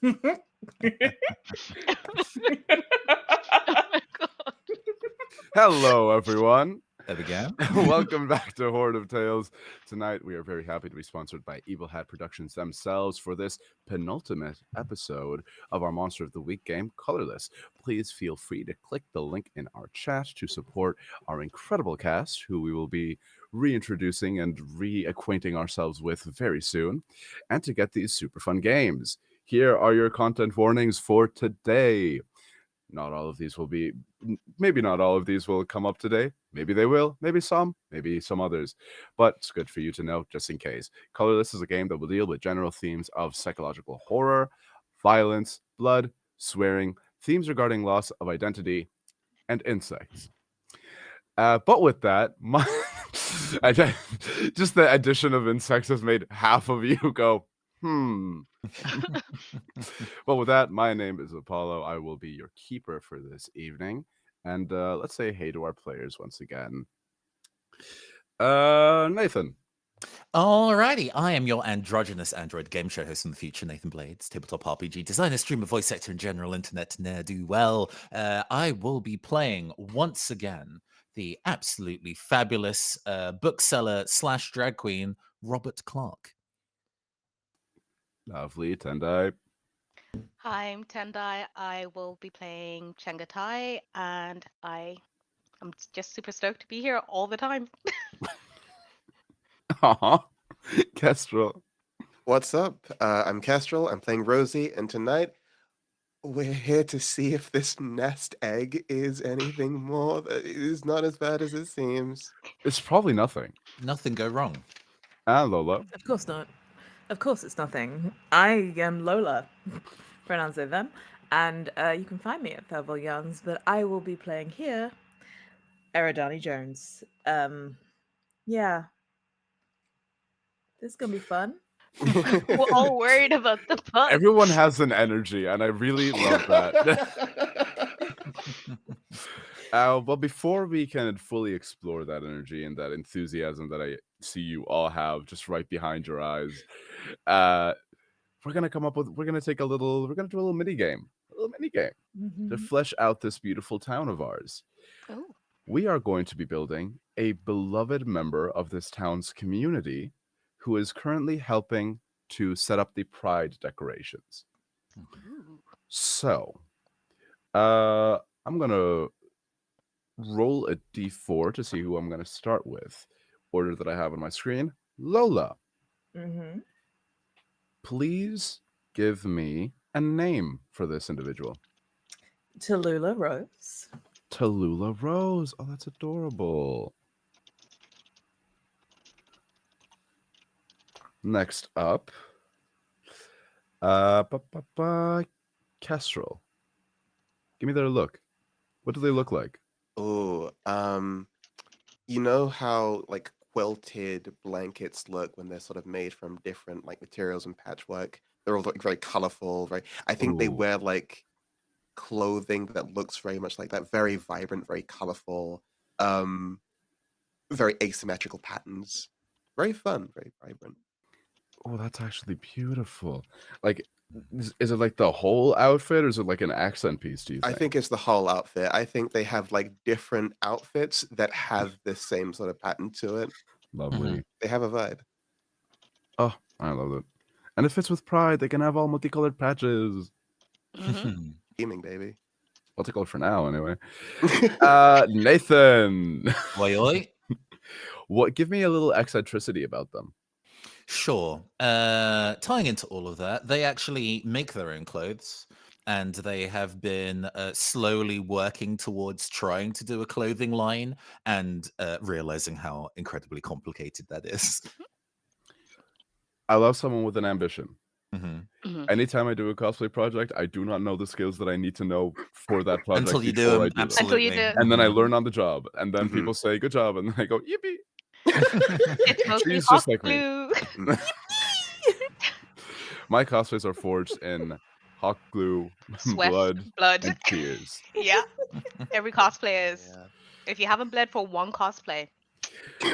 my god. Hello, everyone. There we go. Welcome back to Horde of Tales. Tonight, we are very happy to be sponsored by Evil Hat Productions themselves for this penultimate episode of our Monster of the Week game, Colourless. Please feel free to click the link in our chat to support our incredible cast, who we will be reintroducing and reacquainting ourselves with very soon, and to get these super fun games. Here are your content warnings for today. Not all of these will be, maybe not all of these will come up today. Maybe they will, maybe some others. But it's good for you to know just in case. Colourless is a game that will deal with general themes of psychological horror, violence, blood, swearing, themes regarding loss of identity, and insects. But with that, just the addition of insects has made half of you go, Well, with that, my name is Apollo. I will be your keeper for this evening. And let's say hey to our players once again. Nathan. Alrighty, I am your androgynous android game show host in the future, Nathan Blades, tabletop RPG designer, streamer, voice actor, and general internet ne'er-do-well. I will be playing once again the absolutely fabulous bookseller / drag queen, Robert Clark. Lovely, Tendai. Hi, I'm Tendai. I will be playing Chengatai, and I'm just super stoked to be here all the time. Aw, Kestrel. What's up? I'm Kestrel. I'm playing Rosie, and tonight we're here to see if this nest egg is anything more. That is not as bad as it seems. It's probably nothing. Nothing go wrong. And Lola. Of course not. Of course it's nothing. I am Lola, pronouns they them, and you can find me at Fairville Youngs, but I will be playing here Eridani Jones. Yeah. This is going to be fun. We're all worried about the pun. Everyone has an energy, and I really love that. Well, before we can fully explore that energy and that enthusiasm that I see you all have just right behind your eyes, we're gonna do a little mini game, to flesh out this beautiful town of ours. Oh. We are going to be building a beloved member of this town's community who is currently helping to set up the pride decorations. Ooh. So, I'm gonna roll a d4 to see who I'm gonna start with. Order that I have on my screen. Lola, please give me a name for this individual. Tallulah Rose. Tallulah Rose. Oh, that's adorable. Next up, Kestrel. Give me their look. What do they look like? Oh, you know how like quilted blankets look when they're sort of made from different like materials and patchwork? They're all like very colorful, right? I think they Ooh. wear like clothing that looks very much like that, very vibrant, very colorful, very asymmetrical patterns. Very fun, very vibrant. Oh, that's actually beautiful. Like, is it like the whole outfit, or is it like an accent piece, do you think? I think it's the whole outfit. I think they have like different outfits that have the same sort of pattern to it. Lovely. They have a vibe. Oh, I love it. And it fits with Pride. They can have all multicolored patches. Mhm. Gaming, baby. Multicolored for now, anyway. Nathan. Oi, oi. What? Give me a little eccentricity about them. Sure. Tying into all of that, they actually make their own clothes, and they have been slowly working towards trying to do a clothing line and realizing how incredibly complicated that is. I love someone with an ambition. Mhm. Anytime I do a cosplay project, I do not know the skills that I need to know for that project Until you do before them, I do them. absolutely. Until you do. And then I learn on the job, and then Mhm. people say "good job," and then I go "yippee." It's mostly She's hot just like me. glue. My cosplays are forged in hot glue, Sweat, blood, and tears. Yeah. Every cosplay is. Yeah. If you haven't bled for one cosplay,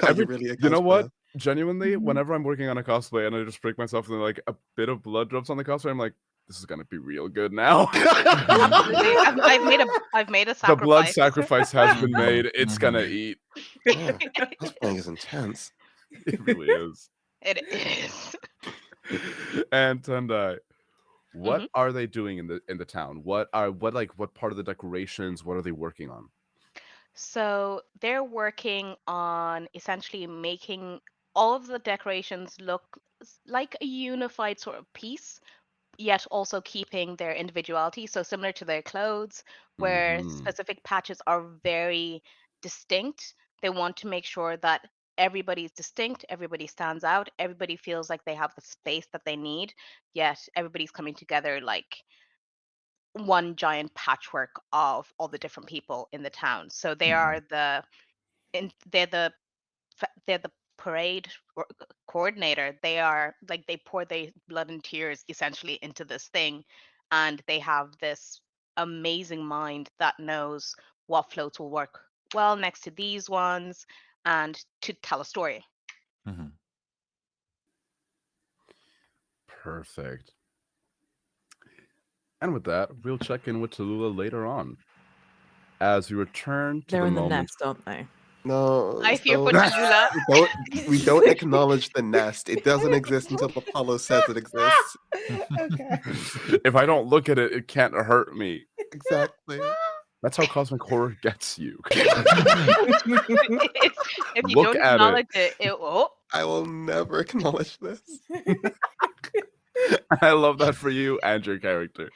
Are you really a You know what? cosplayer? Genuinely, whenever I'm working on a cosplay and I just break myself and like a bit of blood drops on the cosplay, I'm like, this is gonna be real good now. Absolutely. I've made a The blood sacrifice. sacrifice has been made. It's gonna Mhm. eat. Yeah, cosplaying is intense. It really is. It is. And Tendai, what Mhm. are they doing in the town? What part of the decorations? What are they working on? So they're working on essentially making all of the decorations look like a unified sort of piece, yet also keeping their individuality. So similar to their clothes, where Mhm. specific patches are very distinct. They want to make sure that everybody's distinct, everybody stands out, everybody feels like they have the space that they need, yet everybody's coming together like one giant patchwork of all the different people in the town. So they are they're they're the parade coordinator. They are like they pour their blood and tears essentially into this thing, and they have this amazing mind that knows what floats will work well next to these ones and to tell a story. Mhm. Perfect. And with that, we'll check in with Tallulah later on. As we return to They're the in the moment. nest, aren't they? No, I fear for don't, Tallulah. we don't acknowledge the nest. It doesn't exist until Apollo says it exists. Okay. If I don't look at it, it can't hurt me. Exactly. That's how cosmic horror gets you. It's, if you Look don't at it. acknowledge it, oh, I will never acknowledge this. I love that for you and your character.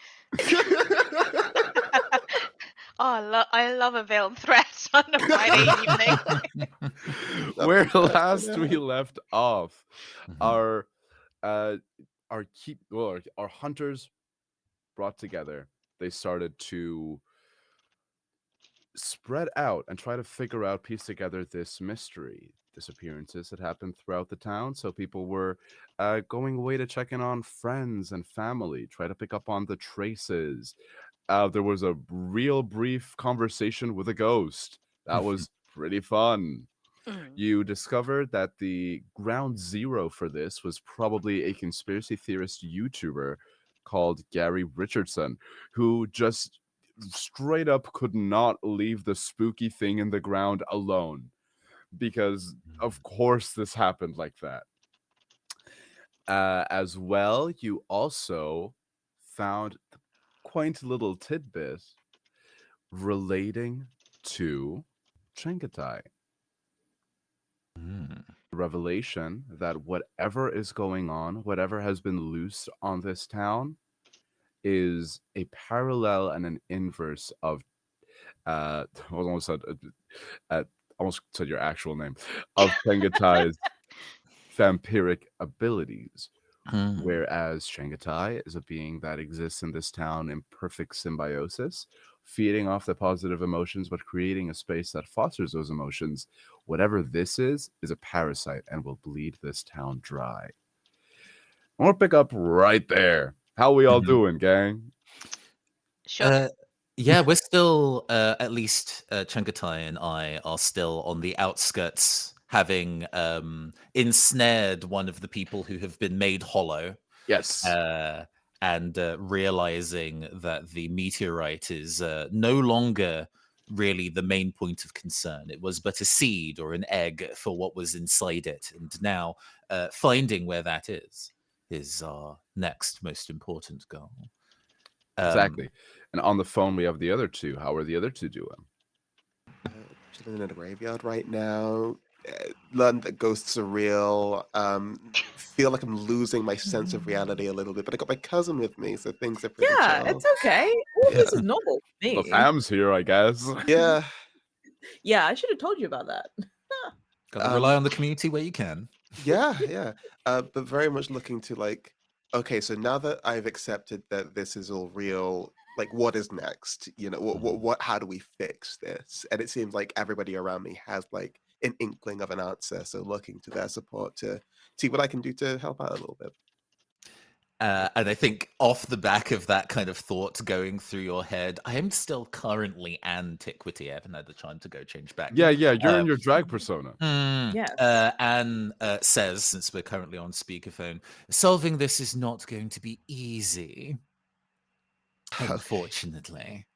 I love a veiled threat on a Friday evening. Where That's what last I we have. left off, Mhm. our hunters brought together. They started to spread out and try to figure out, piece together this mystery, disappearances that happened throughout the town. So people were going away to check in on friends and family, try to pick up on the traces. There was a real brief conversation with a ghost. That was pretty fun. Mm. You discovered that the ground zero for this was probably a conspiracy theorist YouTuber called Gary Richardson, who just straight up could not leave the spooky thing in the ground alone. Because, of course, this happened like that. As well, you also found a quaint little tidbit relating to Chengatai. Mm. Revelation that whatever is going on, whatever has been loosed on this town, is a parallel and an inverse of I almost said your actual name, of Chengatai's vampiric abilities. Mm. Whereas Chengatai is a being that exists in this town in perfect symbiosis, feeding off the positive emotions, but creating a space that fosters those emotions. Whatever this is a parasite and will bleed this town dry. I want to pick up right there. How we all Mhm. doing, gang? Sure. Yeah, we're still, at least Chungatai and I are still on the outskirts, having ensnared one of the people who have been made hollow, Yes. and realizing that the meteorite is no longer really the main point of concern. It was but a seed or an egg for what was inside it. And now finding where that is our next most important goal. Exactly. And on the phone, we have the other two. How are the other two doing? Chilling in a graveyard right now. Learn that ghosts are real. Feel like I'm losing my sense of reality a little bit, but I got my cousin with me, so things are pretty Yeah, chill. it's okay. All this Yeah. is normal for The me. fam's here, I guess. Yeah. Yeah, I should have told you about that. Gotta rely on the community where you can. Yeah. But very much looking to like, okay, so now that I've accepted that this is all real, like what is next? You know, what how do we fix this? And it seems like everybody around me has like an inkling of an answer. So looking to their support to see what I can do to help out a little bit. And I think off the back of that kind of thought going through your head, I am still currently antiquity. I haven't had the time to go change back. Yeah, you're in your drag persona. Yes. Anne says, since we're currently on speakerphone, solving this is not going to be easy. unfortunately.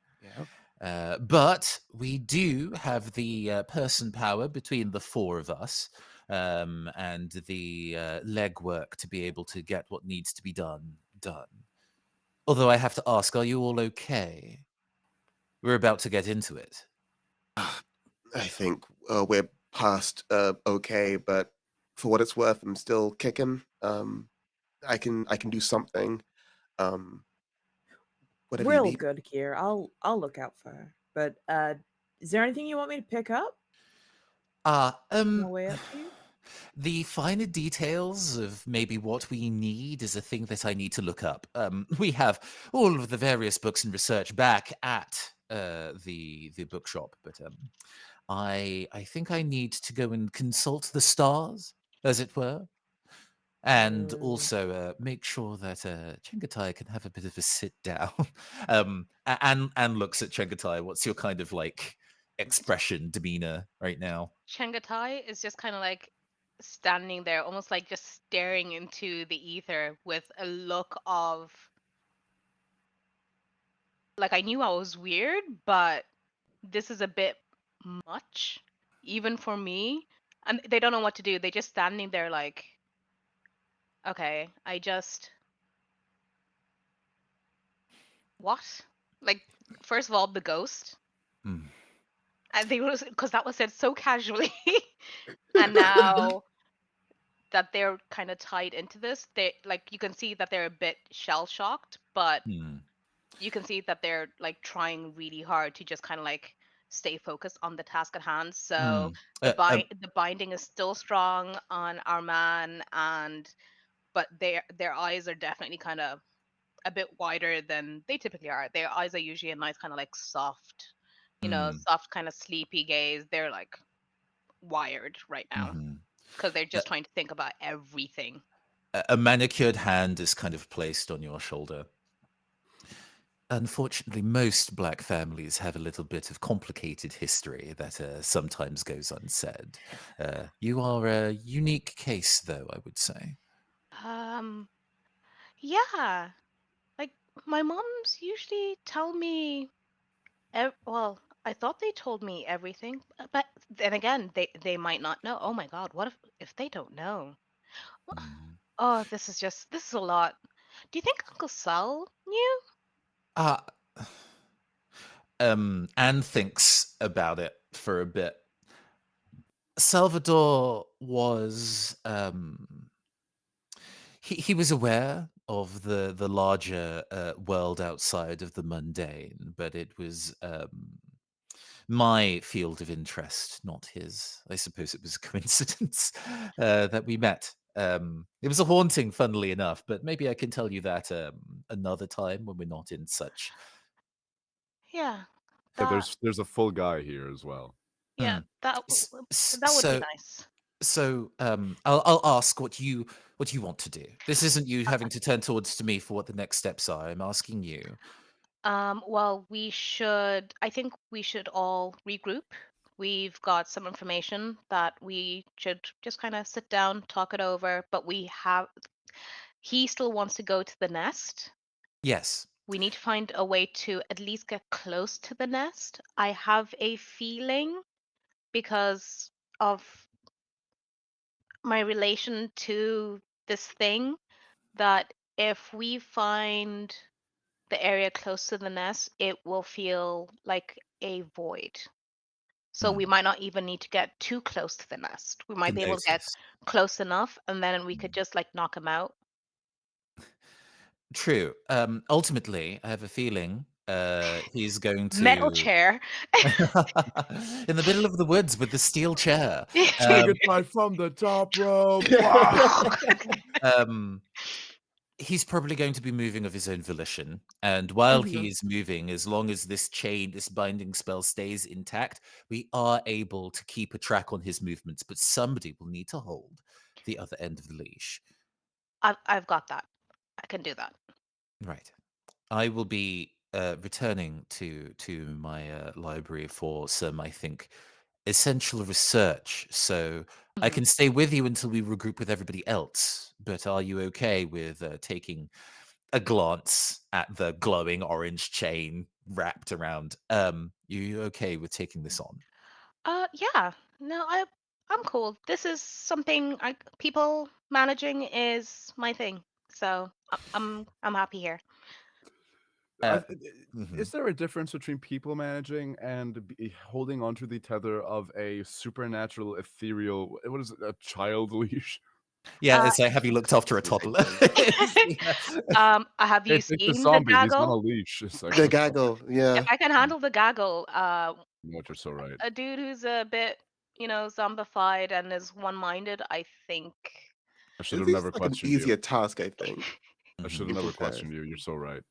Yeah. But we do have the person power between the four of us, and the legwork to be able to get what needs to be done. Although I have to ask, are you all okay? We're about to get into it. I think we're past okay, but for what it's worth, I'm still kicking. I can do something. Um, whatever you Real need. good here. I'll look out for her. But is there anything you want me to pick up Uh, on my um, way up to you? the finer details of maybe what we need is a thing that I need to look up. We have all of the various books and research back at the bookshop, but I think I need to go and consult the stars, as it were, and Mm, also make sure that Chengatai can have a bit of a sit down. And looks at Chengatai. What's your kind of like expression, demeanor right now? Chengatai is just kind of like standing there, almost like just staring into the ether with a look of like, I knew I was weird, but this is a bit much, even for me. And they don't know what to do. They just standing there like, okay, I just what? Like, first of all, the ghost. Hmm. And they was because that was said so casually. And now that they're kind of tied into this, they like you can see that they're a bit shell shocked, but Hmm. you can see that they're like trying really hard to just kind of like stay focused on the task at hand. Hmm. So Uh, uh, the binding is still strong on our man, and but their eyes are definitely kind of a bit wider than they typically are. Their eyes are usually a nice kind of like soft, hmm. soft kind of sleepy gaze. They're like wired right now Hmm. because they're just trying to think about everything. A manicured hand is kind of placed on your shoulder. Unfortunately, most black families have a little bit of complicated history that sometimes goes unsaid. You are a unique case, though, I would say. Um, yeah, like my mom's usually tell me. Well, I thought they told me everything, but then again, they might not know. Oh my God, what if they don't know? Mm. Oh, this is a lot. Do you think Uncle Sal knew? Uh, Anne thinks about it for a bit. Salvador was he was aware of the larger world outside of the mundane, but it was my field of interest, not his. I suppose it was a coincidence that we met. It was a haunting, funnily enough, but maybe I can tell you that another time when we're not in such. Yeah, Yeah, that there's a full guy here as well. yeah Mm. that S- s- that would be So, nice. I'll ask what you want to do. This isn't you having to turn towards to me for what the next steps are. I'm asking you. Well, I think we should all regroup. We've got some information that we should just kind of sit down, talk it over, but he still wants to go to the nest. Yes. We need to find a way to at least get close to the nest. I have a feeling because of my relation to this thing that if we find the area close to the nest, it will feel like a void. So we Mm. might not even need to get too close to the nest. We might be able to get Kenosis. close enough and then we could Mm. just like knock him out. True. Ultimately, I have a feeling he's going Metal to chair. in the middle of the woods with the steel chair. Um, Chengatai from the top rope. Wow. um, he's probably going to be moving of his own volition, and while Mhm. he is moving, as long as this binding spell stays intact, we are able to keep a track on his movements. But somebody will need to hold the other end of the leash. I've got that. I can do that. Right. I will be returning to my library for some, I think, essential research. So I Mhm. can stay with you until we regroup with everybody else. But are you okay with taking a glance at the glowing orange chain wrapped around. You okay with taking this on? Yeah. No, I'm cool. This is something people managing is my thing. So I'm happy here. Uh, I- mhm. Is there a difference between people managing and holding onto the tether of a supernatural, ethereal, what is it, a child leash? Yeah, Uh, it's like, have you looked after a It's toddler? ridiculous. Yeah. have you It's a seen the zombie. He's on a gaggle? leash. It's like, The gaggle, If yeah. I can handle the gaggle, you know what, you're so right. a dude who's a bit, zombified and is one-minded, I think. I should This have is never like an questioned you. easier task, I think, I should Mhm. have in never questioned comparison. you. You're so right.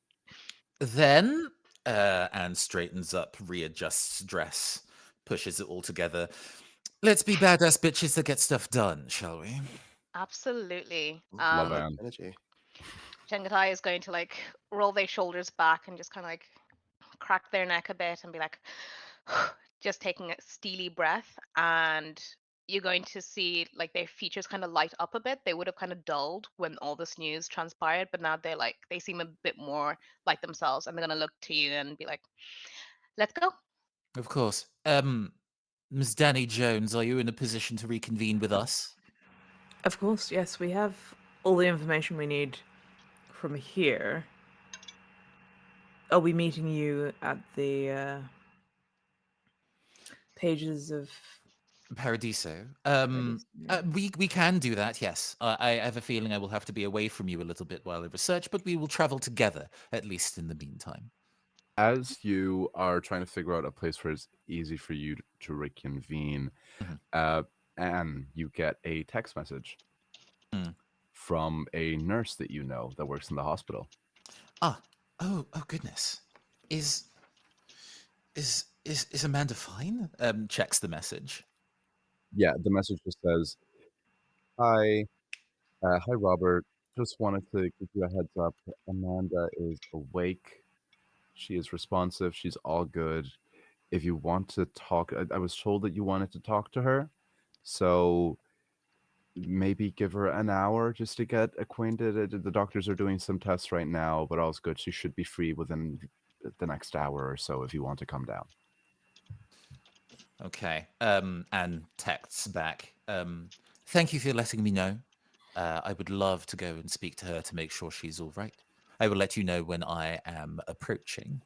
Then Anne straightens up, readjusts dress, pushes it all together. Let's be badass bitches that get stuff done, shall we? Absolutely. Ooh, I Love like Anne. the energy. Chengatai is going to like roll their shoulders back and just kind of like crack their neck a bit and be like, just taking a steely breath. And you're going to see like their features kind of light up a bit. They would have kind of dulled when all this news transpired, but now they seem a bit more like themselves. And they're going to look to you and be like, let's go. Of course. Ms. Danny Jones, are you in a position to reconvene with us? Of course, yes, we have all the information we need from here. Are we meeting you at the pages of Paradiso. Paradise? We can do that, yes. I have a feeling I will have to be away from you a little bit while I research, but we will travel together, at least in the meantime. As you are trying to figure out a place where it's easy for you to reconvene, Mhm. uh, and you get a text message Mm. from a nurse that you know that works in the hospital. Ah, oh goodness. Is is Amanda fine? Checks the message. Yeah, the message just says, "Hi, hi, Robert. Just wanted to give you a heads up. Amanda is awake. She is responsive. She's all good. If you want to talk, I was told that you wanted to talk to her, so maybe give her an hour just to get acquainted. The doctors are doing some tests right now, but all's good. She should be free within the next hour or so if you want to come down." Okay. And texts back. Thank you for letting me know. I would love to go and speak to her to make sure she's all right. I will let you know when I am approaching.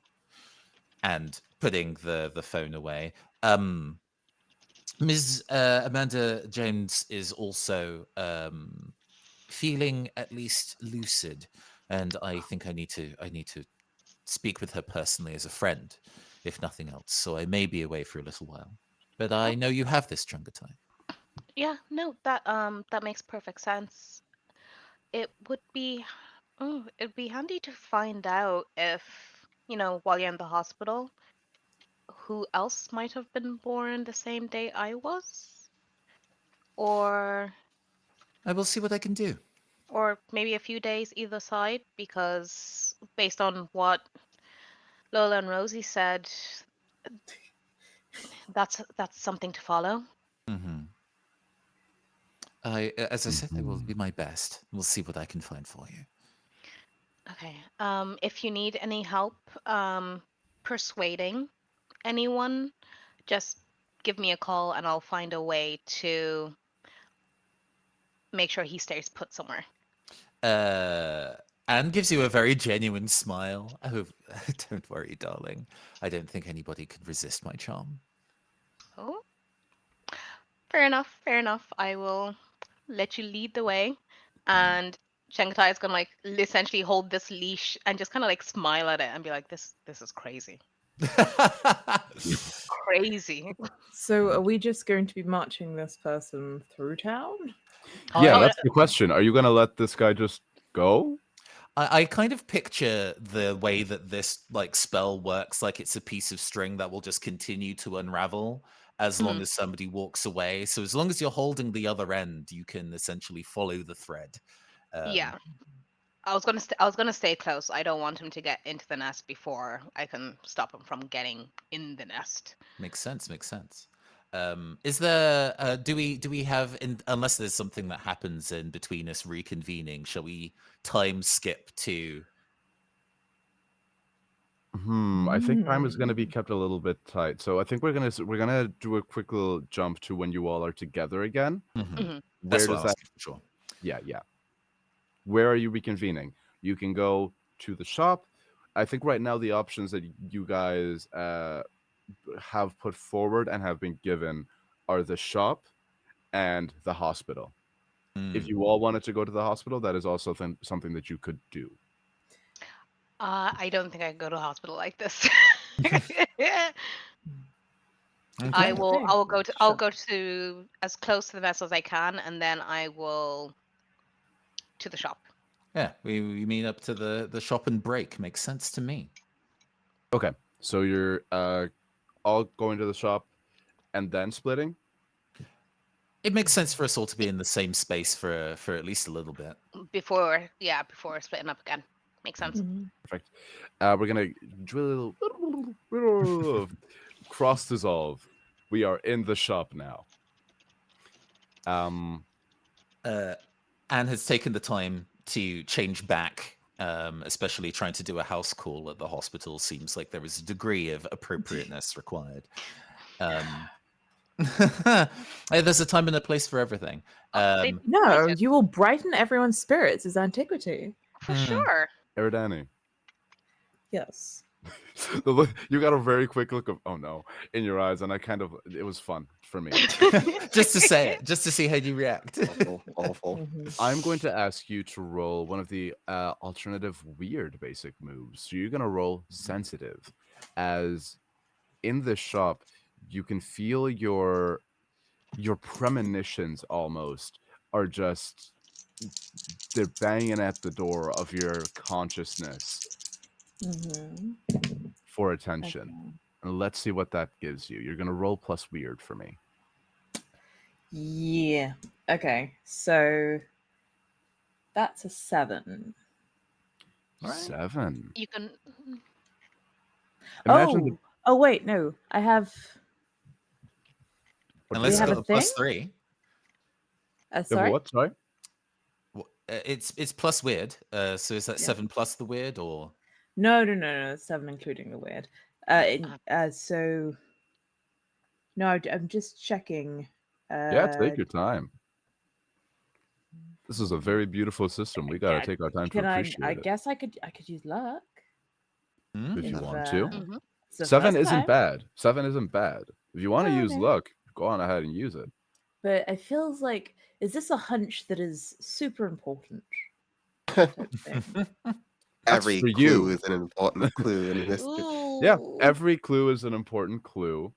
And putting the phone away. Ms. Amanda Jones is also feeling at least lucid, and I think I need to speak with her personally as a friend, if nothing else. So I may be away for a little while, but Oh, I know you have this Chungatai. yeah, no, that makes perfect sense. It would be it'd be handy to find out if, while you're in the hospital, who else might have been born the same day I was, or I will see what I can do. maybe a few days either side, because based on what Lola and Rosie said, that's something to follow. Hmm. As I said, I will do my best. We'll see what I can find for you. Okay. If you need any help persuading anyone, just give me a call and I'll find a way to make sure he stays put somewhere. Uh, Anne gives you a very genuine smile. Oh, don't worry, darling. I don't think anybody could resist my charm. Oh, fair enough. Fair enough. I will let you lead the way. And Shanghai is gonna like essentially hold this leash and just kind of like smile at it and be like, "This is crazy, crazy." So, are we just going to be marching this person through town? Yeah, Oh, I that's the question. Are you going to let this guy just go? I kind of picture the way that this like spell works like it's a piece of string that will just continue to unravel as long mhm. as somebody walks away. So as long as you're holding the other end, you can essentially follow the thread. Um, Yeah. I was gonna stay close. I don't want him to get into the nest before I can stop him from getting in the nest. Makes sense. Makes sense. Is there? Do we have? Unless there's something that happens in between us reconvening, shall we time skip to I think time is going to be Mm. kept a little bit tight. So I think we're gonna do a quick little jump to when you all are together again. Mhm. Where That's what I does was that? thinking for sure. Yeah, yeah. Where are you reconvening? You can go to the shop. I think right now the options that you guys have put forward and have been given are the shop and the hospital. If Mm. you all wanted to go to the hospital, that is also something that you could do. I don't think I can go to a hospital like this. Okay. Okay, I'll sure. go to as close to the vessel as I can, and then I will to the shop. Yeah, we meet up to the shop and break. Makes sense to me. Okay, so you're all going to the shop and then splitting. It makes sense for us all to be in the same space for at least a little bit. Before splitting up again. Makes sense. Mhm. Perfect. We're gonna drill cross dissolve. We are in the shop now. Um, Anne has taken the time to change back, especially trying to do a house call at the hospital. Seems like there is a degree of appropriateness required. Um, there's a time and a place for everything. They Um, need No, to, you will brighten everyone's spirits as antiquity. for mm, sure. Eridani, Yes. you got a very quick look of oh no in your eyes, and it was fun for me. just to say it, just to see how you react. Awful, awful. Mhm. I'm going to ask you to roll one of the alternative weird basic moves. So you're gonna roll sensitive, as in this shop you can feel your premonitions almost are just they're banging at the door of your consciousness Mhm. for Okay. attention. And let's see what that gives you. You're gonna roll plus weird for me. Yeah. Okay. So that's a 7. All right. 7. You can. Imagine the Oh. Oh wait, no. I have. what do Do you we Unless it's have have? a got a thing? +3. You have a Sorry. what? Sorry. It's plus weird. So is that Yeah. 7 plus the weird or? No, no, no, no. 7 including the weird. So no, I'm just checking. Yeah, Uh, take your time. This is a very beautiful system. We gotta yeah, take our time to can I? I appreciate it. guess I could use luck If you if want to. Mhm. it's the 7 first isn't time. bad. 7 isn't bad. If you want to Oh, use okay. luck, go on ahead and use it. But it feels like, is this a hunch that is super important type thing? That's Every for clue you. is an important clue in this. Yeah, Ooh. every clue is an important clue.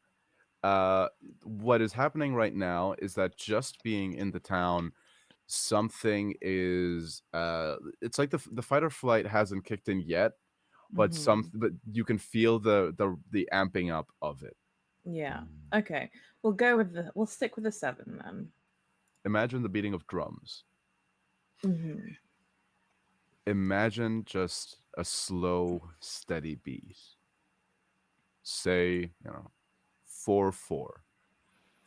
What is happening right now is that just being in the town, something is it's like the fight or flight hasn't kicked in yet, but Mhm. but you can feel the amping up of it. Yeah. Mm. Okay. We'll stick with the 7 then. Imagine the beating of drums. Mhm. Imagine just a slow, steady beat. Say, 4/4,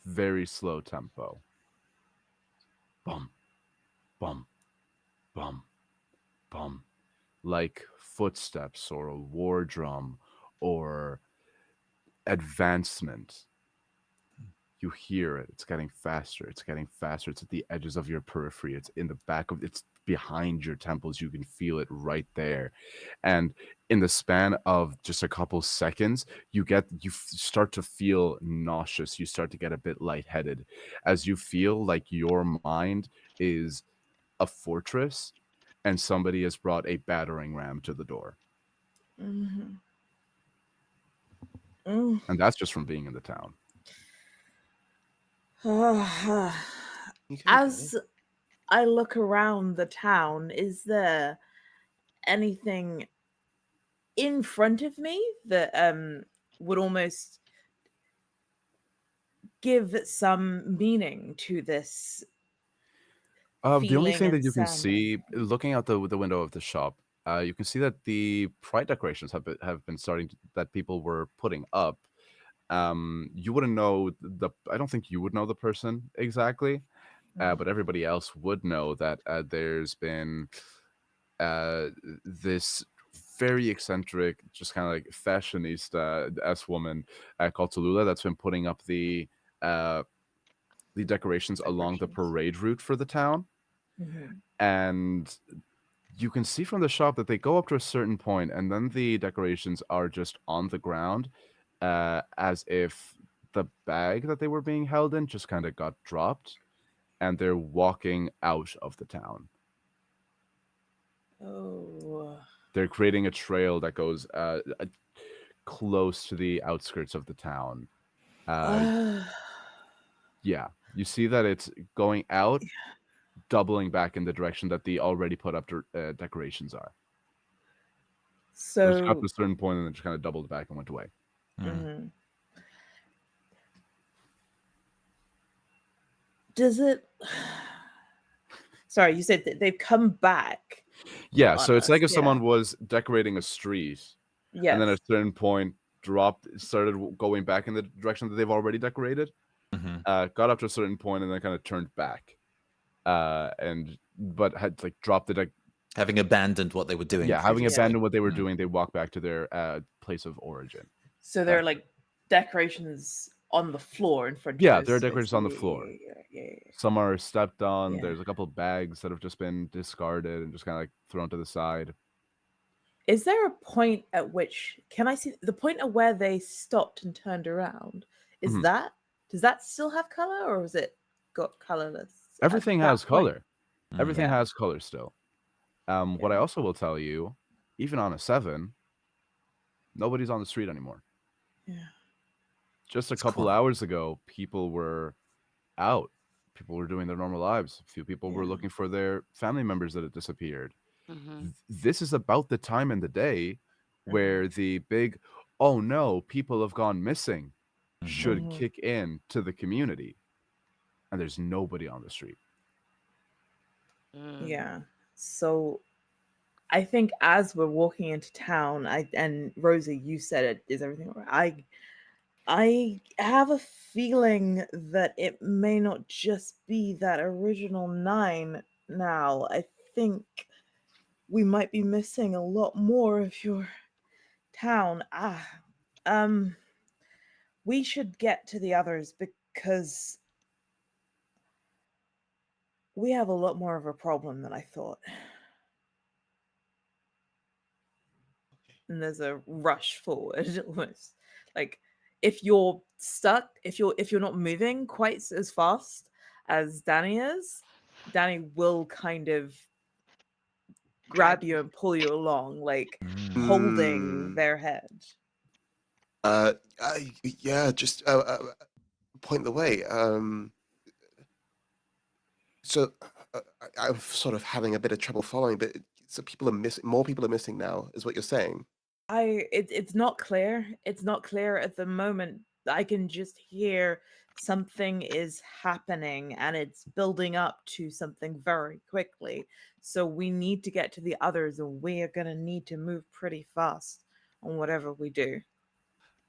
very slow tempo. Bum, bum, bum, bum, like footsteps or a war drum or advancement. You hear it. It's getting faster. It's getting faster. It's at the edges of your periphery. It's in the back of it's behind your temples. You can feel it right there. And in the span of just a couple seconds, start to feel nauseous. You start to get a bit lightheaded as you feel like your mind is a fortress and somebody has brought a battering ram to the door. Mhm. Mm. And that's just from being in the town. You can go. As I look around the town, is there anything in front of me that would almost give some meaning to this The only feeling thing that and you can sounding? see, looking out the window of the shop, you can see that the pride decorations have been starting that people were putting up. You wouldn't know I don't think you would know the person exactly, but everybody else would know that there's been uh, this very eccentric, just kind of like fashionista S woman called Tallulah that's been putting up uh, the decorations along the Decorations. parade route for the town. Mhm. And you can see from the shop that they go up to a certain point, and then the decorations are just on the ground, as if the bag that they were being held in just kind of got dropped, and they're walking out of the town. Oh. They're creating a trail that goes close to the outskirts of the town. Uh, yeah, you see that it's going out, doubling back in the direction that the already put up decorations are. It just got to So a certain point and then just kind of doubled back and went away. mhm. Does it Sorry, you said that they've come back Yeah, on so it's us. like if Yeah. someone was decorating a street and then at Yes. a certain point started going back in the direction that they've already decorated, got up to a certain point and then kind of turned back, but had like dropped the Having abandoned what they were doing having previously. abandoned what they were doing, they walk back to their place of origin. So there are like decorations on the floor in front of Yeah, those there are spaces. decorations on the floor. Some are stepped on. Yeah. There's a couple of bags that have just been discarded and just kind of like thrown to the side. Is there a point at which can I see the point at where they stopped and turned around? Is Mhm. that does that still have color or has it got colorless at Everything that has point? color. Everything Yeah. has color still. What I Yeah. also will tell you, even on a 7, nobody's on the street anymore. Yeah. Just a It's couple quiet. hours ago, people were out. People were doing their normal lives. A few people were Yeah. looking for their family members that had disappeared. Hmm. This is about the time in the day Mhm. where the big, oh no, people have gone missing should Mhm. kick in to the community. And there's nobody on the street. Mm. Yeah. So I think as we're walking into town, and Rosie, you said it. Is everything all right? I have a feeling that it may not just be that original 9 now. I think we might be missing a lot more of your town. Um, we should get to the others because we have a lot more of a problem than I thought. And there's a rush forward almost. Like if you're stuck, if you're not moving quite as fast as Danny is, Danny will kind of grab Drag you you. and pull you along, like holding Mm. their head. Yeah, just point the way. So I'm sort of having a bit of trouble following, but so people are missing. More people are missing now, is what you're saying. It's not clear. It's not clear at the moment. I can just hear something is happening and it's building up to something very quickly. So we need to get to the others and we are going to need to move pretty fast on whatever we do.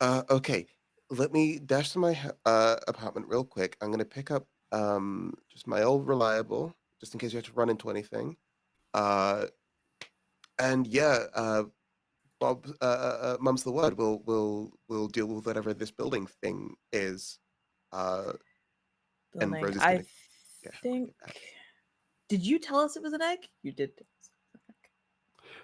Okay, let me dash to my apartment real quick. I'm gonna pick up just my old reliable, just in case you have to run into anything. Uh, and yeah, Bob, mum's the word. We'll deal with whatever this building thing is. Uh, and Building. Rose is I gonna look think. at that. Did you tell us it was an egg? You did. Tell us it was an egg.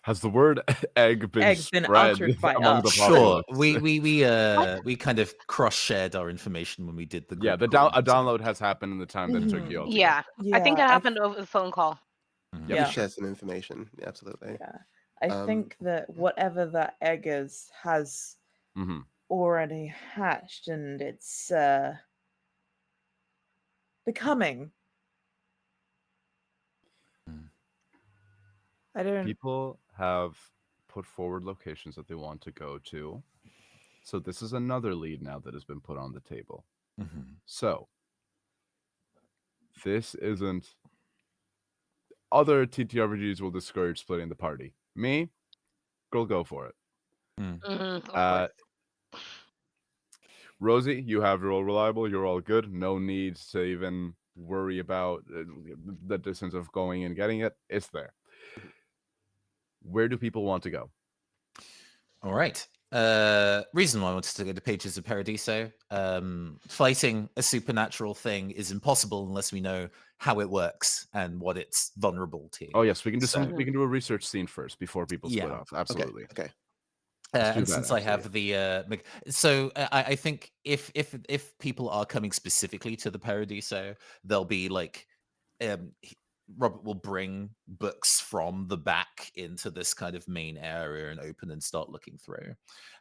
Has the word egg been Egg been spread uttered by among the us. Sure. populace? We kind of cross shared our information when we did the Yeah, group the call. a download has happened in the time that it took you all Mhm. to get Yeah, there. I think Yeah, it happened over the phone call. Yep. We yeah. share some information. Yeah, absolutely. Yeah. I Um, think that whatever that egg is has Hmm. already hatched and it's becoming. Mm. I don't. People have put forward locations that they want to go to. So this is another lead now that has been put on the table. Mhm. So this isn't other TTRPGs will discourage splitting the party. Me, girl, go for it. Mm. Of Uh, course. Rosie, you have your all reliable. You're all good. No need to even worry about the distance of going and getting it. It's there. Where do people want to go? All right. Reason why I wanted to go to Pages of Paradiso. Fighting a supernatural thing is impossible unless we know how it works and what it's vulnerable to. Oh yes, we can do So, some. We can do a research scene first before people split yeah. off. Okay. Absolutely. Okay. Let's do And that. since I Actually, have the so I think if people are coming specifically to the Paradiso, they'll be like Robert will bring books from the back into this kind of main area and open and start looking through.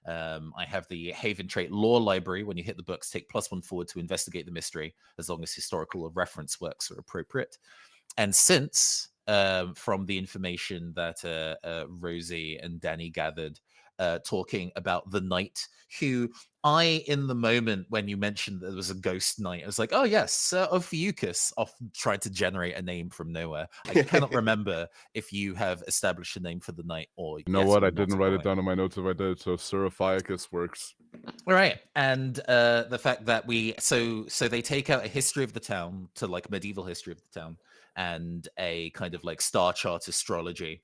I have the Haven Trait Law Library. When you hit the books, take +1 forward to investigate the mystery, as long as historical reference works are appropriate. And since from the information that Rosie and Danny gathered, talking about the knight who in the moment when you mentioned that there was a ghost knight, I was like, oh yes, Ophiuchus, off tried to generate a name from nowhere. I cannot remember if you have established a name for the knight or you know yet what? or I not didn't at the write it point. down in my notes if I did. So Seraphiacus works. All right, and the fact that so they take out a history of the town to like medieval history of the town and a kind of like star chart astronomy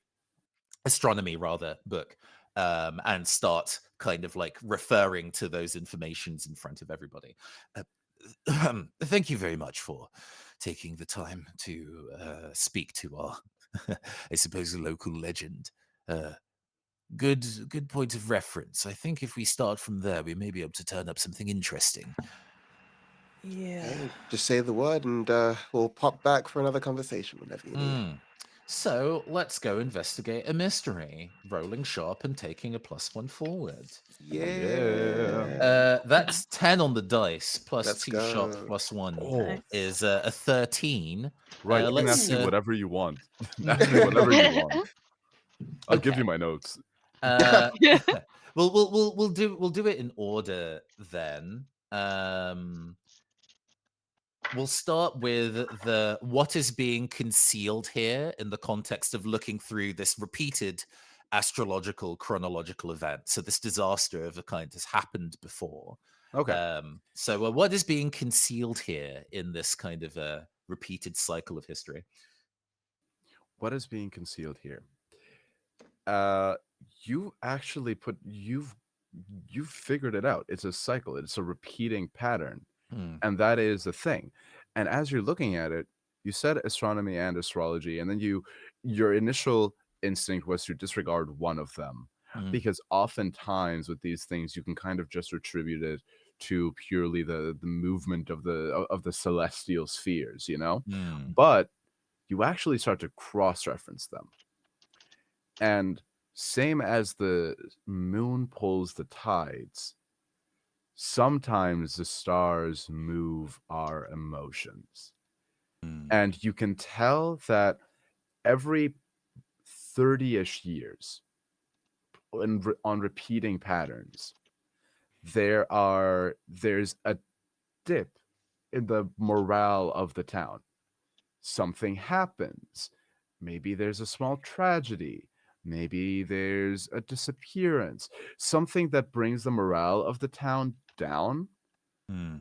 rather book, and start kind of like referring to those informations in front of everybody. Thank you very much for taking the time to speak to our, I suppose, local legend. Uh, good point of reference. I think if we start from there, we may be able to turn up something interesting. Yeah. Hey, just say the word, and we'll pop back for another conversation whenever you need. So let's go investigate a mystery, rolling sharp and taking a +1 forward. Yeah. That's 10 on the dice, plus Let's 2 sharp, go. +1 Oh, Nice. is a 13. right. You can ask Let's me Ooh. whatever you want. Ask me whatever you want. I'll give okay. you my notes. Uh, we'll do it in order then. We'll start with the what is being concealed here in the context of looking through this repeated astrological chronological event. So this disaster of a kind has happened before. Okay. So what is being concealed here in this kind of repeated cycle of history? What is being concealed here? Uh, you actually you've figured it out. It's a cycle. It's a repeating pattern. Hmm. And that is the thing. And as you're looking at it, you said astronomy and astrology, and then your initial instinct was to disregard one of them. Hmm. Because oftentimes with these things, you can kind of just attribute it to purely the movement of the celestial spheres, you know? Hmm. But you actually start to cross-reference them. And same as the moon pulls the tides, sometimes the stars move our emotions. Hmm. And you can tell that every 30-ish years on repeating patterns, there's a dip in the morale of the town. Something happens. Maybe there's a small tragedy. Maybe there's a disappearance. Something that brings the morale of the town down, Hmm.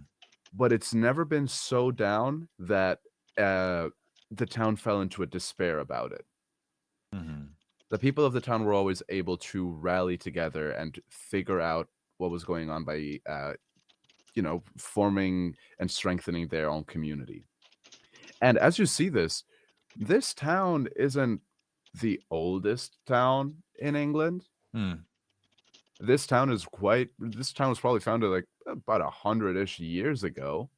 but it's never been so down that the town fell into a despair about it. Hmm. The people of the town were always able to rally together and figure out what was going on by, forming and strengthening their own community. And as you see this town isn't the oldest town in England. Hmm. This town was probably founded like about 100-ish years ago.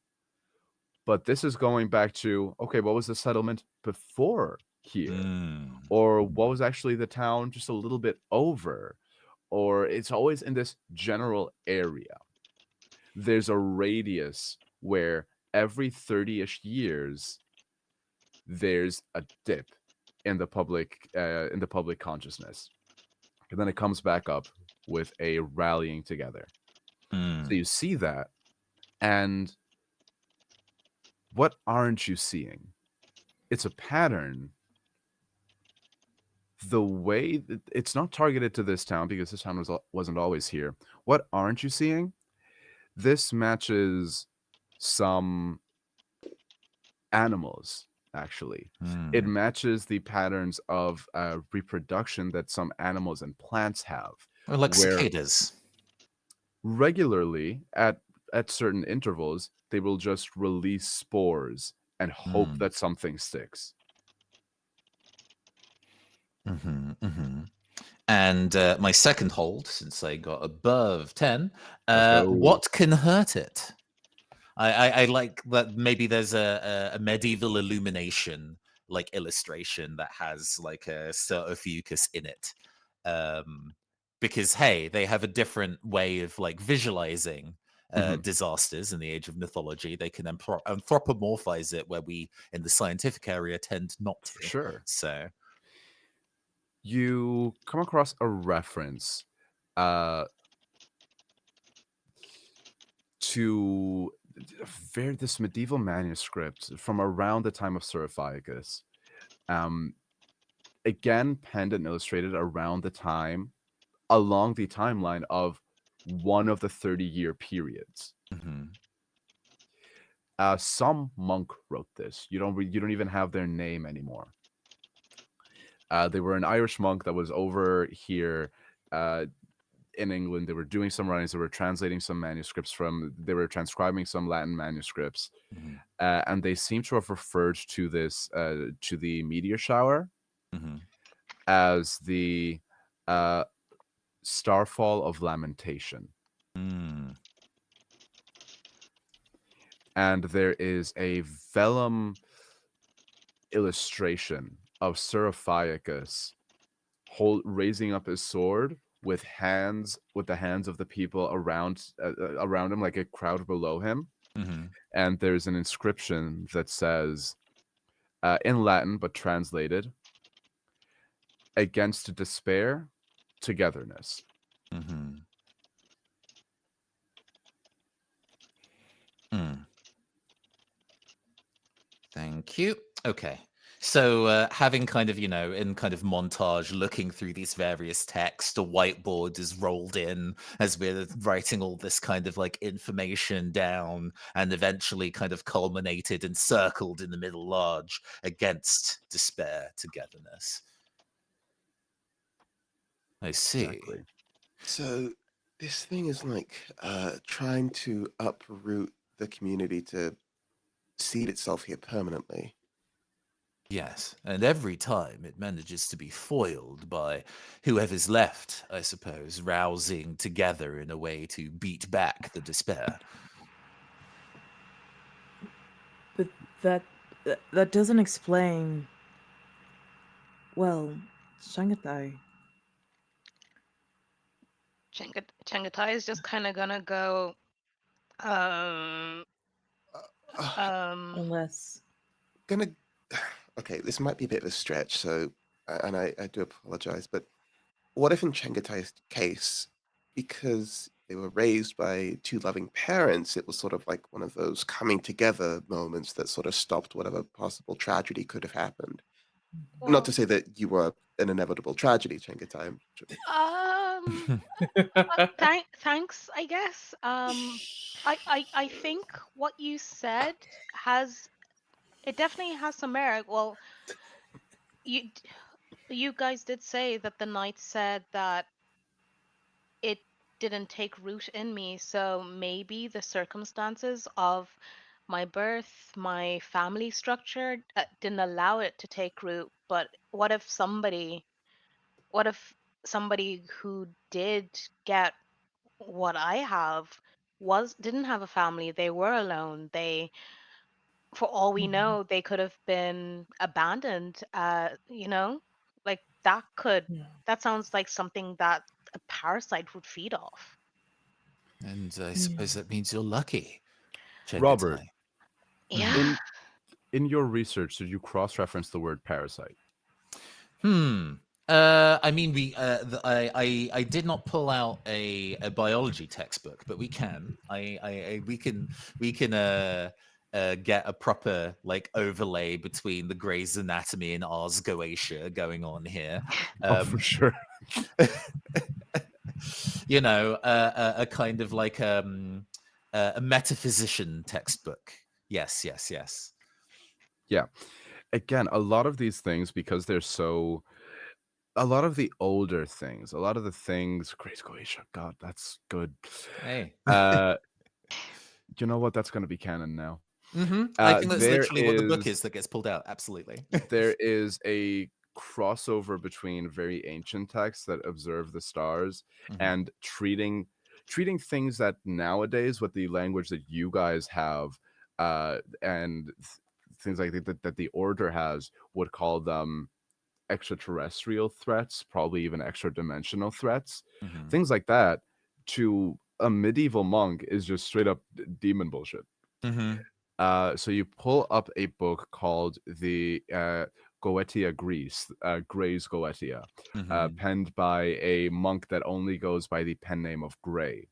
But this is going back to, okay, what was the settlement before here? Hmm. Or what was actually the town just a little bit over? Or it's always in this general area. There's a radius where every 30-ish years there's a dip in the public consciousness. And then it comes back up with a rallying together. Hmm. So you see that, and what aren't you seeing? It's a pattern. The way that it's not targeted to this town because this town wasn't always here. What aren't you seeing? This matches some animals, actually. It Hmm. matches the patterns of reproduction that some animals and plants have. Or like where cicadas. regularly at certain intervals they will just release spores and hope Mm. that something sticks. And my second hold, since I got above 10, Let's go. what can hurt it? I like that maybe there's a medieval illumination like illustration that has like a Certofucus in it. Um, because hey, they have a different way of like visualizing Mhm. disasters in the age of mythology. They can anthropomorphize it where we in the scientific area tend not For to. sure. So You come across a reference uh to this medieval manuscript from around the time of Certophagus. Um, again, penned and illustrated around the time, along the timeline of one of the 30-year periods. mhm, Some monk wrote this. You don't even have their name anymore. They were an Irish monk that was over here uh, in England. They were doing some writings. They were translating some manuscripts from. They were transcribing some Latin manuscripts, mhm, and they seem to have referred to this to the meteor shower mhm, as the uh, starfall of lamentation. mm, And there is a vellum illustration of Seraphiacus raising up his sword with the hands of the people around him, like a crowd below him. mhm, And there's an inscription that says, in Latin but translated, "Against despair, togetherness." mhm, mm. Thank you. Okay. So, having kind of, in kind of montage, looking through these various texts, a whiteboard is rolled in as we're writing all this kind of like information down and eventually kind of culminated and circled in the middle large against despair, togetherness. I see. Exactly. So this thing is like trying to uproot the community to seed itself here permanently. Yes, and every time it manages to be foiled by whoever's left, I suppose, rousing together in a way to beat back the despair. But that that doesn't explain. Well, Shanghai. Chengatai is just kind of gonna go. Um, um, Unless Gonna okay, this might be a bit of a stretch, so and I do apologize, but what if in Chengetai's case, because they were raised by two loving parents, it was sort of like one of those coming together moments that sort of stopped whatever possible tragedy could have happened. Not to well, say that you were an inevitable tragedy, Chengetai. um, thanks, I guess. I think what you said has it definitely has some merit. Well, you you guys did say that the knight said that it didn't take root in me, so maybe the circumstances of my birth, my family structure didn't allow it to take root. But what if somebody who did get what I have was didn't have a family, they were alone, they for all we know they could have been abandoned, like yeah. that sounds like something that a parasite would feed off. And I Yeah. suppose that means you're lucky, Robert, Chengatai. Yeah. Mhm. in your research, did you cross-reference the word parasite? Hmm. I mean, I did not pull out a biology textbook, but we can. We can get a proper like overlay between the Grey's Anatomy and Ars Goetia going on here. Oh, for Um, sure. a kind of like a metaphysician textbook. Yes, yes, yes. Yeah. Again, a lot of these things, because they're so a lot of the older things, a lot of the things, Grace Goetia, God, that's good. Hey. Uh, you know what? That's going to be canon now. I think that's There literally what the book is is that gets pulled out. Absolutely. there is a crossover between very ancient texts that observe the stars Mhm. and treating things that nowadays with the language that you guys have and things like that the order has would call them extraterrestrial threats, probably even extra dimensional threats, Mhm. things like that. To a medieval monk is just straight up demon bullshit. Mhm. So you pull up a book called the Goetia Greece, Gray's Goetia, Mhm. penned by a monk that only goes by the pen name of Gray.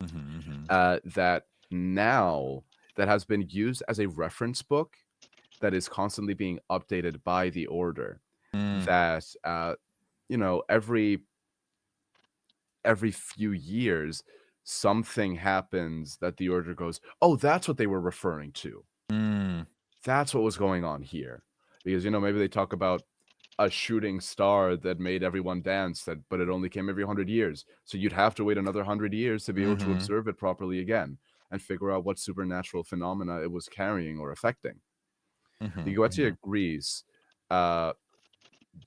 Mhm. Mhm. That now that has been used as a reference book that is constantly being updated by the order. Mm. That every few years something happens that the order goes, oh, that's what they were referring to. Mm. That's what was going on here. Because maybe they talk about a shooting star that made everyone dance, but it only came every 100 years, so you'd have to wait another 100 years to be able to Mhm. observe it properly again and figure out what supernatural phenomena it was carrying or affecting. The Mhm. Goetia Mhm. agrees. uh,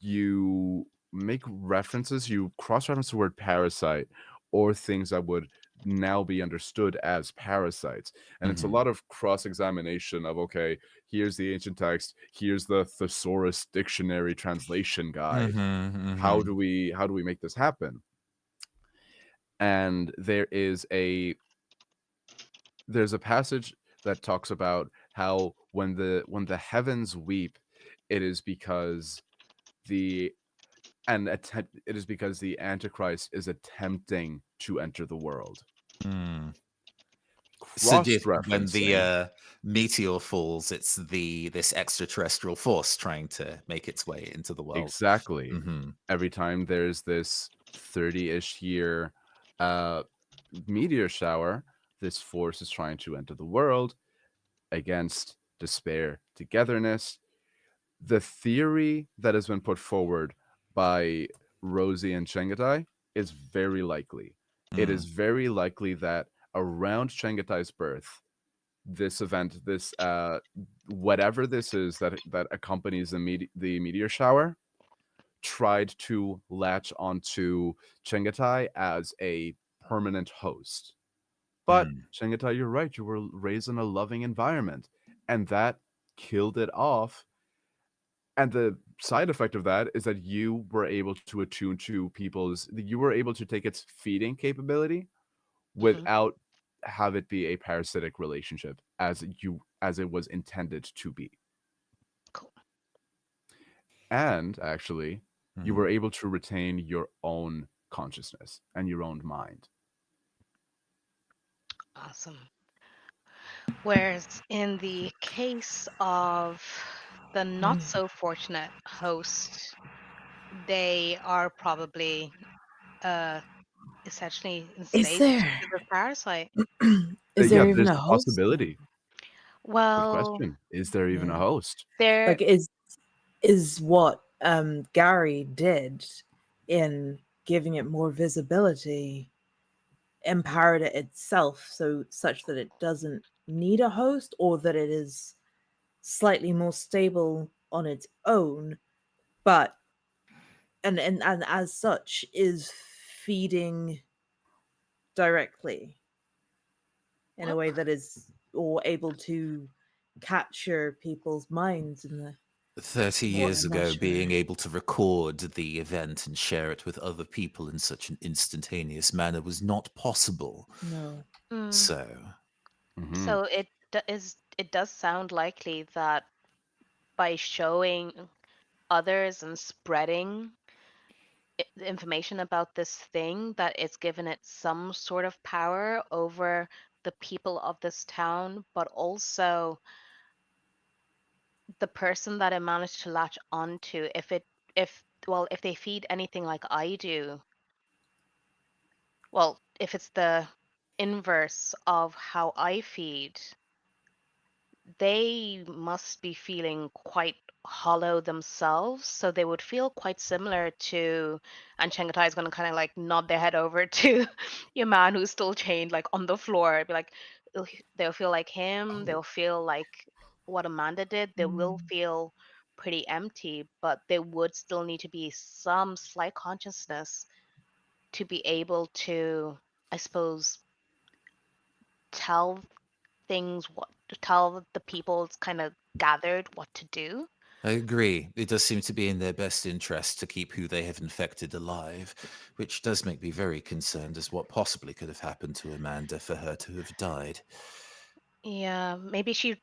you make references, you cross-reference the word parasite or things that would now be understood as parasites. And it's a Mhm. lot of cross-examination of, okay, here's the ancient text, here's the thesaurus dictionary translation guide. Mhm. How do we make this happen? And there's a passage that talks about how when the heavens weep, it is because the it is because the Antichrist is attempting to enter the world. Mm. So when the Cross-referencing. meteor falls, it's this extraterrestrial force trying to make its way into the world. Exactly. Mhm. Every time there's this 30-ish year uh, meteor shower, this force is trying to enter the world against despair, togetherness. The theory that has been put forward by Rosie and Chengetai is very likely. It is Mm. very likely that around Chengetai's birth, this event, this whatever this is that accompanies the meteor shower, tried to latch onto Chengetai as a permanent host. But Mm. Chengetai, you're right. You were raised in a loving environment, and that killed it off. And the side effect of that is that you were able to attune to you were able to take its feeding capability Hmm. without have it be a parasitic relationship as it was intended to be. Cool. And actually, you Mhm. were able to retain your own consciousness and your own mind. Awesome. Whereas in the case of the not Mm. so fortunate host, they are probably uh, essentially Is enslaved there? to the parasite. Is there Yeah, even there's a the host? possibility. Good Well, question. Is there even a Yeah. host? there. Like, is what Gary did in giving it more visibility empowered it itself, so such that it doesn't need a host, or that it is slightly more stable on its own, but and as such is feeding directly in a Well, way that is or able to capture people's minds in the 30 more years ago, being measure. able to record the event and share it with other people in such an instantaneous manner was not possible. No. mm, So, Hmm. so it does sound likely that by showing others and spreading the information about this thing, that it's given it some sort of power over the people of this town, but also the person that it managed to latch onto. If they feed anything like I do, well, if it's the inverse of how I feed, they must be feeling quite hollow themselves, so they would feel quite similar to. And Chengatai is going to kind of like nod their head over to your man who's still chained, like on the floor. Be like, they'll feel like him. Oh. They'll feel like what Amanda did. They will Mm. feel pretty empty, but there would still need to be some slight consciousness to be able to, I suppose, tell things what to tell the people it's kind of gathered what to do. I agree. It does seem to be in their best interest to keep who they have infected alive, which does make me very concerned as what possibly could have happened to Amanda for her to have died. Yeah, maybe she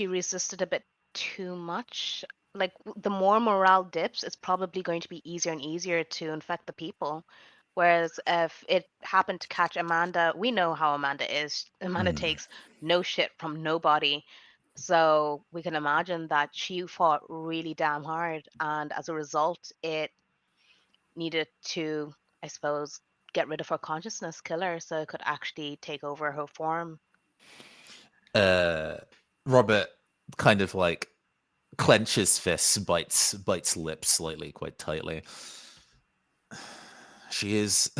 resisted a bit too much. Like the more morale dips, it's probably going to be easier and easier to infect the people. Whereas if it happened to catch Amanda, we know how Amanda is. Amanda Mm. takes no shit from nobody. So we can imagine that she fought really damn hard, and as a result, it needed to, I suppose, get rid of her consciousness, kill her, so it could actually take over her form. Uh, Robert kind of like clenches fists, bites lips slightly, quite tightly. She is.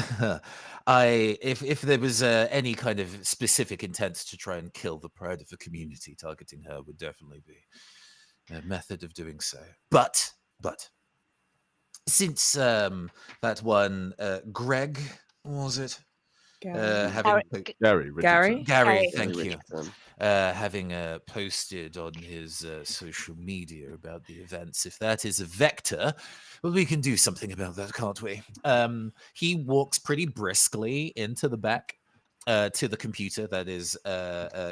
If there was any kind of specific intent to try and kill the pride of the community, targeting her would definitely be a method of doing so. But since that one, Greg, what was it? Gary. Having Gary Richardson. Gary? Gary, Gary. Gary thank you. Richardson. Having posted on his social media about the events. If that is a vector, well, we can do something about that, can't we? He walks pretty briskly into the back to the computer that is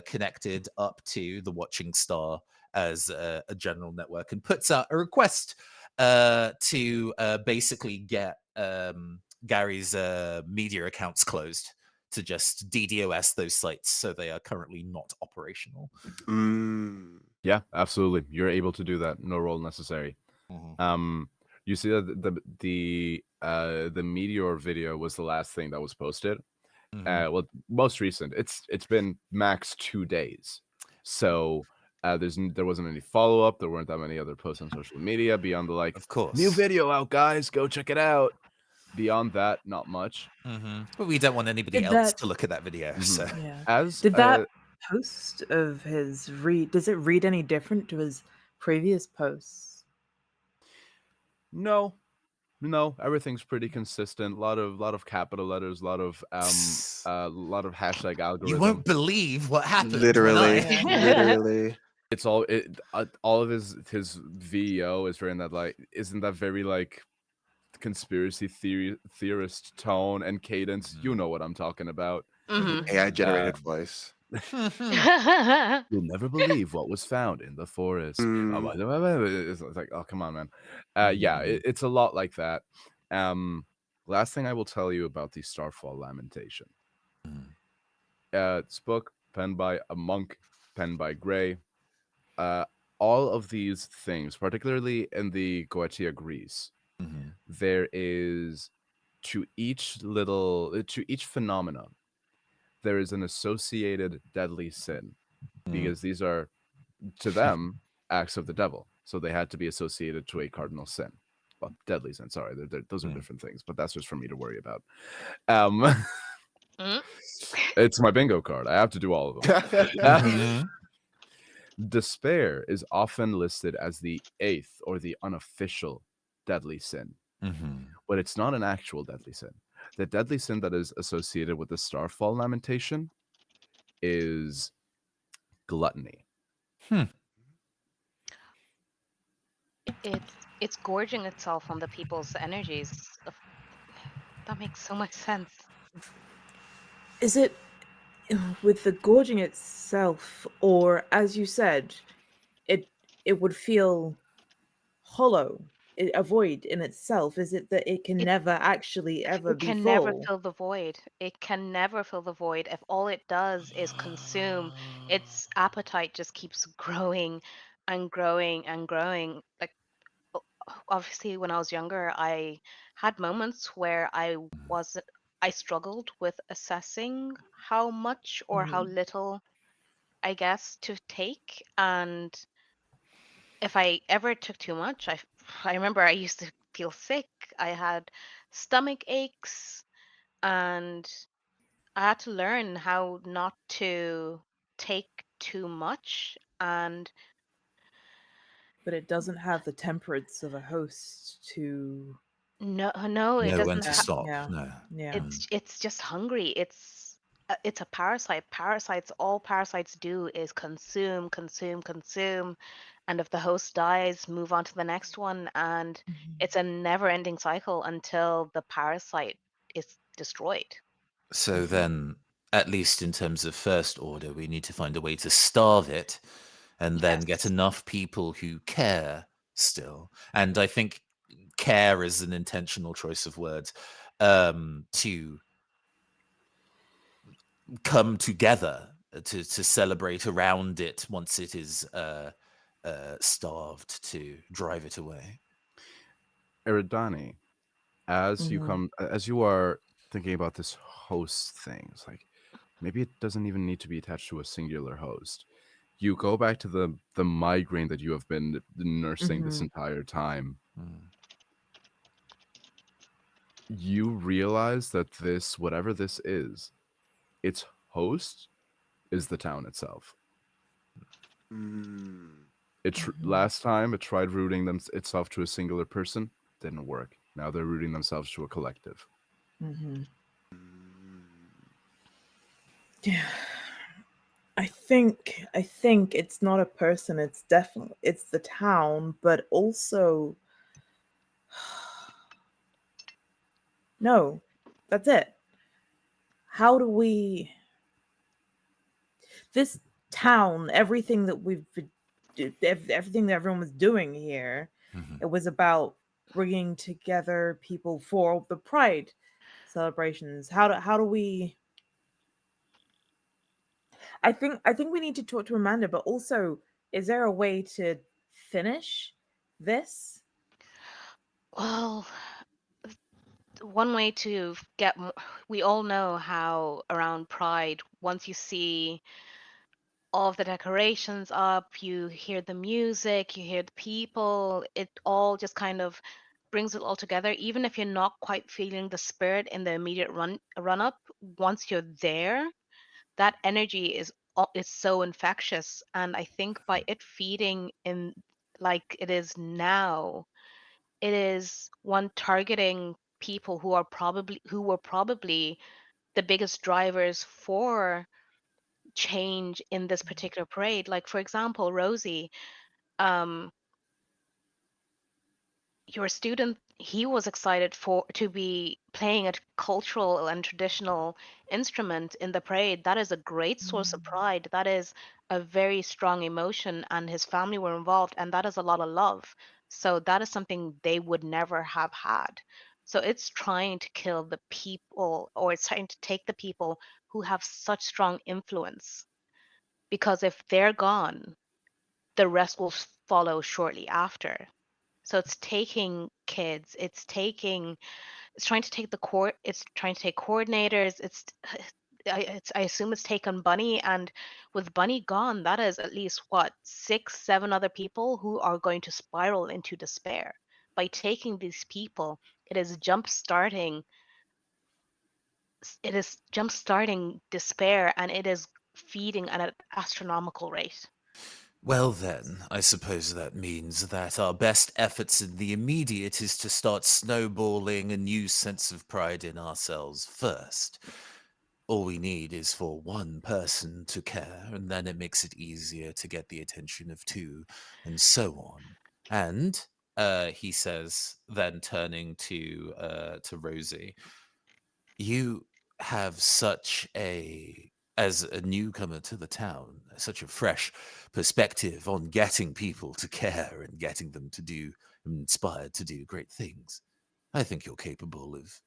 connected up to the watching star as a general network and puts out a request to basically get Gary's media accounts closed, to just DDoS those sites so they are currently not operational. Mm. Yeah, absolutely. You're able to do that. No roll necessary. Mhm. You see that the meteor video was the last thing that was posted. Mhm. Well, most recent. It's been max 2 days. So there wasn't any follow up. There weren't that many other posts on social media beyond the like Of course. new video out, guys. Go check it out. Beyond that, not much. But we don't want anybody Did else that to look at that video. So yeah. As Did that post of his read does it read any different to his previous posts? no, everything's pretty consistent. Lot of capital letters, lot of hashtag you algorithm. won't believe what happened when Literally, I. literally. It's all all of his VO is very in that like isn't that very like conspiracy theorist tone and cadence. You know what I'm talking about. Hmm. AI generated Um, voice. You'll never believe what was found in the forest. Mm. It's like, oh, come on, man. Yeah, it's a lot like that. Last thing I will tell you about the Starfall Lamentation. It's a book penned by a monk, penned by Gray. Uh, all of these things, particularly in the Goetia Greece, there is to each phenomenon, there is an associated deadly sin because these are to them acts of the devil, so they had to be associated to a cardinal sin. Well, deadly sin. Sorry, those are different things, but that's just for me to worry about. Um, it's my bingo card. I have to do all of them. Despair is often listed as the eighth or the unofficial deadly sin, but it's not an actual deadly sin. The deadly sin that is associated with the Starfall Lamentation is gluttony. It's gorging itself on the people's energies. That makes so much sense. Is it with the gorging itself, or as you said, it it would feel hollow, a void in itself? Is it that it can It never actually ever it be can never full? fill the void. It can never fill the void if all it does is consume. Its appetite just keeps growing and growing and growing. Like obviously when I was younger, I had moments where I struggled with assessing how much or how Mhm. little I guess to take, and if I ever took too much, I remember I used to feel sick. I had stomach aches, and I had to learn how not to take too much. And But it doesn't have the temperance of a host to. no, it Know when doesn't. to Yeah, stop. yeah, No. yeah. Mm. It's just hungry. It's a parasite. Parasites, all parasites do is consume, consume, consume, and if the host dies, move on to the next one, and Mhm. it's a never-ending cycle until the parasite is destroyed. So Mhm. then, at least in terms of first order, we need to find a way to starve it and then get Yes. enough people who care still. And I think care is an intentional choice of words, to come together to celebrate around it once it is starved, to drive it away. Eridani, Mhm. as you are thinking about this host thing, it's like maybe it doesn't even need to be attached to a singular host. You go back to the migraine that you have been nursing this Mhm. entire time. Mm. You realize that this, whatever this is, its host is the town itself. Mm. Mhm. Last time it tried rooting itself to a singular person, didn't work. Now they're rooting themselves to a collective. Mhm. Mm. Yeah. I think it's not a person, it's the town, but also no. That's it. How do we this town, everything that everything that everyone was doing here, Mhm. it was about bringing together people for the pride celebrations. How do we I think we need to talk to Amanda, but also, is there a way to finish this? Well, one way to get we all know how around Pride, once you see all of the decorations up, you hear the music, you hear the people, it all just kind of brings it all together. Even if you're not quite feeling the spirit in the immediate run up, once you're there, that energy is so infectious. And I think by it feeding in like it is now, it is one targeting people who were probably the biggest drivers for change in this particular parade. Like for example, Rosie, um, your student, he was excited for to be playing a cultural and traditional instrument in the parade. That is a great source of pride. That is a very strong emotion, and his family were involved, and that is a lot of love. So that is something they would never have had. So it's trying to kill the people, or it's trying to take the people who have such strong influence, because if they're gone, the rest will follow shortly after. So it's taking kids, it's trying to take it's trying to take coordinators, I assume it's taken Bunny, and with Bunny gone, that is at least what, 6, 7 other people who are going to spiral into despair. By taking these people, it is jump starting despair, and it is feeding at an astronomical rate. Well, then, I suppose that means that our best efforts in the immediate is to start snowballing a new sense of pride in ourselves first. All we need is for one person to care, and then it makes it easier to get the attention of two, and so on. And he says, then turning to Rosie, you have such a, as a newcomer to the town, such a fresh perspective on getting people to care and getting them to do, inspired to do great things. I think you're capable of,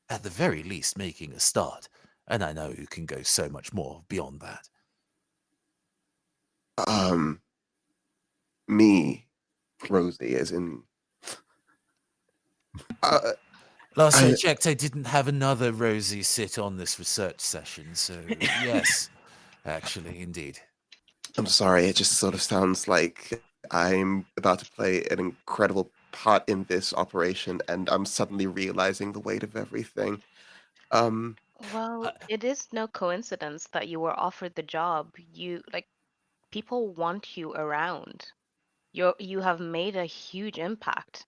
at the very least, making a start, and I know you can go so much more beyond that. Um, me, Rosie, as in. Uh, Last I I, checked, I didn't have another Rosie sit on this research session, so yes, actually, indeed. I'm sorry. It just sort of sounds like I'm about to play an incredible part in this operation, and I'm suddenly realizing the weight of everything. Um, Uh, Well, it is no coincidence that you were offered the job. You like people want you around. You have made a huge impact.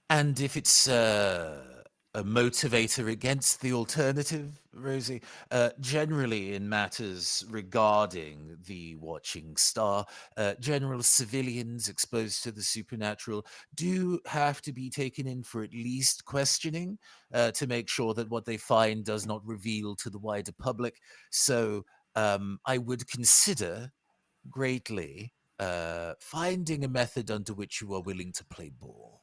And if it's a motivator against the alternative, Rosie, generally in matters regarding the watching star, general civilians exposed to the supernatural do have to be taken in for at least questioning to make sure that what they find does not reveal to the wider public. So I would consider greatly finding a method under which you are willing to play ball.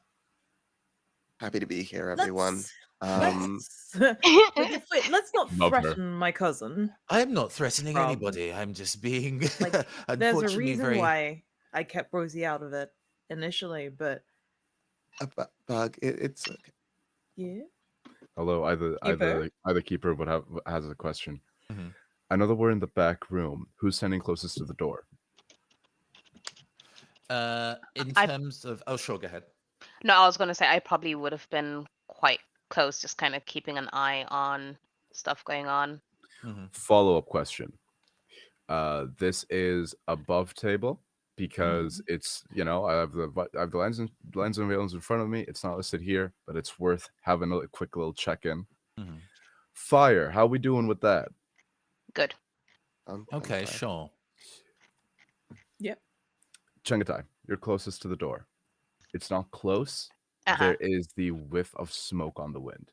Happy to be here, everyone. Let's Um, let's like if we let's not Love her. threaten my cousin, I am not threatening Rob. anybody. I'm just being, Like there's a unfortunately, reason very. why I kept Rosie out of it initially, but bug. It's okay. yeah. Hello, Keeper. either keeper would have has a question. Mhm. I know that we're in the back room. Who's standing closest to the door? In I terms of, oh, sure, go ahead. No, I was gonna say I probably would have been quite close, just kind of keeping an eye on stuff going on. Mhm. Follow-up question. This is above table Mhm. because it's I have the lens and rails in front of me. It's not listed here, but it's worth having a quick little check-in. Mhm. Fire, how we doing with that? Good. I'm Okay, fine. sure. Yep. Chengatai, you're closest to the door. It's not close. Uh-huh. There is the whiff of smoke on the wind.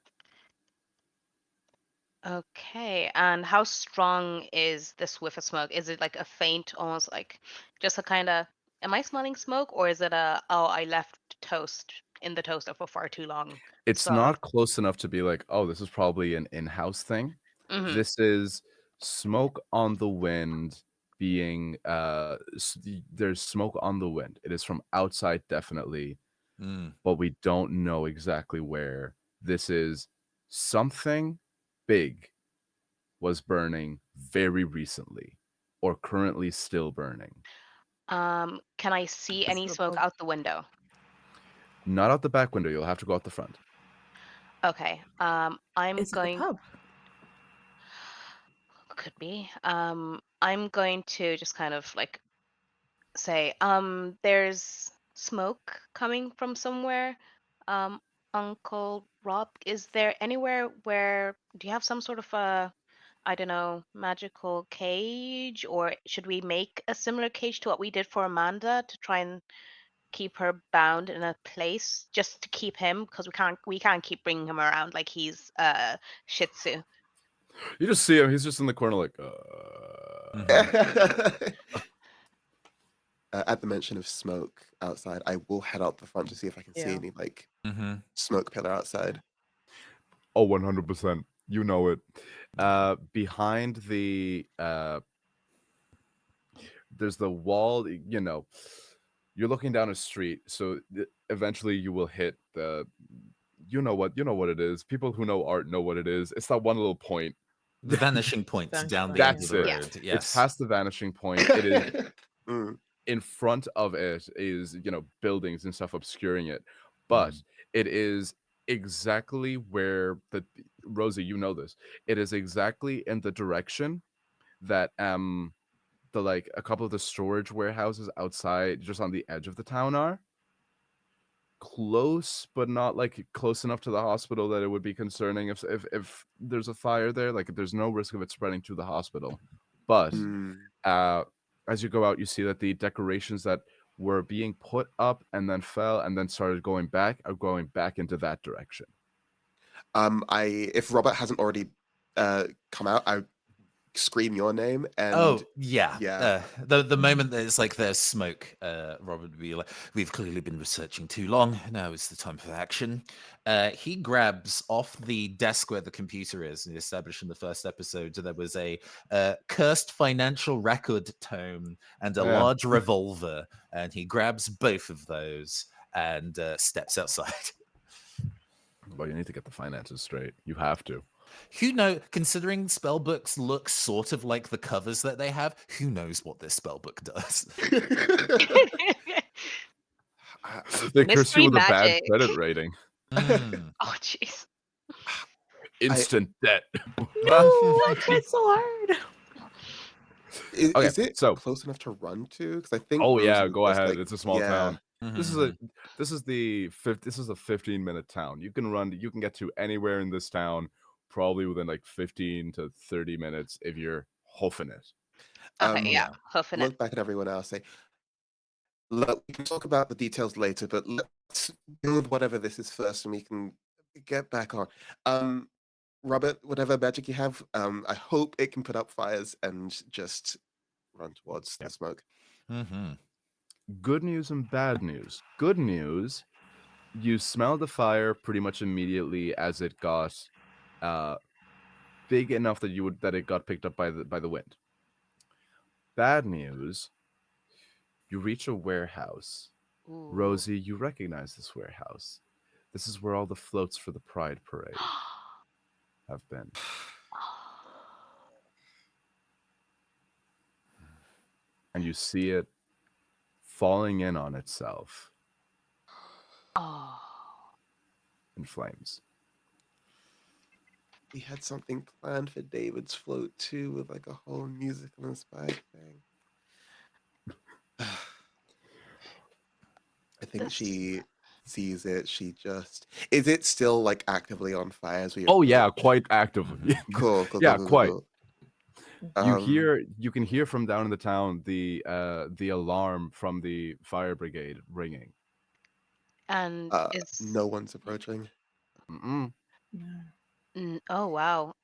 Okay. And how strong is this whiff of smoke? Is it like a faint, almost like just a kind of, am I smelling smoke, or is it a, oh, I left toast in the toaster for far too long It's smell? not close enough to be like, oh, this is probably an in-house thing. Mm-hmm. This is smoke on the wind being there's smoke on the wind. It is from outside definitely, Mm. but we don't know exactly where. This is something big was burning very recently or currently still burning. Can I see Is any it a smoke pub? out the window? Not out the back window, you'll have to go out the front. Okay. I'm Is it the going, pub? could be. I'm going to just kind of like say, there's smoke coming from somewhere. Um, Uncle Rob, is there anywhere where do you have some sort of a, I don't know, magical cage, or should we make a similar cage to what we did for Amanda to try and keep her bound in a place just to keep him, because we can't keep bringing him around like he's Shih Tzu. You just see him, he's just in the corner like Mhm. At the mention of smoke outside, I will head out the front to see if I can see Yeah. any like Mhm. smoke pillar outside. Oh, 100%. You know it. Behind the there's the wall, you're looking down a street, so eventually you will hit the you know what it is. People who know art know what it is. It's that one little point. The vanishing point Vanishing down point, the end yeah. of That's the it. Yes. road. It's Yes. past the vanishing point. It is Mm. in front of it is, buildings and stuff obscuring it. But Mhm. it is exactly where the Rosie, you know this. It is exactly in the direction that the like a couple of the storage warehouses outside just on the edge of the town are close, but not like close enough to the hospital that it would be concerning if there's a fire there. Like there's no risk of it spreading to the hospital. But Mm. uh as you go out, you see that the decorations that were being put up and then fell and then started going back are going back into that direction. I if Robert hasn't already come out, I scream your name and Oh yeah. yeah. The Mhm. moment there's like there's smoke, Robert would be like, "We've clearly been researching too long. Now is the time for action." He grabs off the desk where the computer is, and established in the first episode there was a cursed financial record tome and a Yeah. large revolver, and he grabs both of those and steps outside. But you need to get the finances straight. You have to. Who know? Considering spell books look sort of like the covers that they have, who knows what this spell book does? I They think curse you Mystery with a bad magic. credit rating. Mm. Oh, jeez. Instant debt. No, I tried so hard. Okay, is it so close enough to run to? Because I think oh Rosie yeah, was go just ahead. like, It's a small yeah. town. This is Mhm. this is a 15-minute town. You can get to anywhere in this town probably within like 15 to 30 minutes if you're hoofing it. Okay, yeah, Yeah. hoofing it. Look back at everyone else. Say, look, we can talk about the details later, but let's build whatever this is first, and we can get back on. Robert, whatever magic you have, I hope it can put up fires and just run towards the Yep. smoke. Mm-hmm. Good news and bad news. Good news, you smell the fire pretty much immediately as it got big enough that it got picked up by the wind. Bad news, you reach a warehouse. Ooh. Rosie, you recognize this warehouse. This is where all the floats for the Pride Parade have been. And you see it falling in on itself Oh. in flames. We had something planned for David's float too, with like a whole musical inspired thing. I think This. she sees it. She just is it still like actively on fire as we Oh yeah, approach? quite actively. Mhm. Cool, cool, cool, Yeah, cool, quite. cool. You can hear from down in the town the alarm from the fire brigade ringing. And is. No one's approaching. Mm-mm. Oh, wow.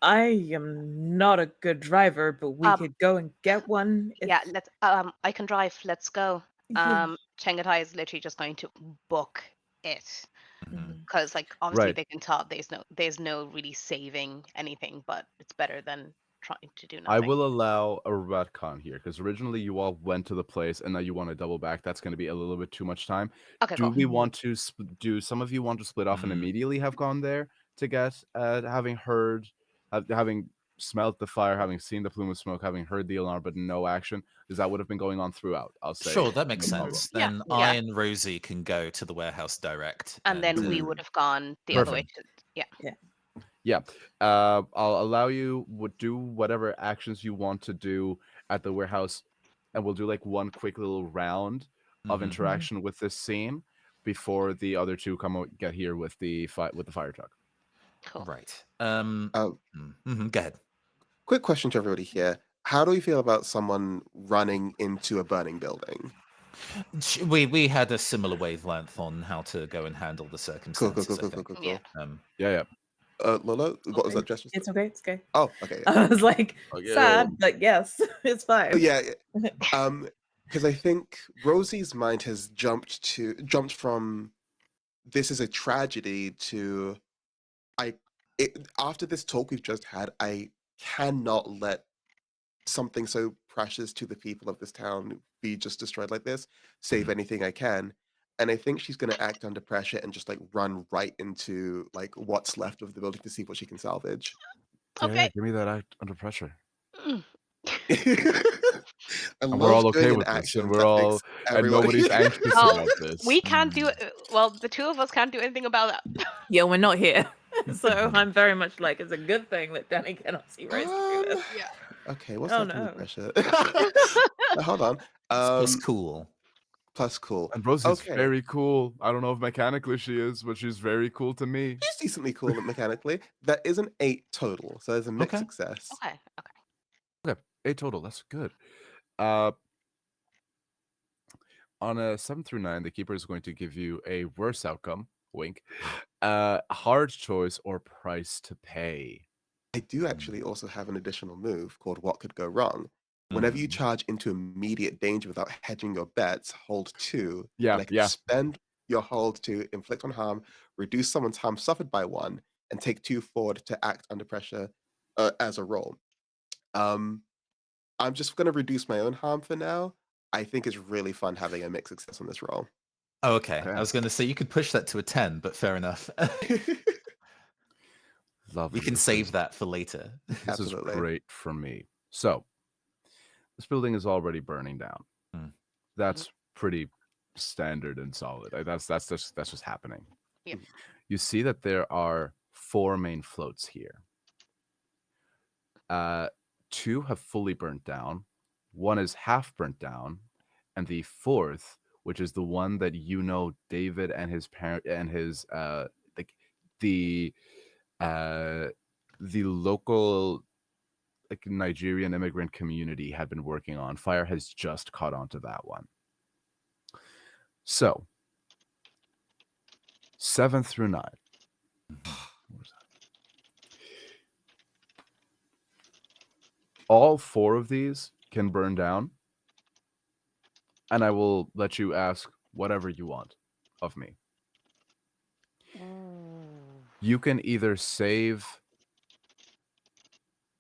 I am not a good driver, but we Um, could go and get one if yeah, let's. I can drive. Let's go. yeah. Chengatai is literally just going to book it Mhm. because, like, obviously Right. they can tell there's no really saving anything, but it's better than trying to do I nothing. will allow a retcon here because originally you all went to the place and now you want to double back. That's going to be a little bit too much time. Okay, Do cool. we Mhm. want to do some of you want to split off and Mm. immediately have gone there to get having heard, having smelt the fire, having seen the plume of smoke, having heard the alarm, but no action? Because that would have been going on throughout. I'll say Sure, that makes no problem. sense. Yeah, Then Yeah. I yeah. and Rosie can go to the warehouse direct, And then and we would have gone the other way. Perfect. Yeah. Yeah, I'll allow you would do whatever actions you want to do at the warehouse, and we'll do like one quick little round of Mhm. interaction with this scene before the other two get here with the fire truck. Cool. Right. Go ahead. Quick question to everybody here. How do we feel about someone running into a burning building? We had a similar wavelength on how to go and handle the Cool, cool, circumstances, cool, I cool, cool, think. cool, Yeah. cool. Yeah. Lola, what was Okay. that gesture? It's okay. It's okay. Oh, okay. I was like Okay. sad, but yes, it's Oh, fine. yeah. Because I think Rosie's mind has jumped from this is a tragedy to after this talk we've just had, I cannot let something so precious to the people of this town be just destroyed like this. Save Mhm. anything I can. And I think she's gonna act under pressure and just like run right into like what's left of the building to see what she can salvage. Yeah, Okay. give me that act under pressure. Mm. I And we're love all okay doing an with this, and action we're that all makes and everyone. nobody's anxious Oh, about this. we can't do Mm. it. Well, the two of us can't do anything about that. Yeah, we're not here. So Mhm. I'm very much like it's a good thing that Danny cannot see Rosie do this. Yeah. Okay, what's Oh that kind of no. pressure? Hold on. It's plus cool. Plus cool. And Rosie's Okay. very cool. I don't know if mechanically she is, but she's very cool to me. She's decently cool mechanically. That is an 8 total, so there's a mixed Okay. success. Okay. Okay. Okay, 8 total. That's good. Uh, on a 7 through 9, the keeper is going to give you a worse outcome. Wink. Hard choice or price to pay. I do actually also have an additional move called What Could Go Wrong. Whenever you Mhm. charge into immediate danger without hedging your bets, hold 2, Yeah, and I can yeah. spend your hold to inflict on harm, reduce someone's harm suffered by 1, and take 2 forward to act under pressure as a roll. Um, I'm just going to reduce my own harm for now. I think it's really fun having a mixed success on this roll. Oh, okay. Okay. I was going to say you could push that to a 10, but fair enough. Lovely. We can save that for later. This is Absolutely. great for me. So, this building is already burning down. Hmm. That's pretty standard and solid. That's just happening. Yep. You see that there are 4 main floats here. 2 have fully burnt down. 1 is half burnt down, and the 4th, which is the one that David and his parent and his like the the local like Nigerian immigrant community had been working on. Fire has just caught on to that one. So 7 through 9. All 4 of these can burn down, and I will let you ask whatever you want of me. You can either save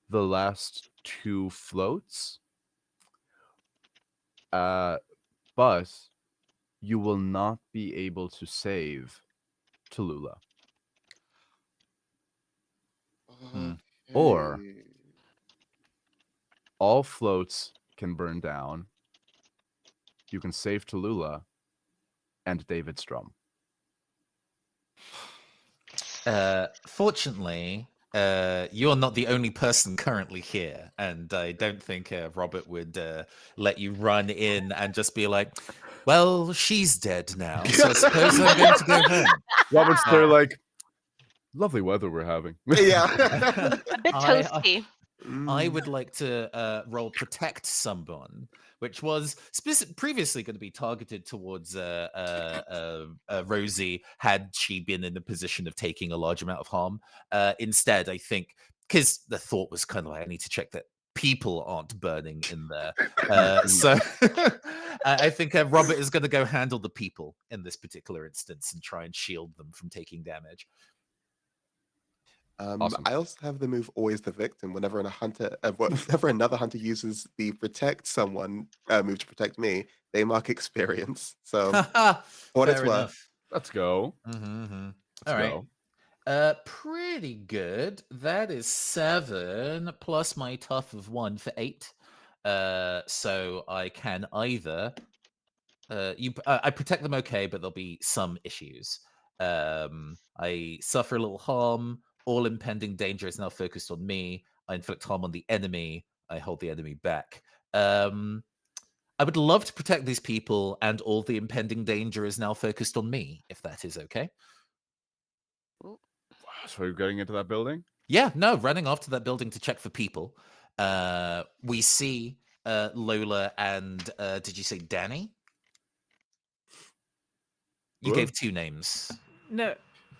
the last 2 floats, but you will not be able to save Tallulah. Or Okay. all floats can burn down. You can save Tallulah and David Strum. Fortunately, you're not the only person currently here, and I don't think Robert would let you run in and just be like, "Well, she's dead now, so I suppose I'm going to go home." Robert's there like, lovely weather we're having. Yeah. A bit I- toasty. I Mm. would like to roll protect someone, which was previously going to be targeted towards Rosie had she been in a position of taking a large amount of harm. Instead, I think because the thought was kind of like I need to check that people aren't burning in there. So I think Robert is going to go handle the people in this particular instance and try and shield them from taking damage. Awesome. I also have the move always the victim. Whenever whenever another hunter uses the protect someone move to protect me, they mark experience. So what it's Fair worth. enough. Let's go. All Let's right. go. Pretty good. That is 7 plus my tough of 1 for 8. So I can either I protect them okay, but there'll be some issues. I suffer a little harm. All impending danger is now focused on me. I inflict harm on the enemy. I hold the enemy back. I would love to protect these people, and all the impending danger is now focused on me, if that is okay. So you're getting into that building? Yeah, no, running off to that building to check for people. We see Lola and did you say Danny? You Whoa. gave 2 names. No,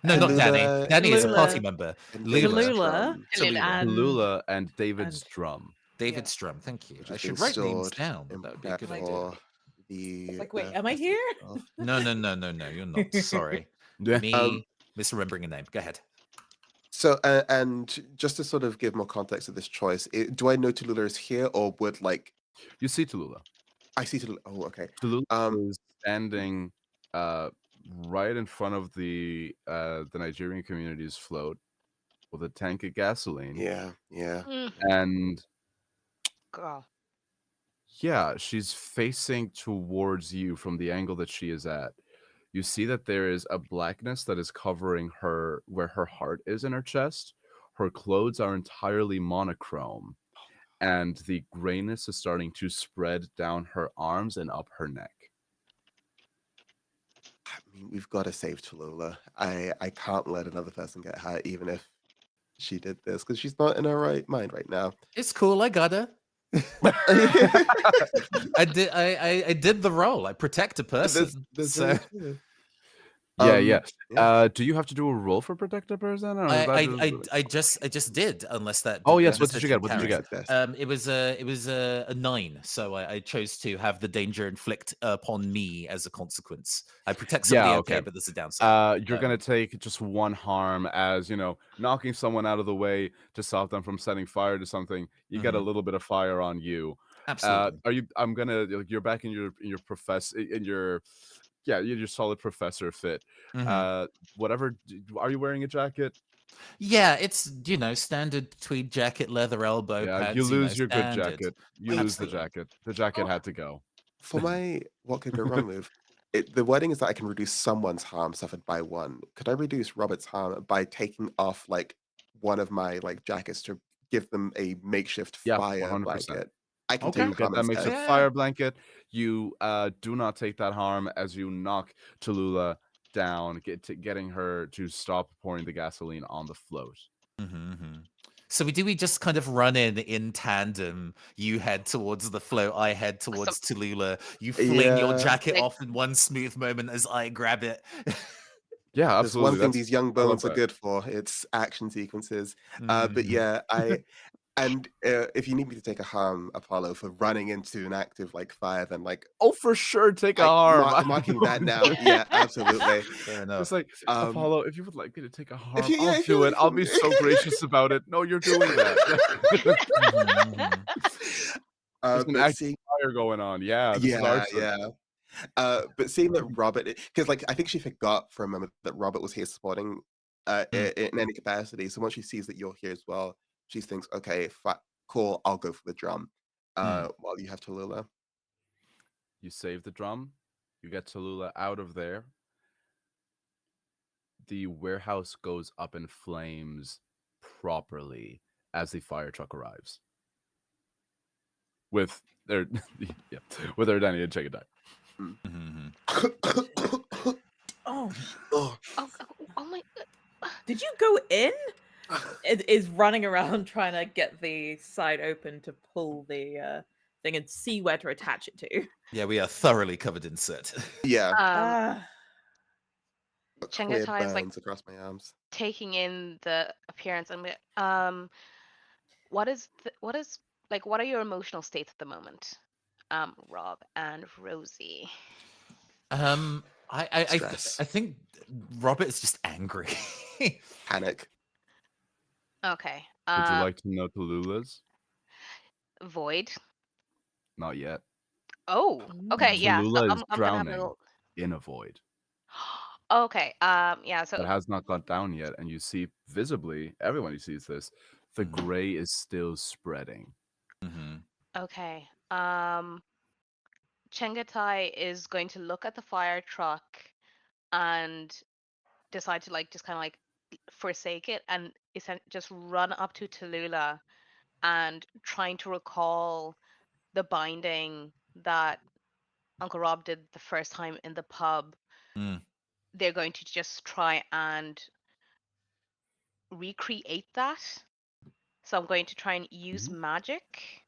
No, not Danny. Tallulah Danny is a party Tallulah member. and Lula. David Tallulah Strum, Tallulah. and Tallulah and David and- Strum. David Yeah. Strum, thank you. which I is being should write names stored down. and That would be a prepped good idea. for the. Like, wait, am I here? itself. No, you're not. Sorry. Yeah. Me misremembering a name. Go ahead. So, and just to sort of give more context to this choice, do I know Tallulah is here, or would like You see Tallulah. I see Tallulah? Oh, okay. Tallulah is standing right in front of the Nigerian community's float with a tank of gasoline. Yeah. And Girl. yeah, she's facing towards you from the angle that she is at. You see that there is a blackness that is covering her where her heart is in her chest. Her clothes are entirely monochrome, and the grayness is starting to spread down her arms and up her neck. I mean, we've got to save Tallulah. I can't let another person get hurt, even if she did this, because she's not in her right mind right now. It's cool. I got her. I did the role. I protect a person. That's So very true. Yeah. Do you have to do a roll for protect a person? Or is that I just did. Unless that. Oh yes, what unless did that you get? didn't What did you count. get? It was a 9, so I chose to have the danger inflict upon me as a consequence. I protect somebody Yeah, okay, okay. but there's a downside. You're gonna take just 1 harm as knocking someone out of the way to stop them from setting fire to something. You get a little bit of fire on you. Absolutely. You're back in your Yeah, you're your solid professor fit. Mhm. Whatever. Are you wearing a jacket? Yeah, it's, standard tweed jacket, leather elbow Yeah, you pads, lose your good standard. jacket. You lose the Absolutely. jacket. The jacket Oh, had to go. For my what could go wrong move, the wording is that I can reduce someone's harm suffered by one. Could I reduce Robert's harm by taking off like one of my like jackets to give them a makeshift Yeah, fire 100%. blanket? I can take Okay. You the get harm that makes a instead. Yeah. fire blanket. You do not take that harm as you knock Tallulah down, getting her to stop pouring the gasoline on the float. Mhm. So we just kind of run in tandem. You head towards the float, I head Some towards Tallulah. You fling your Yeah, jacket like off in one smooth moment as I grab it. Yeah, there's one absolutely. thing these young I love bones are that. good for. It's action sequences. But Mhm. yeah, and if you need me to take a harm, Apollo, for running into an active like fire, then like Oh, for sure, take a harm. marking that now. Yeah, absolutely. Fair It's enough. like, Um, Apollo, if you would like me to take a if harm, you yeah, I'll if do you it. if I'll be so gracious about it. No, you're doing that. Mhm, mhm. There's an but active seeing fire going on. Yeah, this is yeah, arson. yeah. But seeing that Robert, because like I think she forgot for a moment that Robert was here supporting Mm, in any capacity. So once she sees that you're here as well, she thinks, okay, cool, I'll go for the drum. mm. While you have Tallulah. You save the drum. You get Tallulah out of there. The warehouse goes up in flames properly as the fire truck arrives. With their yeah, with their Danny and Check Mm. Mhm. oh, Oh. oh my did you go in? It is running around trying to get the side open to pull the thing and see where to attach it to. Yeah, we are thoroughly covered in soot. Yeah, um Ah, got clear Chengatai is like burns across my arms. taking in the appearance and what is like what are your emotional states at the moment? Rob and Rosie. Um, Stress, I think Robert is just angry. panic. Okay. Would you like to know Tallulah's? Void. Not yet. Oh, okay, mm. yeah. So Tallulah is I'm gonna have a drowning little. in a void Okay. Yeah. that So has not gone down yet, and you see visibly, everyone who sees this, the Mhm, gray is still spreading. mhm, okay. Chengatai is going to look at the fire truck and decide to like just kind of like forsake it and just run up to Tallulah and trying to recall the binding that Uncle Rob did the first time in the pub. mm. They're going to just try and recreate that. So I'm going to try and use Mhm. magic.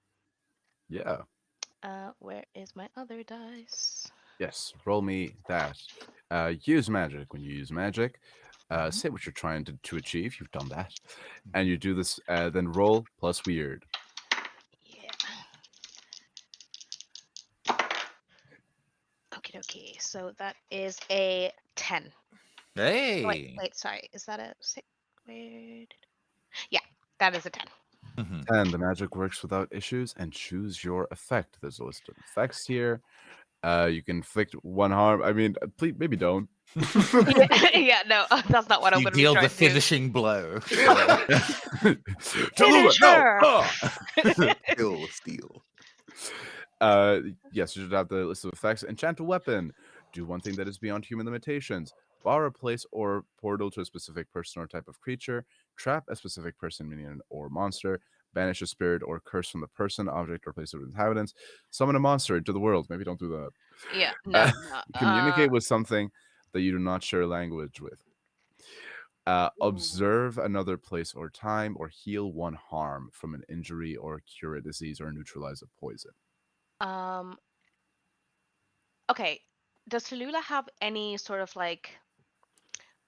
Yeah. Where is my other dice? Yes. Roll me that. Use magic. When you use magic, say what you're trying to achieve. You've done that. And you do this, then roll plus weird. Yeah. Okay, okay. So that is a 10. Oh, Hey. wait, sorry. Is that a six? Where did... Yeah, that is a 10. Mhm. 10. The magic works without issues, and choose your effect. There's a list of effects here. You can inflict one harm. I mean, please, maybe don't. Yeah, yeah, no, that's not what I'm You going to be deal the trying to do. finishing blow. Tallulah, Finish no! her! Ah! Still steel. Yes, you should have the list of effects. Enchant a weapon. Do one thing that is beyond human limitations. Bar a place or portal to a specific person or type of creature. Trap a specific person, minion, or monster. Banish a spirit or curse from the person, object, or place of inhabitants. Summon a monster into the world. Maybe don't do that. Yeah, no, no. Communicate with something that you do not share language with. Ooh. Observe another place or time, or heal one harm from an injury, or cure a disease, or neutralize a poison. Um, okay. Does Tallulah have any sort of like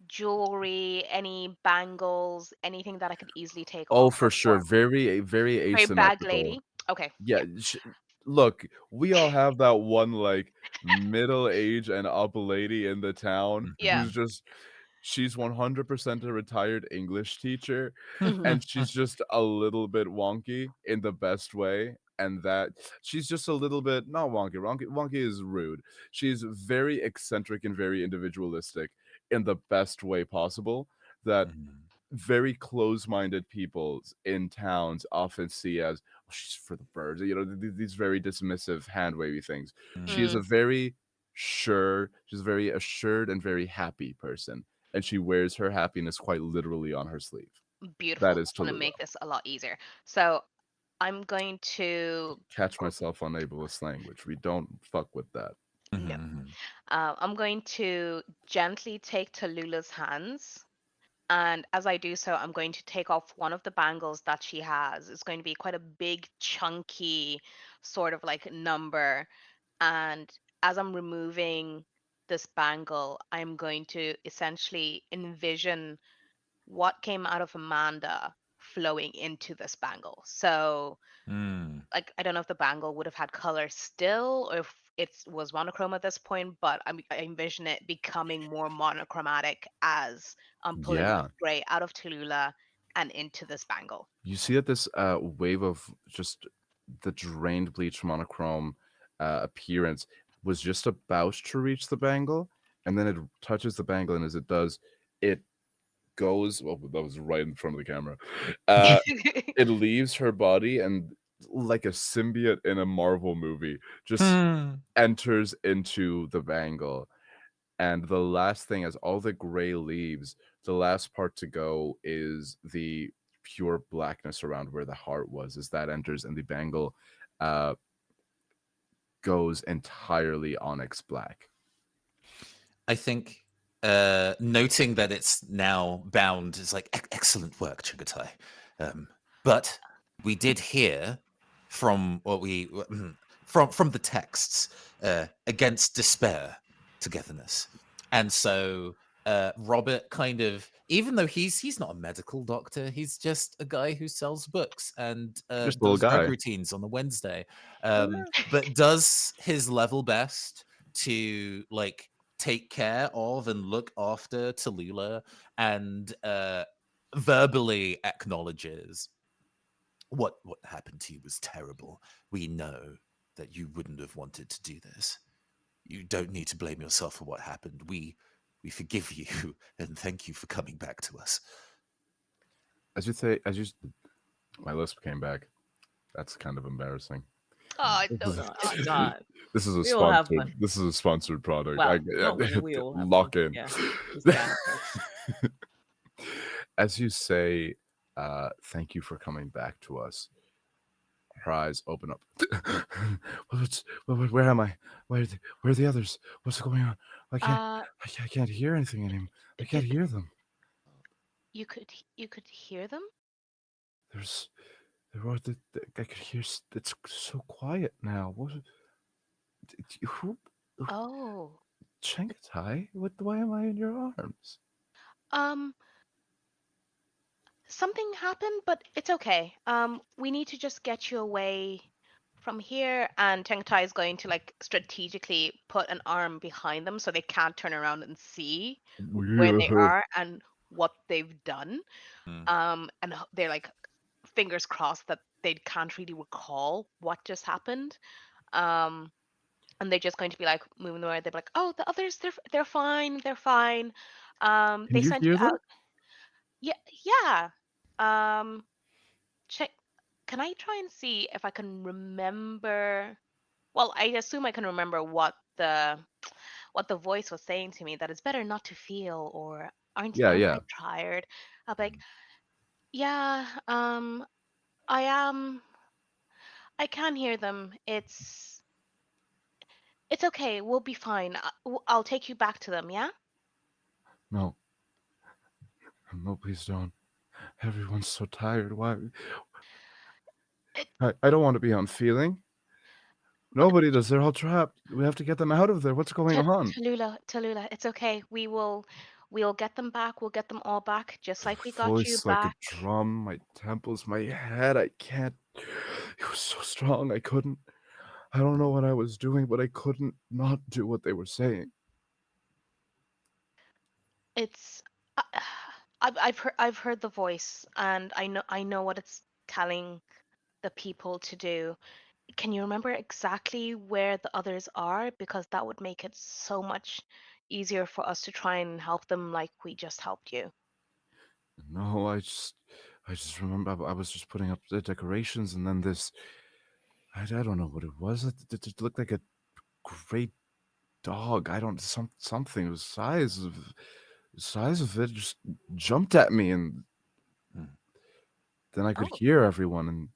jewelry, any bangles, anything that I could easily take Oh, off for her sure. for me? Very Very bag asymmetrical. lady. Okay, Yeah. yeah. Look, we all have that one like middle age and up lady in the town Yeah. who's Mhm. just she's 100% a retired English teacher, Hmm. and she's just a little bit wonky in the best way. and that she's just a little bit not wonky. Wonky is rude. She's very eccentric and very individualistic in the best way possible. That Mm. very close-minded people in towns often see as, oh, she's for the birds, these very dismissive hand wavy things. She Mm. is Mm, a very she's a very assured and very happy person, and she wears her happiness quite literally on her sleeve. That beautiful. is That's going to Tallulah. make this a lot easier. So I'm going to Catch myself on ableist language. We don't fuck with that. no. Mhm. I'm going to gently take Tallulah's hands. And as I do so, I'm going to take off one of the bangles that she has. It's going to be quite a big, chunky sort of like number. And as I'm removing this bangle, I'm going to essentially envision what came out of Amanda flowing into this bangle. So, Mm. like, I don't know if the bangle would have had color still or if it was monochrome at this point, but I envision it becoming more monochromatic as I'm pulling enough Yeah. gray out of Tallulah and into this bangle. You see that this wave of just the drained bleach monochrome appearance was just about to reach the bangle, and then it touches the bangle, and as it does, it goes. Well, that was right in front of the camera. Uh, it leaves her body, and like a symbiote in a Marvel movie, just Hmm. enters into the bangle. And the last thing, as all the gray leaves, the last part to go is the pure blackness around where the heart was, as that enters, and the bangle uh, goes entirely onyx black. I think noting that it's now bound is like excellent work, Chagatai. But we did hear from what we from the texts against despair, togetherness, and so Robert kind of, even though he's not a medical doctor, he's just a guy who sells books and Just a little does drug guy. routines on a Wednesday, Yeah. but does his level best to like take care of and look after Tallulah and verbally acknowledges what happened to you was terrible. We know that you wouldn't have wanted to do this. You don't need to blame yourself for what happened. We forgive you and thank you for coming back to us. As you say, my lisp came back. That's kind of embarrassing. Oh, This no, is it's Oh, not. it's not. this is a We all have sponsored. fun. This is a sponsored product. Well, not we all have fun. Lock in. Yeah, just yeah. As you say, thank you for coming back to us. Her eyes open up. Where am I? Where are the others? What's going on? I can't. Uh, I can't hear anything anymore. I can't hear them. you could hear them? There's there are I could hear. It's so quiet now. Who? Oh. Chengatai? Why am I in your arms? Um, something happened, but it's okay. We need to just get you away from here, and Tengtai is going to like strategically put an arm behind them so they can't turn around and see where they are and what they've done. Mm. And they're like fingers crossed that they can't really recall what just happened. Um, and they're just going to be like moving away. They're like, "Oh, the others, they're fine, they're fine. Can They you sent you hear them? out." Yeah, yeah. Um, check. Can I try and see if I can remember? Well, I assume I can remember what the voice was saying to me. That it's better not to feel, or Yeah, aren't yeah. I tired? I'll be like, yeah. I am. I can hear them. It's okay. We'll be fine. I'll take you back to them. Yeah. No, no, please don't. Everyone's so tired. Why? It, I don't want to be unfeeling. but Nobody does. They're all trapped. We have to get them out of there. What's going on? Tallulah, it's okay. We'll get them back. We'll get them all back, just like we got you Voice like a back. drum, my temples, my head. I can't. It was so strong. I couldn't. I don't know what I was doing, but I couldn't not do what they were saying. It's I, I've heard the voice, and I know what it's telling the people to do. can you remember exactly where the others are? Because that would make it so much easier for us to try and help them like we just helped you. No, I just remember I was just putting up the decorations, and then this. I don't know what it was. It looked like a great dog. I don't something the size of it just jumped at me, and Hmm. then I could Oh, hear everyone, and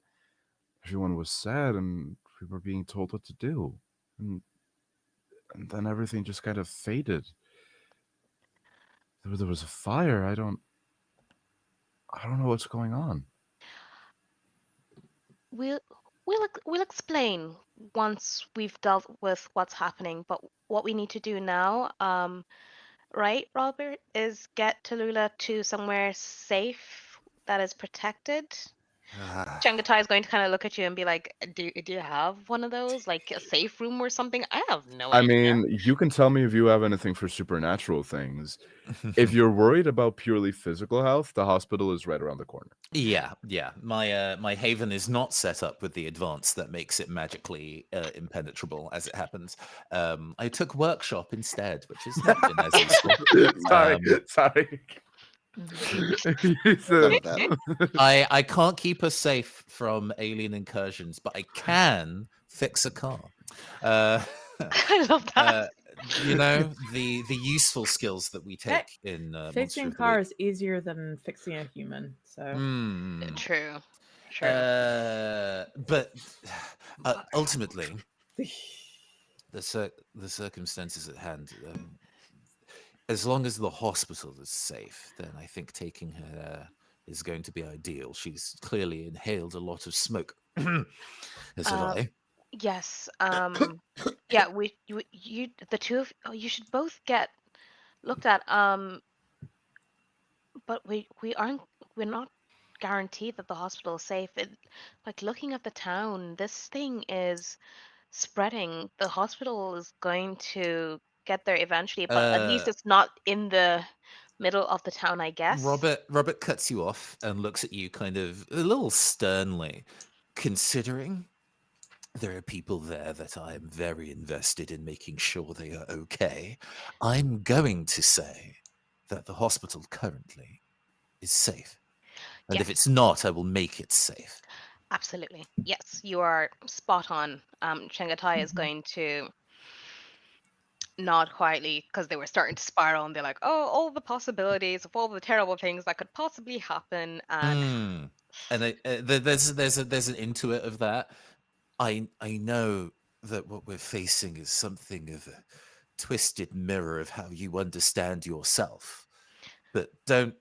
everyone was sad, and we were being told what to do, and and then everything just kind of faded. There was a fire. I don't know what's going on. we'll we'll explain once we've dealt with what's happening. But what we need to do now, right, Robert, is get Tallulah to somewhere safe that is protected. Ah, Changatai is going to kind of look at you and be like, do you have one of those, like a safe room or something? I have no I idea. mean, you can tell me if you have anything for supernatural things. If you're worried about purely physical health, the hospital is right around the corner. yeah, yeah. My haven is not set up with the advance that makes it magically impenetrable as it happens. I took workshop instead, which has not been as useful. Sorry, Um, sorry. Mhm. He None said- of that. I can't keep us safe from alien incursions, but I can fix a car. Uh, I love that. uh, you know, the useful skills that we Hey, take in Monster fixing a of the car Week. is easier than fixing a human. So Hmm. True. True. But ultimately, the circumstances at hand, as long as the hospital is safe, then I think taking her there is going to be ideal. She's clearly inhaled a lot of smoke, as have Uh, I. yes. Yeah. You, the two of you should both get looked at. But we aren't. We're not guaranteed that the hospital is safe. Like looking at the town, this thing is spreading. The hospital is going to get there eventually, but at least Uh, it's not in the middle of the town, I guess. Robert cuts you off and looks at you kind of a little sternly, considering there are people there that I am very invested in making sure they are okay. I'm going to say that the hospital currently is safe. And if Yes, it's not, I will make it safe. absolutely. Yes, you are spot on. Chengatai is Mhm. going to nod quietly because they were starting to spiral and they're like, oh, all the possibilities of all the terrible things that could possibly happen. And Mm. And there's an intuit of that. I know that what we're facing is something of a twisted mirror of how you understand yourself, but don't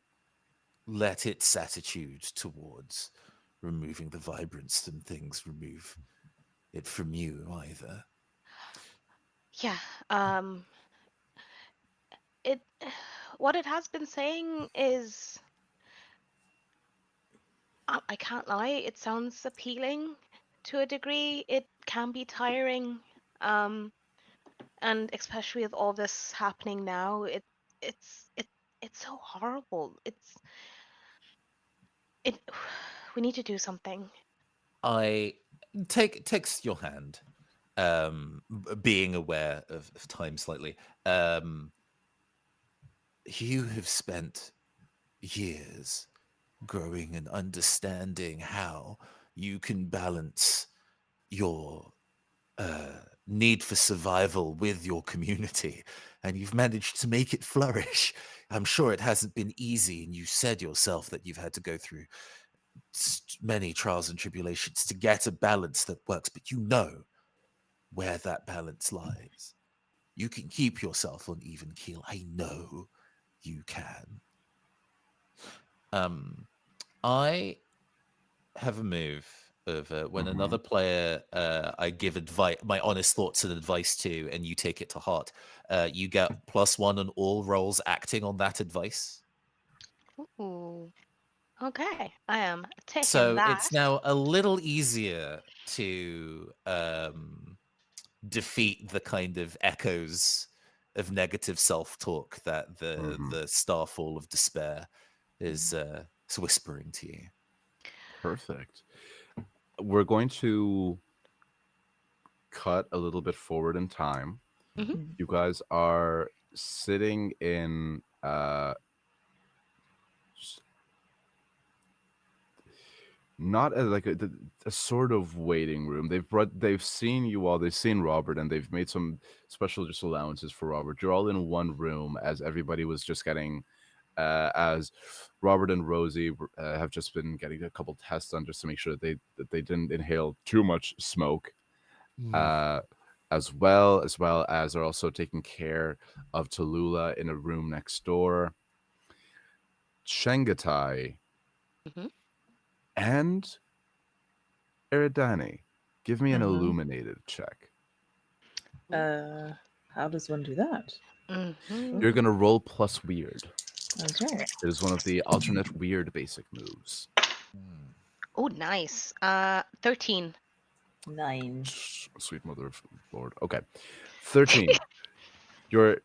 let its attitude towards removing the vibrance and things remove it from you either. yeah, um, it what it has been saying is I can't lie, it sounds appealing to a degree. It can be tiring, um, and especially with all this happening now, it's it it's so horrible. It we need to do something. I takes your hand, being aware of time slightly. Um, you have spent years growing and understanding how you can balance your need for survival with your community, and you've managed to make it flourish. I'm sure it hasn't been easy, and you said yourself that you've had to go through many trials and tribulations to get a balance that works, but you know where that balance lies. You can keep yourself on even keel. I know you can. Um, I have a move of when another Mhm. player I give advice, my honest thoughts and advice to, and you take it to heart. You get +1 on all rolls acting on that advice. Ooh, okay. I am taking So that. it's now a little easier to defeat the kind of echoes of negative self-talk that Mhm. the starfall of despair is whispering to you. Perfect. We're going to cut a little bit forward in time. Mhm. You guys are sitting in not a, like a sort of waiting room. They've seen you all. They've seen Robert, and they've made some special just allowances for Robert. You're all in one room as everybody was just getting, as Robert and Rosie have just been getting a couple tests done just to make sure that they didn't inhale too much smoke. Uh, as well as are also taking care of Tallulah in a room next door. Shengatai Mhm. and Eridani, give me an Mhm. illuminated check. How does one do that? Mhm. You're gonna roll plus weird. Okay. It is one of the alternate weird basic moves. Oh, nice. 13. 9. Sweet mother of Lord. Okay. 13. You're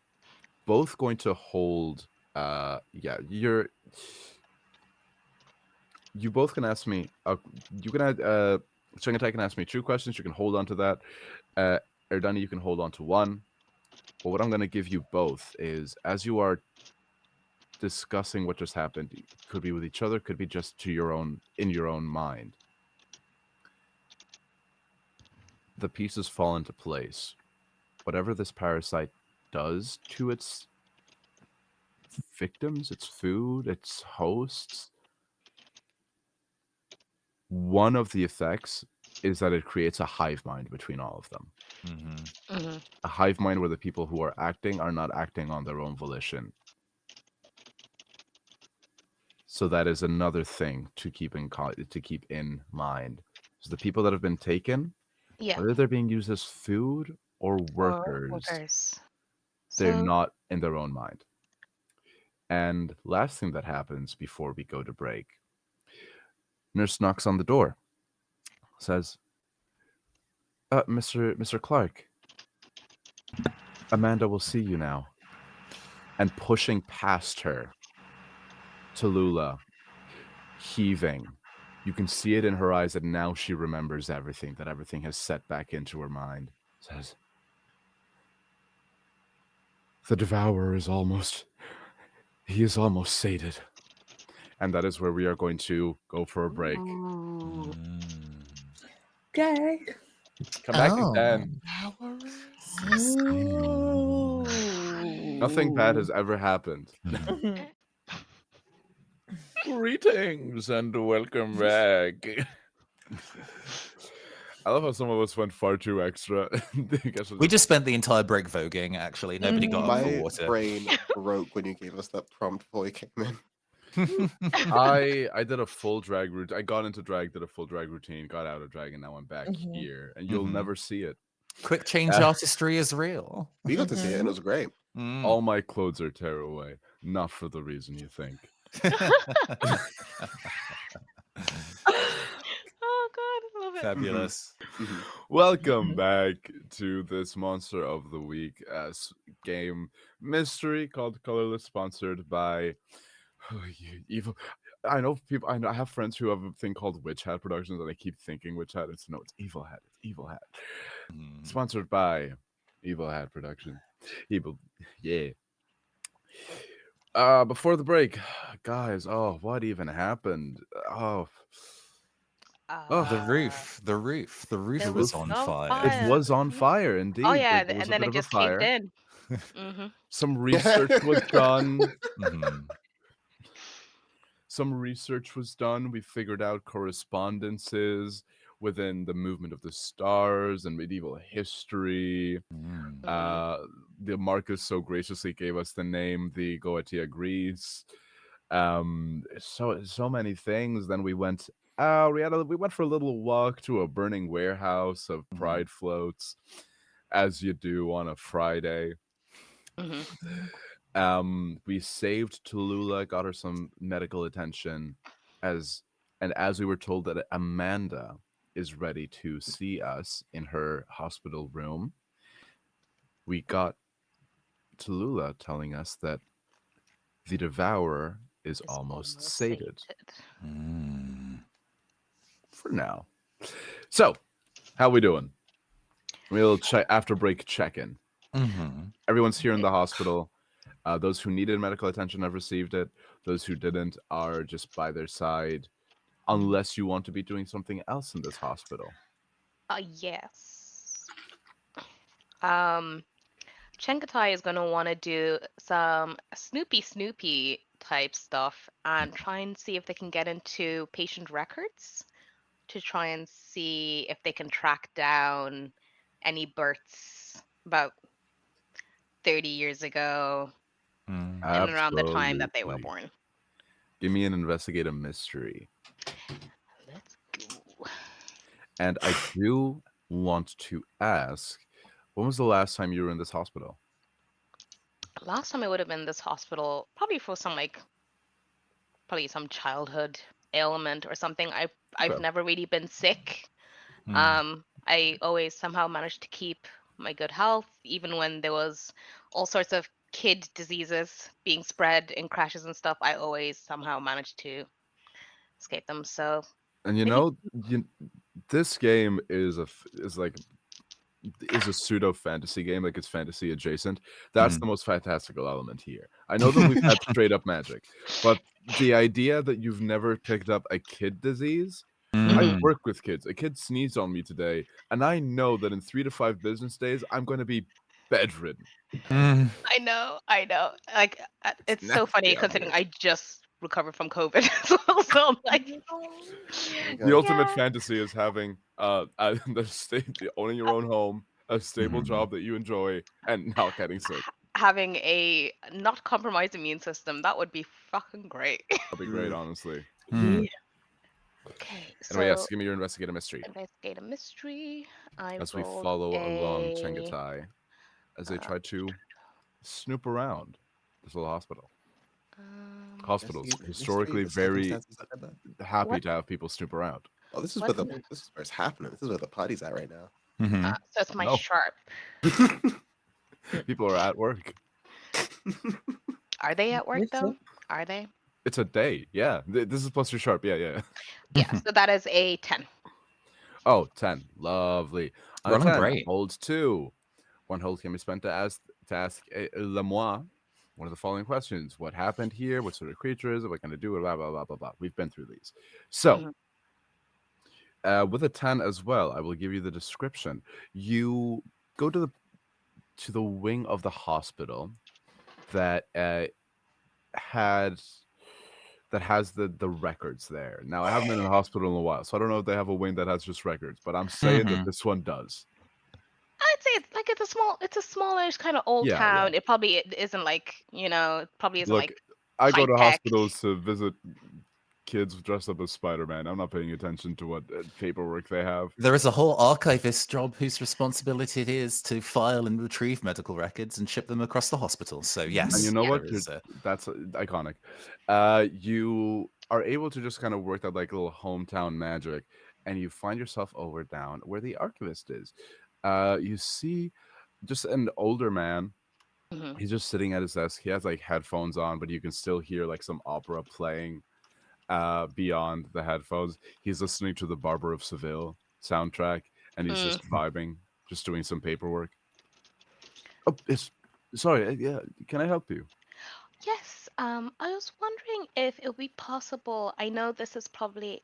both going to hold yeah, you both can ask me you can Chengatai can ask me 2 questions, you can hold on to that. Erdani, you can hold on to one. But what I'm gonna give you both is as you are discussing what just happened, could be with each other, could be just to your own in your own mind. The pieces fall into place. Whatever this parasite does to its victims, its food, its hosts, one of the effects is that it creates a hive mind between all of them. Mhm. A hive mind where the people who are acting are not acting on their own volition. So that is another thing to keep in mind. So the people that have been taken, Yeah. whether they're being used as food or Or workers, workers. they're So, not in their own mind. And last thing that happens before we go to break, nurse knocks on the door, says, Mr. Clark, Amanda will see you now. And pushing past her, Tallulah, heaving. You can see it in her eyes that now she remembers everything, that everything has set back into her mind. Says, the devourer is he is almost sated. And that is where we are going to go for a break. ooh. Okay. Come back in Oh. 10. Nothing bad has ever happened. Greetings and welcome back. I love how some of us went far too extra. I guess We just spent the entire break voguing, actually. Nobody got up for My water. brain broke when you gave us that prompt before we came in. I did a full drag routine. I got into drag, did a full drag routine, got out of drag, and now I'm back here, and you'll never see it. Quick change artistry is real. We got to see it and it was great. All my clothes are tear away, not for the reason you think. Oh God, I love it. Fabulous. Welcome back to this Monster of the Week game mystery called Colourless, sponsored by Evil. I know people. I have friends who have a thing called Witch Hat Productions, and I keep thinking Witch Hat. It's Evil Hat. It's Evil Hat. Sponsored by Evil Hat Production. Evil, yeah. Before the break, guys. Oh, what even happened? Oh, The Uh, roof. The roof. The roof there was was on no fire. it fire. was on fire Oh indeed. yeah, There was and a then bit it of a just caved fire. in. Hmm. Some research was done. Mhm. Some research was done. We figured out correspondences within the movement of the stars and medieval history. Mm. The Markus so graciously gave us the name, the Goetia Greece. So many things. Then we went. We went for a little walk to a burning warehouse of pride floats, as you do on a Friday. Hmm. We saved Tallulah, got her some medical attention, as we were told that Amanda is ready to see us in her hospital room. We got Tallulah telling us that the devourer is It's almost almost sated sated. Mm. for now. So, how we doing? We'll check after break check-in. Mhm. Everyone's here in the hospital. Those who needed medical attention have received it. Those who didn't are just by their side, unless you want to be doing something else in this hospital. Yes. Um, Chenkatai is going to want to do some Snoopy type stuff and try and see if they can get into patient records to try and see if they can track down any births about 30 years ago Mm. and around the time that they were Absolutely. born. Give me an investigative mystery. Let's go. And I do want to ask, when was the last time you were in this hospital? Last time I would have been in this hospital, probably for some like probably some childhood ailment or something. I've Okay. never really been sick. Mm. I always somehow managed to keep my good health, even when there was all sorts of kid diseases being spread in crashes and stuff. I always somehow managed to escape them. So And you maybe know, this game is a pseudo fantasy game, like it's fantasy adjacent. That's the Mm. most fantastical element here. I know that we've had straight up magic, but the idea that you've never picked up a kid disease. I Mhm. Mm. work with kids. A kid sneezed on me today, and I know that in 3 to 5 business days, I'm going to be bedridden. Mm. I know. Like It's it's so funny nasty out considering here. I just recovered from COVID as well. So I'm like, Oh my The god. ultimate yeah. fantasy is having owning your own home, a stable Mhm. job that you enjoy, and not getting sick. Having a not compromised immune system, that would be fucking great. That'd be great, Mm. honestly. Mm. Yeah. Okay, Anyway, yes, so give me your investigative mystery investigate a mystery. I as we rolled follow along a Chengatai as they uh, try to snoop around this little hospital. Hospitals Investigative mystery, historically the very circumstances that led there. happy what to have people snoop around. Oh, what this is where it's happening. This is where the party's at right now. Mhm. so it's my No, sharp. people are at work. Are they at work Believe though? so. Are they? It's a day. Yeah, this is plus your sharp. Yeah, yeah. Yeah, so that is a 10. Oh, 10. Lovely. On a Rolling 10, great. hold 2. One hold can be spent to ask le moi one of the following questions. What happened here? What sort of creature is it? What can it do? Blah, blah, blah, blah, blah. We've been through these. So, Mhm. with a 10 as well, I will give you the description. You go to the wing of the hospital that had that has the records there. Now, I haven't been in a hospital in a while, so I don't know if they have a wing that has just records, but I'm saying that Mhm. this one does. I'd say it's a smallish kind of old Yeah, yeah. town. It probably isn't like, it probably isn't Look, like I go high to tech. hospitals to visit kids dressed up as Spider-Man. I'm not paying attention to what paperwork they have. There is a whole archivist job whose responsibility it is to file and retrieve medical records and ship them across the hospital. So And you yes, know Yeah. what? there is a That's iconic. You are able to just kind of work that like little hometown magic, and you find yourself over down where the archivist is. You see just an older man. Hmm. He's just sitting at his desk. He has like headphones on, but you can still hear like some opera playing beyond the headphones. He's listening to the Barber of Seville soundtrack, and he's Mm. just vibing, just doing some paperwork. Oh, it's sorry. Yeah, can I help you? Yes, I was wondering if it would be possible. I know this is probably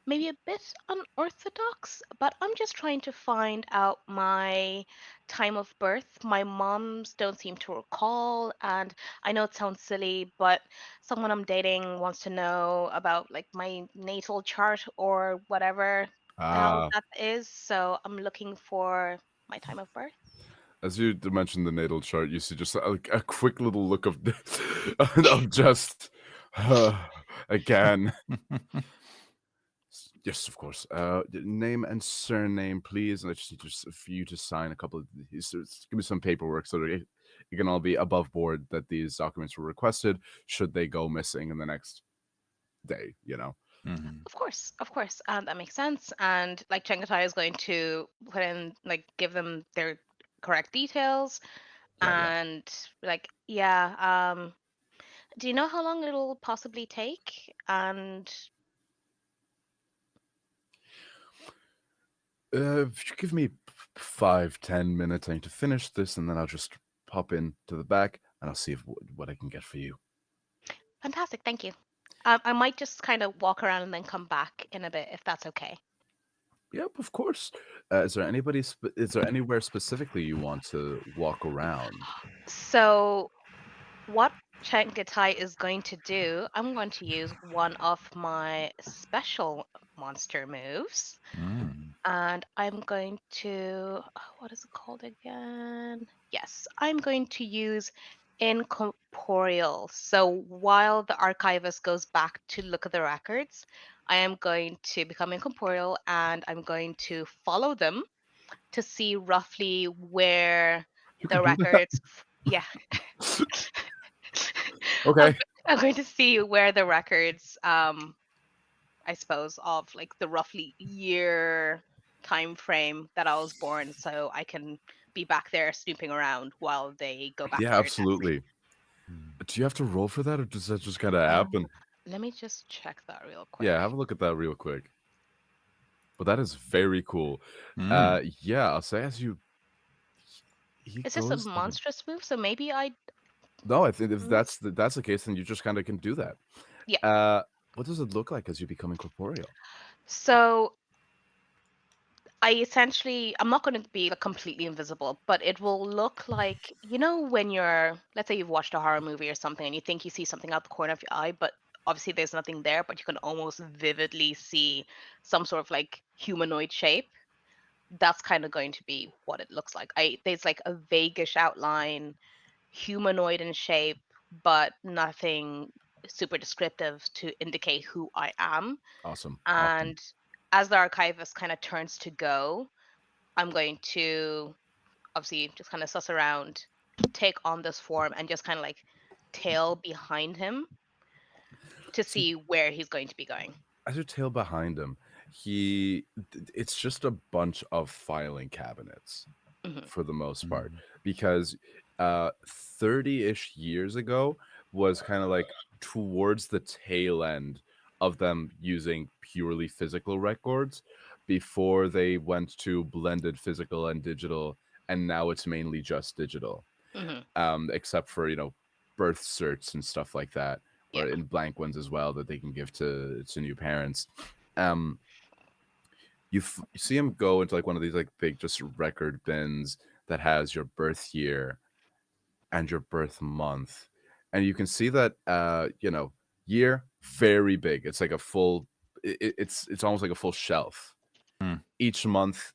maybe a bit unorthodox, but I'm just trying to find out my time of birth. My moms don't seem to recall, and I know it sounds silly, but someone I'm dating wants to know about like my natal chart or whatever the hell Ah, that is. So I'm looking for my time of birth. as you mentioned the natal chart, you see just a quick little look of of just again. Yes, of course. Name and surname, please. And I just need for you to sign a couple of these. Give me some paperwork so that it can all be above board that these documents were requested. Should they go missing in the next day? Mhm. Of course, that makes sense. And like Chengatai is going to put in like give them their correct details Yeah, yeah. and like yeah. Do you know how long it'll possibly take? And If you give me 5-10 minutes. I need to finish this, and then I'll just pop in to the back, and I'll see what I can get for you. Fantastic, thank you. I might just kind of walk around and then come back in a bit if that's okay. Yep, of course. Is there is there anywhere specifically you want to walk around? So, what Changatai is going to do, I'm going to use one of my special monster moves. Mm. And I'm going to, what is it called again? Yes, I'm going to use incorporeal. So while the archivist goes back to look at the records, I am going to become incorporeal and I'm going to follow them to see roughly where You can the do that. records, yeah. I'm, Okay. I'm going to see where the records I suppose, of like the roughly year time frame that I was born, so I can be back there snooping around while they go back to Yeah, their desk. absolutely. Mm. Do you have to roll for that, or does that just kind of Um, happen? Let me just check that real Yeah, quick. have a look at that real quick. But that is very cool. Mm. Yeah, I'll say as he Is this a goes. monstrous move? So maybe I No, I think if miss. that's the case, then you just kind of can do that. Yeah. Uh, what does it look like as you become incorporeal? So I essentially, I'm not going to be like completely invisible, but it will look like, when let's say you've watched a horror movie or something and you think you see something out the corner of your eye, but obviously there's nothing there, but you can almost vividly see some sort of like humanoid shape. That's kind of going to be what it looks like. There's like a vaguish outline, humanoid in shape, but nothing super descriptive to indicate who I am. Awesome, awesome. And as the archivist kind of turns to go, I'm going to obviously just kind of suss around, take on this form, and just kind of like tail behind him to So see where he's going to be going. as you tail behind him, it's just a bunch of filing cabinets Hmm. for the most part, Mm. because 30-ish years ago was kind of like towards the tail end of them using purely physical records before they went to blended physical and digital, and now it's mainly just digital, Hmm. except for birth certs and stuff like that, Yeah. or in blank ones as well that they can give to new parents. um you see him go into like one of these like big just record bins that has your birth year and your birth month, and you can see that year very big. It's like a full it's almost like a full shelf. Mm. Each month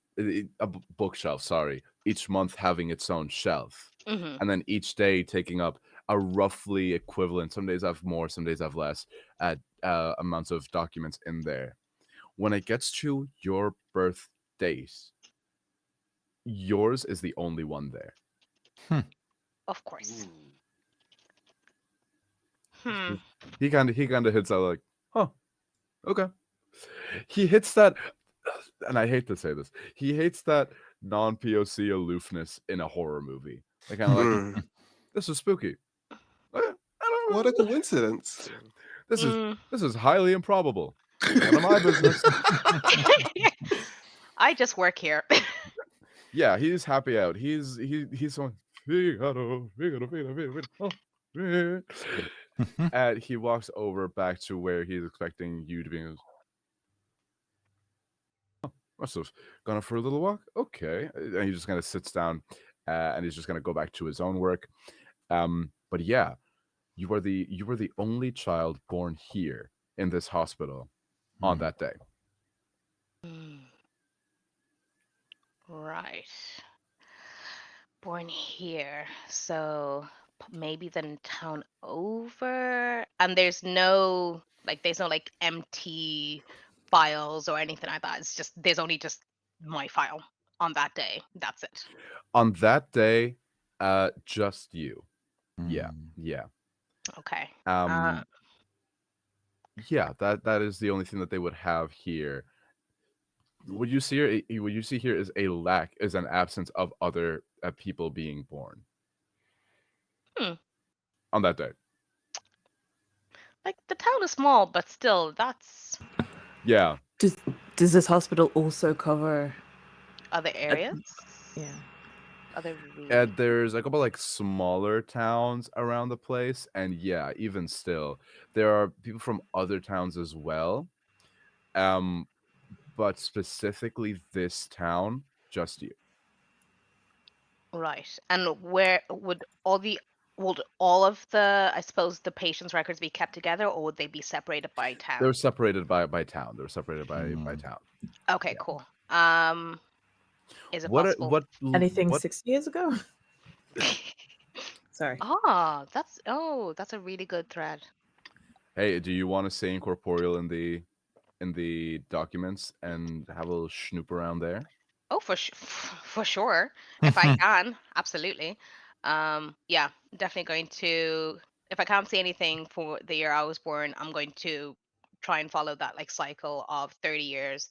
bookshelf, sorry, each month having its own shelf, Hmm. and then each day taking up a roughly equivalent, some days have more, some days have less, amounts of documents in there. When it gets to your birth date, yours is the only one there. Hmm. Of course. Ooh. Hmm. He kind of hits out like, huh, okay. He hits that, and I hate to say this, he hates that non-POC aloofness in a horror movie. They kind of like, Mm. this is spooky. Okay, I What a don't know. coincidence. This is Mm. this is highly improbable. None of my business. I just work here. Yeah, he's happy out. He's so Figaro, Figaro, Figaro, Figaro, Figaro. And he walks over back to where he's expecting you to be. And goes, must have gone for a little walk. Okay, and he just kind of sits down, and he's just gonna go back to his own work. But yeah, you were the only child born here in this hospital on Mm. that day. Mm. Right. Born here. So maybe the town over. And there's no like empty files or anything like that. It's just there's only just my file on that day. That's it. On that day, just you. Yeah, Mm. yeah. Okay. Uh Um, yeah. That is the only thing that they would have here. What you see here is an absence of other people being born hmm. on that day. Like the town is small, but still that's Yeah. Does this hospital also cover Other And, Yeah. areas? Other and regions? there's a couple like smaller towns around the place, and yeah, even still, there are people from other towns as well. Um, but specifically this town, just you. Right. And where would all of the, I suppose, the patient's records be kept together, or would they be separated by They're town? separated by town. They're separated by Hmm. town. Okay, Yeah. cool. Is it What are- possible? Anything what 60 years ago? Sorry. That's a really good thread. Hey, do you want to say incorporeal in the documents and have a little snoop around there? Oh, for sure. If I can, absolutely. Yeah, definitely going to. If I can't see anything for the year I was born, I'm going to try and follow that like cycle of 30 years,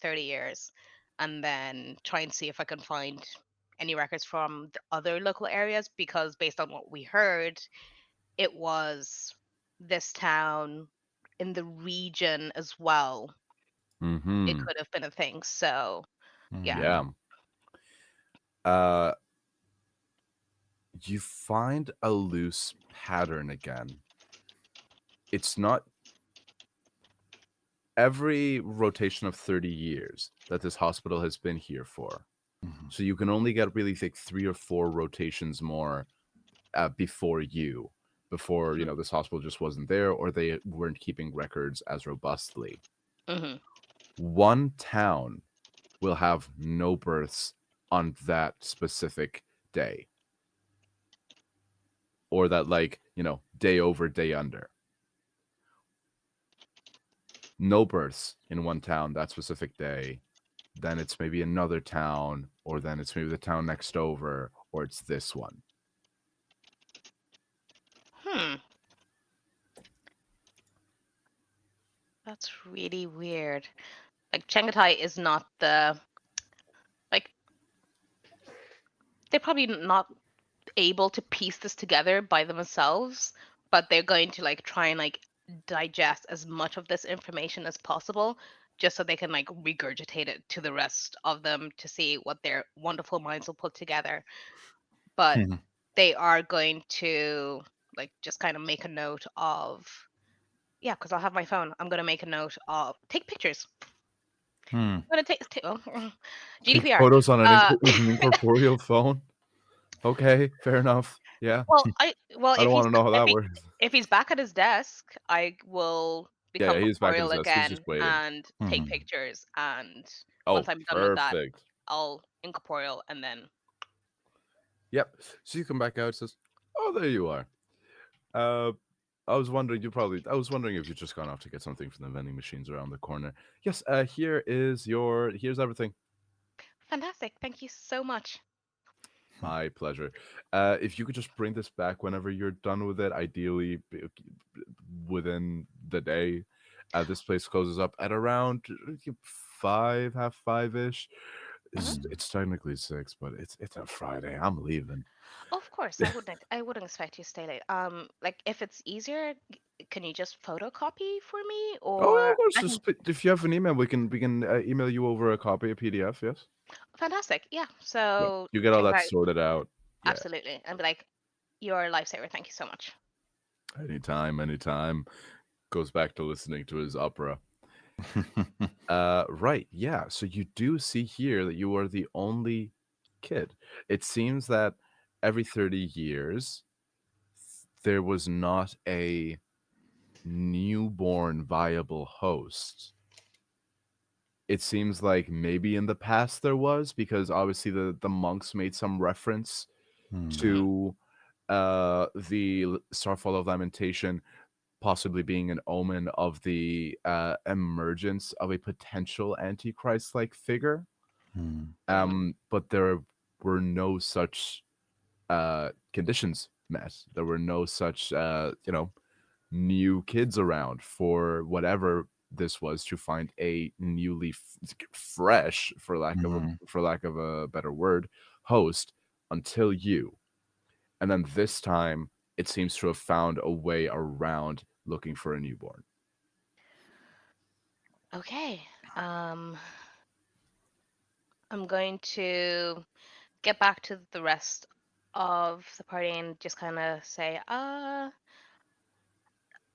and then try and see if I can find any records from the other local areas. Because based on what we heard, it was this town in the region as well. It Mm-hmm. could have been a thing. So yeah. Hmm. Yeah. Uh, you find a loose pattern again. It's not every rotation of 30 years that this hospital has been here for. Hmm. So you can only get really think 3 or 4 rotations more before you, before Mhm. this hospital just wasn't there or they weren't keeping records as robustly. Mhm. One town will have no births on that specific day, or that like day over day under. No births in one town that specific day, then it's maybe another town, or then it's maybe the town next over, or it's this one. Hmm. That's really weird. Like Chengatai is not the like they're probably not able to piece this together by themselves, but they're going to like try and like digest as much of this information as possible just so they can like regurgitate it to the rest of them to see what their wonderful minds will put together. But Hmm. they are going to like just kind of make a note of, yeah, because I'll have my phone. I'm going to make a note of take pictures. Hmm. I'm going to Take GDPR. photos on Uh, with an incorporeal phone. Okay, fair enough. Yeah, well, I don't want to know how that works. if he's back at his desk, I will Yeah, become yeah, he's back at his corporeal desk. He's just again waiting. and take Hmm. pictures. And once Oh, I'm done with that, perfect. I'll incorporeal and then. Yep. So you come back out. Says, "Oh, there you are." Uh, I was wondering. I was wondering if you'd just gone off to get something from the vending machines around the corner. Yes. Here's everything. Fantastic. Thank you so much. My pleasure. If you could just bring this back whenever you're done with it, ideally within the day. This place closes up at around 5, half 5 ish. Mhm. It's technically 6, but it's a Friday. I'm leaving. Oh, of course, I wouldn't expect you to stay late. Like if it's easier, can you just photocopy for me, Oh yeah, of or course. I can? If you have an email, we can email you over a copy, a PDF. Yes. Fantastic. Yeah. Yeah. So You get all check it that out. sorted out. Yeah. Absolutely. And be like, you're a lifesaver. Thank you so much. Anytime, anytime. Goes back to listening to his opera. Right, yeah. So you do see here that you are the only kid. It seems that every 30 years there was not a newborn viable host. It seems like maybe in the past there was, because obviously the monks made some reference Hmm. Mhm. to the Starfall of Lamentation possibly being an omen of the emergence of a potential antichrist-like figure. Hmm. Mhm. But there were no such conditions met. There were no such new kids around for whatever this was to find a newly fresh, Hmm. for lack of a better word, host until you. And then this time, it seems to have found a way around looking for a newborn. Okay. Um, I'm going to get back to the rest of the party and just kind of say, I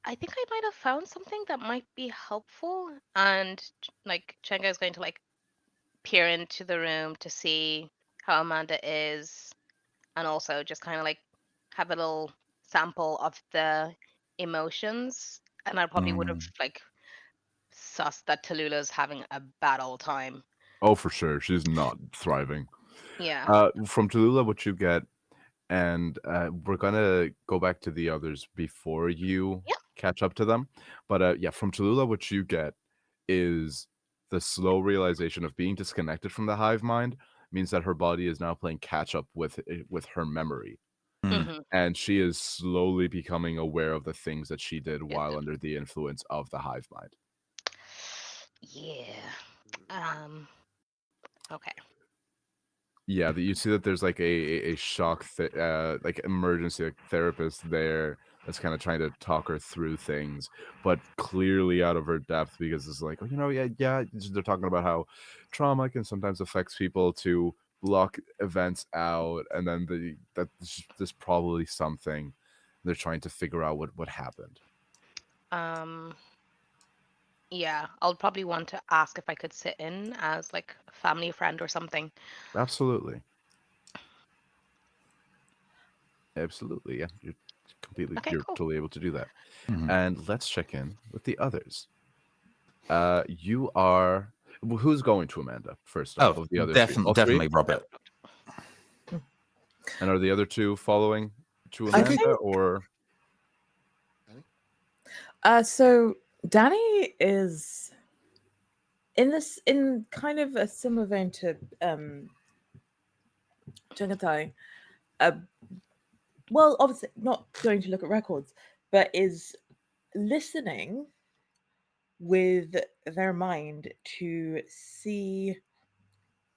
think I might have found something that might be helpful. And like Chenga is going to like peer into the room to see how Amanda is, and also just kind of like have a little sample of the emotions. And I probably would have Mm. like sussed that Tallulah's having a bad old time. Oh, for sure. She's not thriving. Yeah. From Tallulah, what you get, and we're gonna go back to the others before you Yeah. catch up to them. But yeah, from Tallulah, what you get is the slow realization of being disconnected from the hive mind means that her body is now playing catch up with her memory, Mm. Mm-hmm. and she is slowly becoming aware of the things that she did Good. while under the influence of the hive mind. Yeah. Um. Okay. Yeah, that you see that there's like a shock like emergency like, therapist there that's kind of trying to talk her through things, but clearly out of her depth because it's like, oh, yeah, they're talking about how trauma can sometimes affect people to block events out, and then there's probably something they're trying to figure out what happened. Um. Yeah. I'll probably want to ask if I could sit in as like a family friend or something. Absolutely, absolutely, yeah, Okay. you're Cool. totally able to do that. Mhm. And let's check in with the others. You are who's going to Amanda first off Oh, of the other two? All three? definitely Robert. And are the other two following to I Amanda think or so. Danny is in kind of a similar vein to Chagatai. Uh, well, obviously not going to look at records, but is listening with their mind to see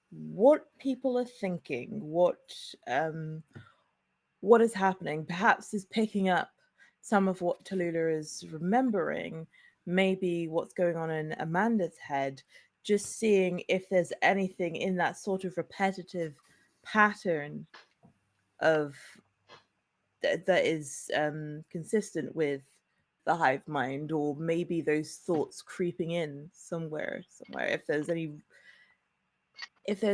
what people are thinking, what is happening. Perhaps is picking up some of what Tallulah is remembering, maybe what's going on in Amanda's head, just seeing if there's anything in that sort of repetitive pattern of that is consistent with the hive mind, or maybe those thoughts creeping in somewhere. If there's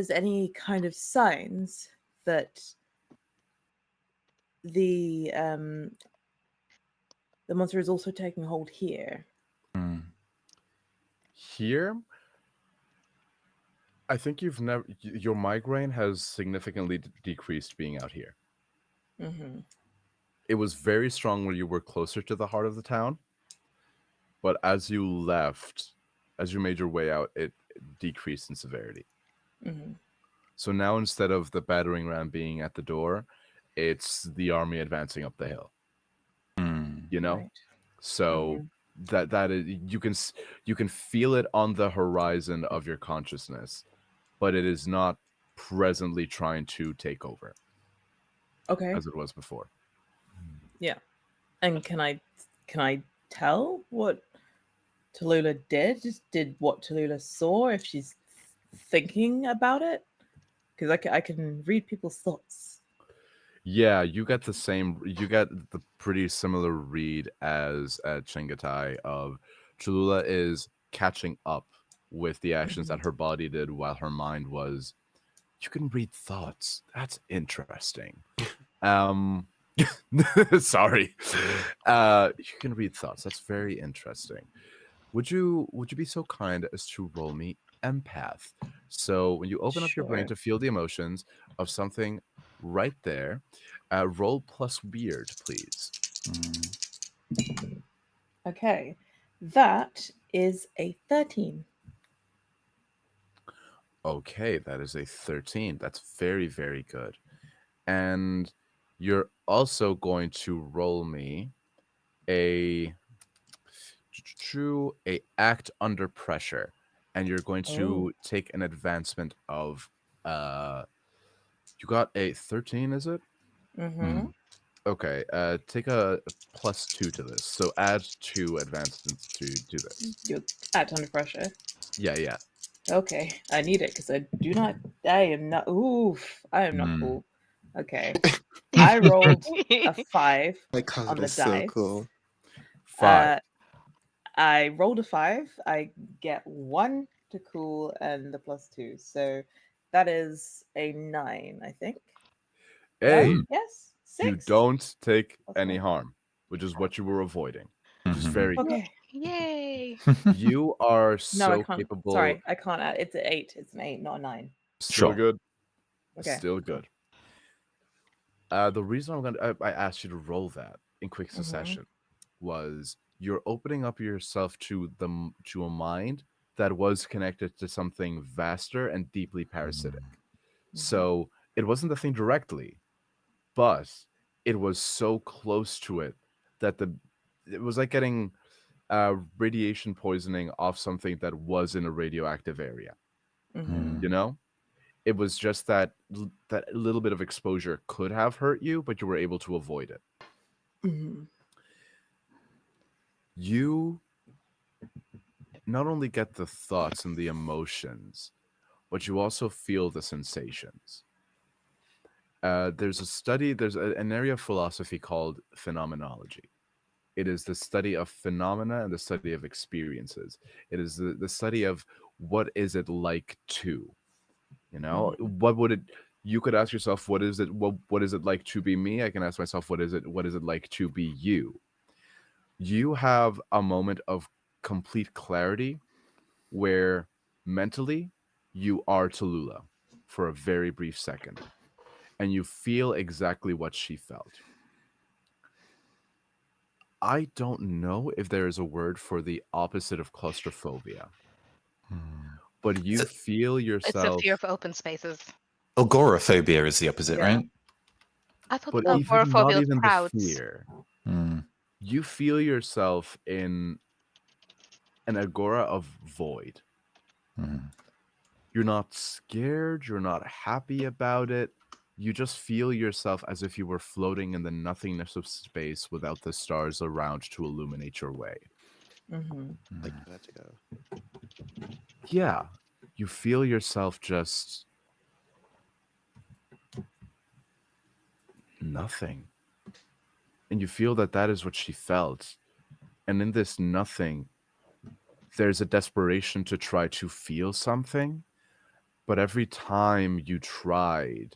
any kind of signs that the um the monster is also taking hold here. Mm. here? I think your migraine has significantly decreased being out here. Mm-hmm. It was very strong when you were closer to the heart of the town, but as you left, as you made your way out, it decreased in severity. Mm-hmm. So now instead of the battering ram being at the door, it's the army advancing up the hill. Mm. You know, Right. so that is you can feel it on the horizon of your consciousness, but it is not presently trying to take over Okay. as it was before. Yeah. And can I tell what Tallulah did? Just did what Tallulah saw, if she's thinking about it? Because I can read people's thoughts. Yeah, you get the pretty similar read as Chengatai of Cholula is catching up with the actions Mhm. that her body did while her mind was. You can read thoughts. That's interesting. Um, sorry. You can read thoughts. That's very interesting. Would you be so kind as to roll me empath? So when you open up your brain Sure. to feel the emotions of something right there, roll plus weird, please. Mm. Okay. That is a 13. Okay, that is a 13. That's very, very good. And you're also going to roll me a a act under pressure, and you're going Oh. to take an advancement of you got a 13, is it? Mm-hmm. Mm. Okay, take a +2 to this. So add 2 advancements to do this. You're act under pressure. Yeah, yeah. Okay, I need it because I do not. I am not. Oof, I am not Mm. cool. Okay, I rolled a 5 My cousin on the is so dice. cool. 5. I rolled a 5. I get 1 to cool and the +2. So that is a 9, I think. No? A, Yes? you 6? don't take Plus any 1. harm, which is what you were avoiding, which is Mhm. very good. Okay. Yay. You are No, I so can't. capable. Sorry, I can't add. It's an 8. It's an 8, not a 9. Still Sure. good. Okay. Still good. The reason I asked you to roll that in quick succession was you're opening up yourself to to a mind that was connected to something vaster and deeply parasitic. So it wasn't the thing directly, but it was so close to it that it was like getting radiation poisoning off something that was in a radioactive area. Mm-hmm. You know, it was just that that little bit of exposure could have hurt you, but you were able to avoid it. Mm-hmm. You not only get the thoughts and the emotions, but you also feel the sensations. There's a study, an area of philosophy called phenomenology. It is the study of phenomena and the study of experiences. It is the study of what is it like to, what would it, you could ask yourself, what is it like to be me? I can ask myself, what is it like to be you? You have a moment of complete clarity where mentally you are Tallulah for a very brief second, and you feel exactly what she felt. I don't know if there is a word for the opposite of claustrophobia, but you feel It's a fear yourself, of open spaces. Agoraphobia is the opposite, Yeah. right? I thought but even not agoraphobia was even the crowds. fear. Mm. You feel yourself in an agora of void. Mm. You're not scared, you're not happy about it. You just feel yourself as if you were floating in the nothingness of space without the stars around to illuminate your way. Mm-hmm. Like vertigo. Yeah, you feel yourself just nothing. And you feel that that is what she felt. And in this nothing, there's a desperation to try to feel something. But every time Tallulah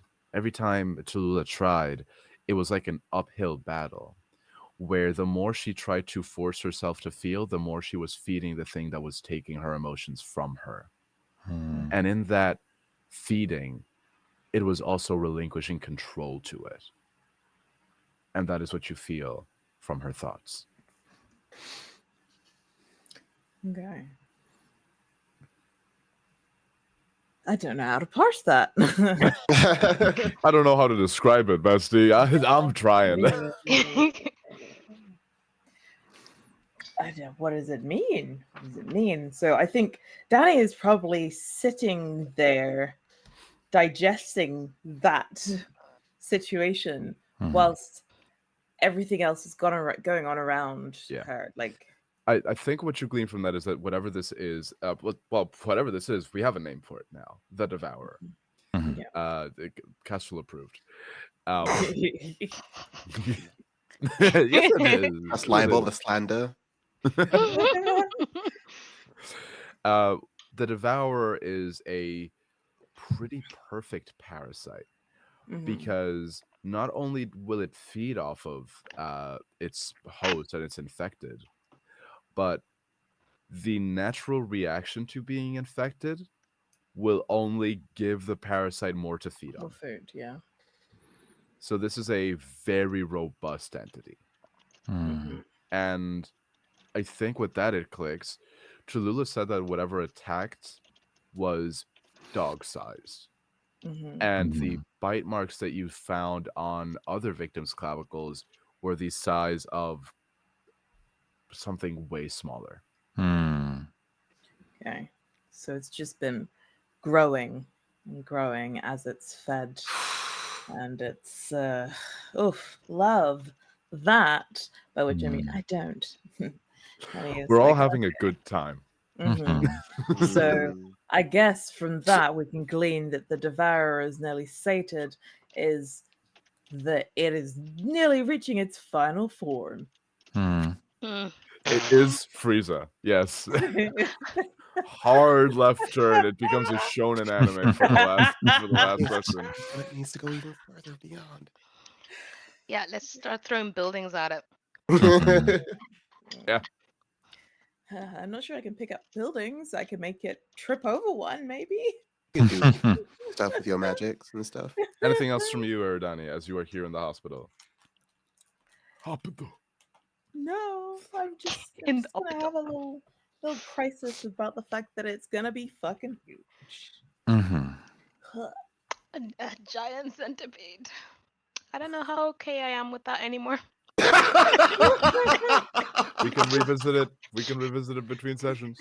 tried, it was like an uphill battle where the more she tried to force herself to feel, the more she was feeding the thing that was taking her emotions from her. Mm. And in that feeding, it was also relinquishing control to it. And that is what you feel from her thoughts. Okay. I don't know how to parse that. I don't know how to describe it, bestie. I'm trying. I don't know, what does it mean? What does it mean? So I think Danny is probably sitting there digesting that situation whilst everything else is going on around Yeah. her. Like, I think what you glean from that is that whatever this is, whatever this is, we have a name for it now. The Devourer. Mhm. yeah. Castrol approved. Yes, it is. That's It libel, is. the slander. Uh, the Devourer is a pretty perfect parasite Mhm. because not only will it feed off of its host and it's infected, but the natural reaction to being infected will only give the parasite more to feed More on. food, yeah. So this is a very robust entity. Mhm. And I think with that it clicks. Tallulah said that whatever attacked was dog sized. Mhm. And the bite marks that you found on other victims' clavicles were the size of something way smaller. Mm. Okay. So it's just been growing and growing as it's fed. And it's love that, by which I mean I don't. Honey is We're all like, having a good time. okay. Mhm. So Mm. I guess from that we can glean that the devourer is nearly sated, is that it is nearly reaching its final form. Hmm. Mm. It is Frieza. Yes. Hard left turn. It becomes a shonen anime for the last session. And it needs to go even further beyond. Yeah, let's start throwing buildings at it. Mhm. Yeah. I'm not sure I can pick up buildings. I can make it trip over one, maybe. You can do stuff with your magics and stuff. Anything else from you, Erdani, as you are here in the hospital? Hospital. No, I'm just In the gonna have a little crisis about the fact that it's gonna be fucking huge. Mhm. a giant centipede. I don't know how okay I am with that anymore. We can revisit it. We can revisit it between sessions.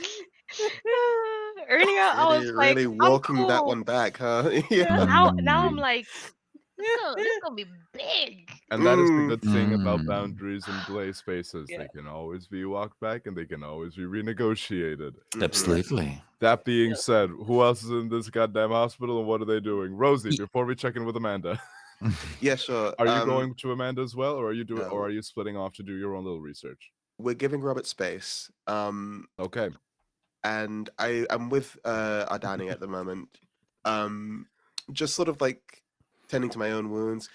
Earlier, I was like, Really I'm walking that cool. one back, huh? Yeah. Now I'm Mm. like, this gonna be big. And that is the Mm. good thing about Mm. boundaries and play spaces. Yeah. They can always be walked back and they can always be renegotiated. Mhm. Absolutely. That being Yeah. said, who else is in this goddamn hospital and what are they doing? Rosie, Ye- before we check in with Amanda, Yeah, sure. are you going to Amanda as well, or No. are you splitting off to do your own little research? We're giving Robert space. Okay. And I'm with Ardani at the moment. Um, just sort of like tending to my own wounds.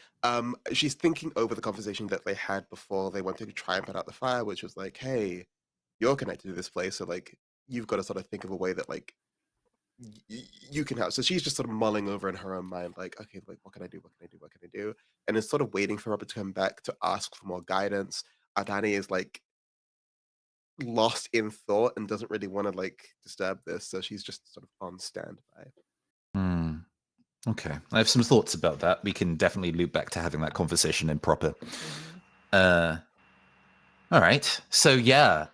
She's thinking over the conversation that they had before they wanted to try and put out the fire, which was like, hey, you're connected to this place, so like you've got to sort of think of a way that like you can help. So she's just sort of mulling over in her own mind, like, okay, like what can I do? What can I do? What can I do? And is sort of waiting for Robert to come back to ask for more guidance. Ardani is like lost in thought and doesn't really want to like disturb this, so she's just sort of on standby. Hmm. Okay, I have some thoughts about that. We can definitely loop back to having that conversation in proper. All right. So yeah,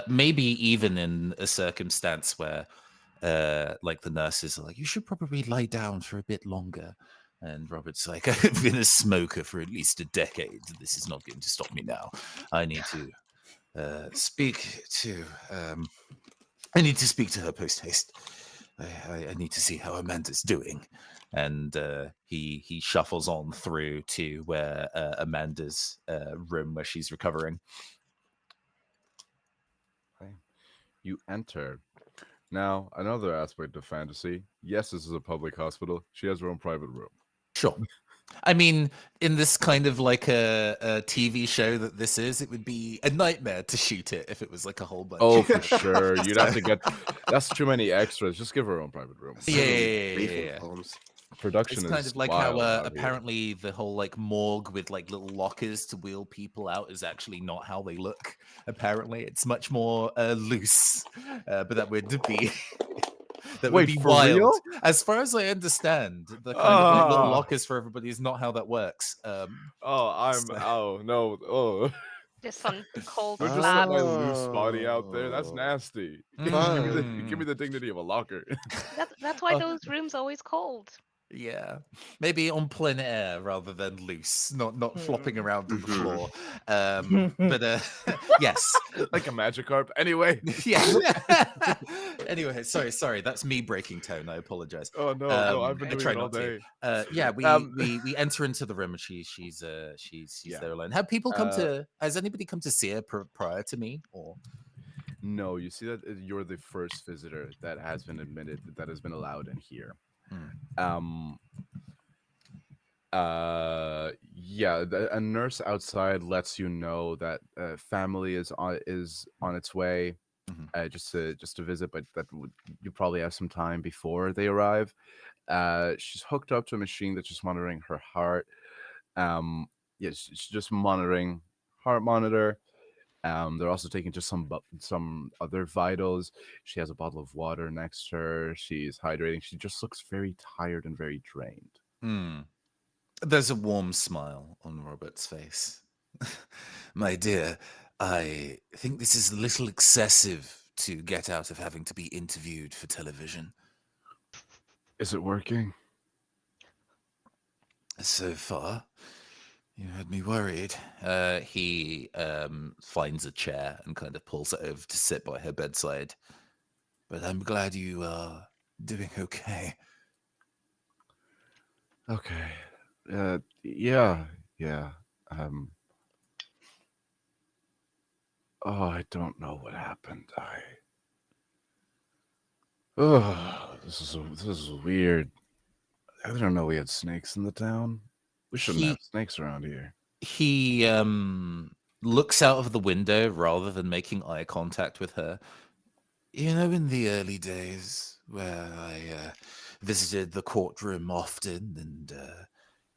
maybe even in a circumstance where like the nurses are like, you should probably lie down for a bit longer. And Robert's like, I've been a smoker for at least a decade. This is not going to stop me now. I need to speak to I need to speak to her post haste. I need to see how Amanda's doing. And he shuffles on through to where Amanda's room where she's recovering. Okay. You enter. Now, another aspect of fantasy. Yes, this is a public hospital. She has her own private room. Sure. I mean, in this kind of like a TV show that this is, it would be a nightmare to shoot it if it was like a whole bunch. Oh, of for sure. You'd have to get. That's too many extras. Just give her own private room. Yeah, So many yeah. briefing forms. Production It's kind is of like wild how out here. apparently the whole like morgue with like little lockers to wheel people out is actually not how they look. Apparently, it's much more loose, but that would be that would Wait, be for wild. real? As far as I understand, the kind of like little Ah. lockers for everybody is not how that works. So- Oh no. Oh. Just some cold Don't just let slabs. my loose body out there. That's Oh, nasty. Mm. Give me the dignity of a locker. That's why Oh. those rooms always cold. Yeah, maybe on plein air rather than loose, not flopping around on the Mhm. floor. But yes, Like a Magikarp. Anyway. yeah. Anyway, sorry, that's me breaking tone. I apologize. Oh no, I've been I doing try it all not to. day. Yeah, Um, we enter into the room and she's Yeah. there alone. Have people come Uh, to? Has anybody come to see her prior to me? Or No, you see that you're the first visitor that has been admitted, that has been allowed in here. Hmm. Um. Yeah, a nurse outside lets you know that family is on its way. Mhm. Just to visit, but you probably have some time before they arrive. She's hooked up to a machine that's just monitoring her heart. Yeah, she's just monitoring heart monitor. They're also taking just some other vitals. She has a bottle of water next to her. She's hydrating. She just looks very tired and very drained. Hmm. There's a warm smile on Robert's face. My dear, I think this is a little excessive to get out of having to be interviewed for television. Is it working? So far, you had me worried. He finds a chair and kind of pulls it over to sit by her bedside. But I'm glad you are doing okay. Okay. Yeah, yeah. Um. Oh, I don't know what happened. Oh, this is weird. I didn't know we had snakes in the town. We shouldn't have He snakes around here. he looks out of the window rather than making eye contact with her. You know, in the early days where I visited the courtroom often, and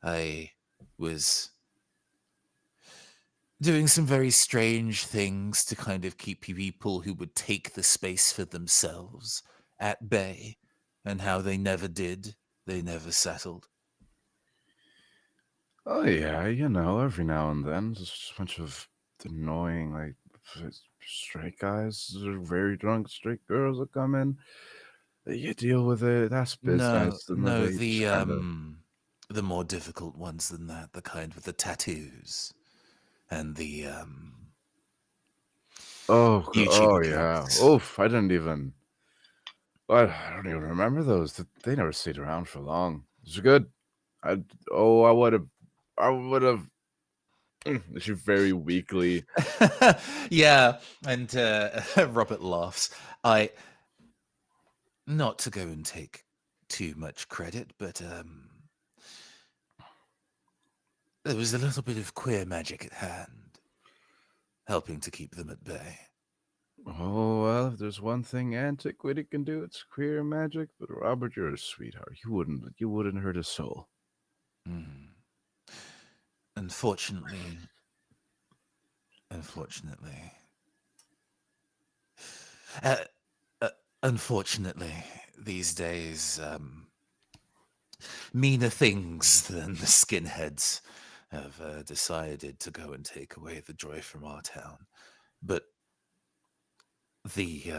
I was doing some very strange things to kind of keep people who would take the space for themselves at bay, and how they never did, they never settled. Oh yeah, every now and then, just a bunch of annoying, like straight guys or very drunk straight girls that come in. You deal with it. That's No, business, and then no, they just kind of. the more difficult ones than that, the kind with the tattoos and the Oh YouTuber yeah. cloaks. Oof! I didn't even. I don't even remember those. They never stayed around for long. It was good. I. Oh, I would have. I would have. She very weakly. Yeah, and Robert laughs. I not to go and take too much credit, but there was a little bit of queer magic at hand, helping to keep them at bay. Oh well, if there's one thing antiquity can do, it's queer magic. But Robert, you're a sweetheart. You wouldn't hurt a soul. Mm. Unfortunately, unfortunately, uh, uh, unfortunately, these days, meaner things than the skinheads have decided to go and take away the joy from our town. But the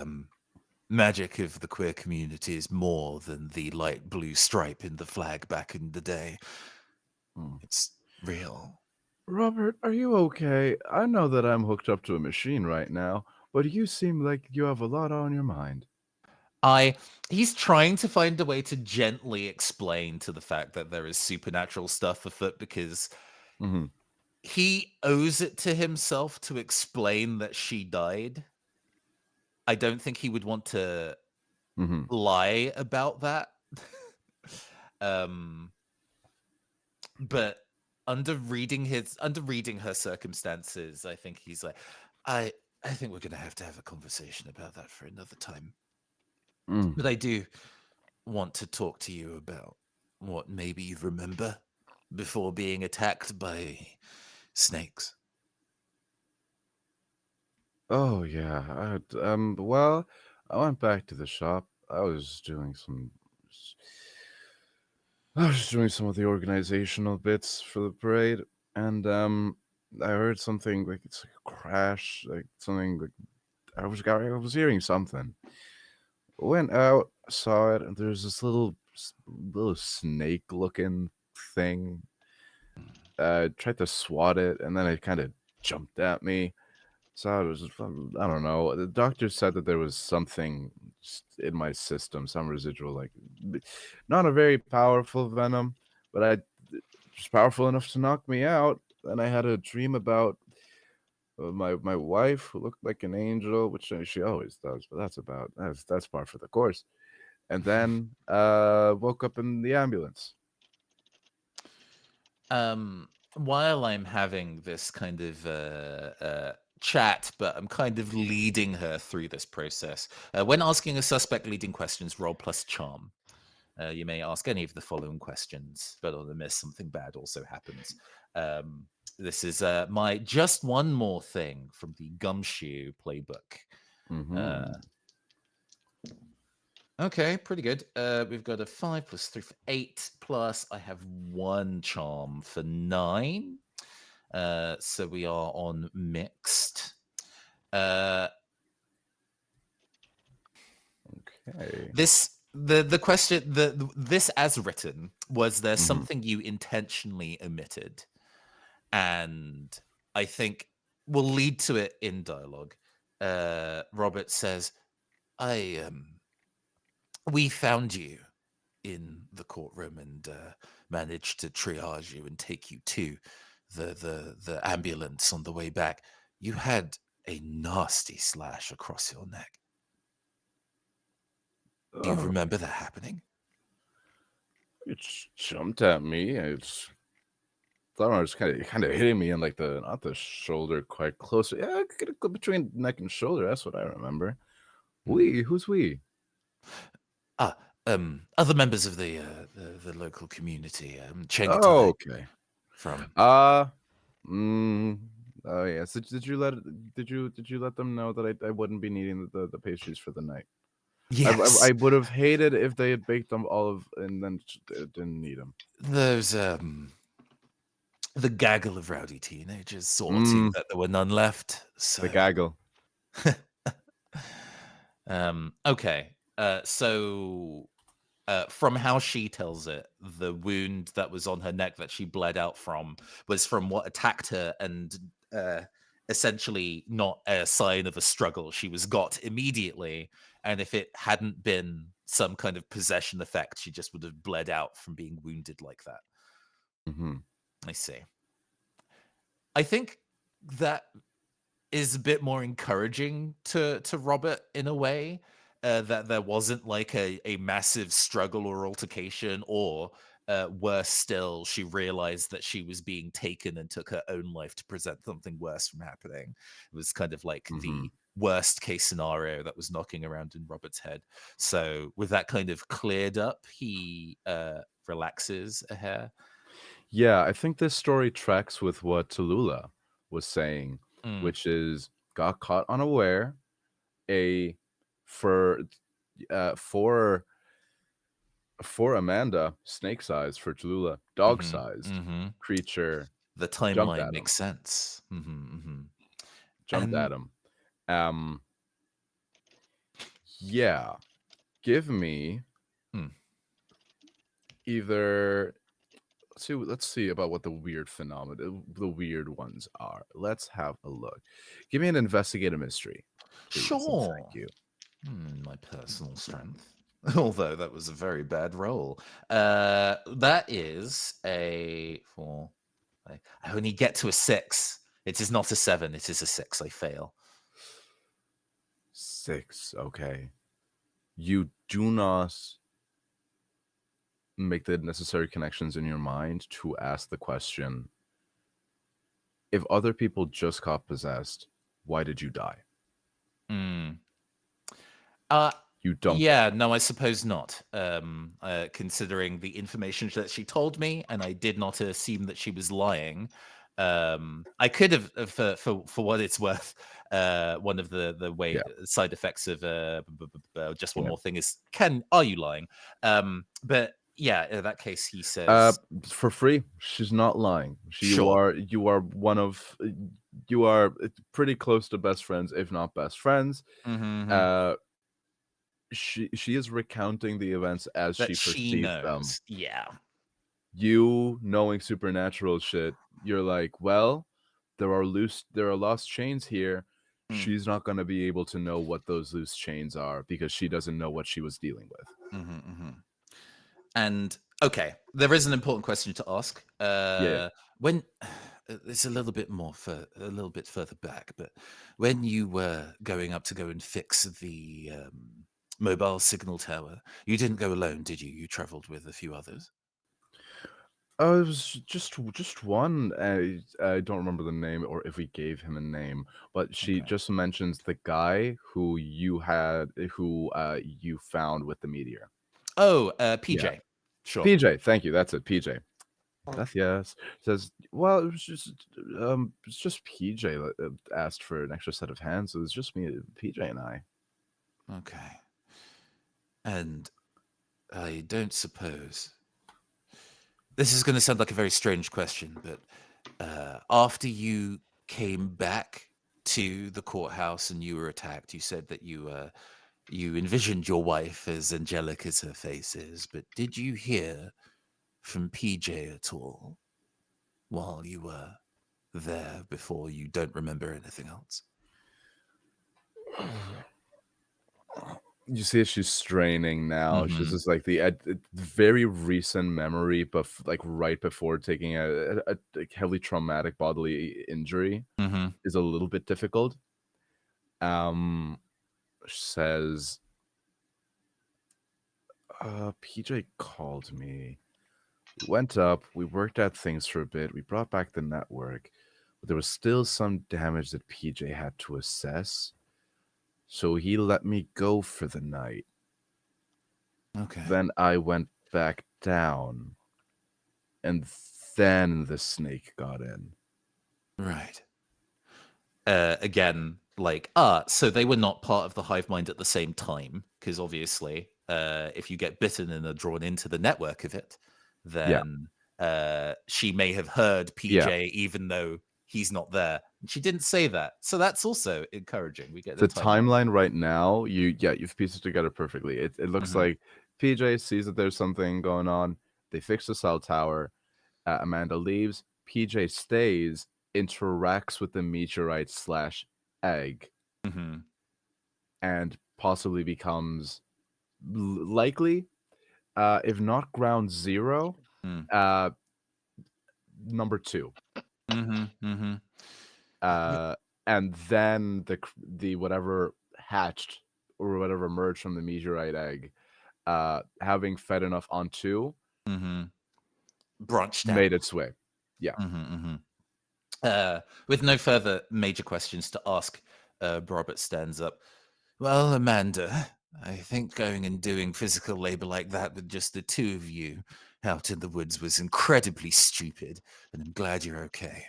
magic of the queer community is more than the light blue stripe in the flag back in the day. Hmm. It's real. Robert, are you okay? I know that I'm hooked up to a machine right now, but you seem like you have a lot on your mind. I He's trying to find a way to gently explain to the fact that there is supernatural stuff afoot, because Mm-hmm. he owes it to himself to explain that she died. I don't think he would want to Mm-hmm. lie about that. um but under reading her circumstances, I think he's like, I I think we're gonna have to have a conversation about that for another time. Mm. But I do want to talk to you about what maybe you remember before being attacked by snakes. Oh yeah. Well, I went back to the shop. I was doing some of the organizational bits for the parade, and I heard something like it's like a crash, like something like I was hearing something. Went out, saw it, and there's this little snake looking thing. Tried to swat it, and then it kind of jumped at me. So it was, I don't know. The doctor said that there was something in my system, some residual, like not a very powerful venom, but just powerful enough to knock me out. And I had a dream about my wife who looked like an angel, which she always does, but that's par for the course. And then woke up in the ambulance. While I'm having this kind of chat, but I'm kind of leading her through this process. When asking a suspect leading questions, roll plus charm. You may ask any of the following questions, but on the miss, something bad also happens. Um, this is my just one more thing from the Gumshoe playbook. Mm-hmm. Uh, okay, pretty good. We've got a 5 plus 3 for 8, plus I have one charm for 9. So we are on mixed. Uh, Okay. the question this as written was, there Mm-hmm. something you intentionally omitted, and I think we'll lead to it in dialogue. Robert says, I we found you in the courtroom and managed to triage you and take you to the ambulance on the way back. You had a nasty slash across your neck. Do you Oh, remember that happening? it's jumped at me. It's thought I was kind of hitting me in like the not the shoulder, quite close. Yeah, between neck and shoulder. That's what I remember. Who's we? Ah, other members of the local community, Oh, Chengatai okay. from. Uh mm, oh yeah. So did you let them know that I wouldn't be needing the pastries for the night? I Yes, would have hated if they had baked them all of and then didn't need them. those the gaggle of rowdy teenagers saw to Mm, that there were none left. the So, gaggle. okay. From how she tells it, the wound that was on her neck that she bled out from was from what attacked her and uh, essentially not a sign of a struggle. She was got immediately. And if it hadn't been some kind of possession effect, she just would have bled out from being wounded like that. Hmm. I see. I think that is a bit more encouraging to Robert in a way, that there wasn't like a massive struggle or altercation, or worse still, she realized that she was being taken and took her own life to prevent something worse from happening. It was kind of like Hmm. the worst case scenario that was knocking around in Robert's head. So with that kind of cleared up, he relaxes a hair. Yeah, I think this story tracks with what Tallulah was saying, Mm, which is got caught unaware. A for for Amanda, snake size; for Tallulah, dog hmm sized hmm creature The jumped timeline at him. makes sense. Jumped And at him. Um, yeah. Give me mm, either. Let's see about what the weird phenomena, the weird ones are. Let's have a look. Give me an investigative mystery, please, and thank sure. you. My personal strength. Although that was a very bad roll. That is a four. I only get to a 6. It is not a 7. It is a 6. I fail. 6. Okay. You do not make the necessary connections in your mind to ask the question, if other people just got possessed, why did you die? Mm. Uh, You don't get yeah, that. no, I suppose not. Considering the information that she told me, and I did not assume that she was lying. I could have, for what it's worth, one of the way Yeah. side effects of just one Yeah. more thing is, are you lying? But yeah, in that case, he Uh, says, for free, she's not lying. sure. You are one of you are pretty close to best friends, if not best friends. Mm-hmm. Uh, she is recounting the events as That she she perceived them. knows. Yeah. You knowing supernatural shit, you're like, well, there are lost chains here. Mm. She's not going to be able to know what those loose chains are because she doesn't know what she was dealing with. Mm-hmm. And okay, there is an important question to ask. Yeah. When it's a little bit a little bit further back, but when you were going up to go and fix the mobile signal tower, you didn't go alone, did you? You traveled with a few others. It was just one. I don't remember the name or if we gave him a name, but she Okay. just mentions the guy who you found with the meteor. Oh, Yeah, PJ. Sure. PJ. Thank you. That's it, PJ. Oh, That's yes. Says, well, it's just PJ that asked for an extra set of hands. It was just me, PJ, and I. Okay. And I don't suppose this is going to sound like a very strange question, but after you came back to the courthouse and you were attacked, you said that you envisioned your wife as angelic as her face is, but did you hear from PJ at all while you were there before you don't remember anything else? You see, she's straining now. She's Mhm. just like the very recent memory, but like right before taking a like, heavily traumatic bodily injury Mhm. is a little bit difficult. Says, PJ called me. We went up, we worked out things for a bit, we brought back the network, but there was still some damage that PJ had to assess. So he let me go for the night. Okay. Then I went back down, and then the snake got in. Right. Again, like, so they were not part of the hive mind at the same time, because obviously, if you get bitten and are drawn into the network of it, Yeah, then she may have heard yeah. PJ even though he's not there. And she didn't say that. So that's also encouraging. We get the The timeline. timeline right now, you've pieced it together perfectly. It looks Mhm. like PJ sees that there's something going on. They fix the cell tower. Amanda leaves. PJ stays, interacts with the meteorite slash egg, Mhm. and possibly becomes likely, if not ground zero, Mm. uh, number two. Mhm. Mhm. Uh, and then the whatever hatched or whatever emerged from the meteorite egg, having fed enough on two, Mhm. Branched out. made its way. Yeah. Mhm. Mhm. With no further major questions to ask, Robert stands up. Well, Amanda, I think going and doing physical labor like that with just the two of you out in the woods was incredibly stupid, and I'm glad you're okay.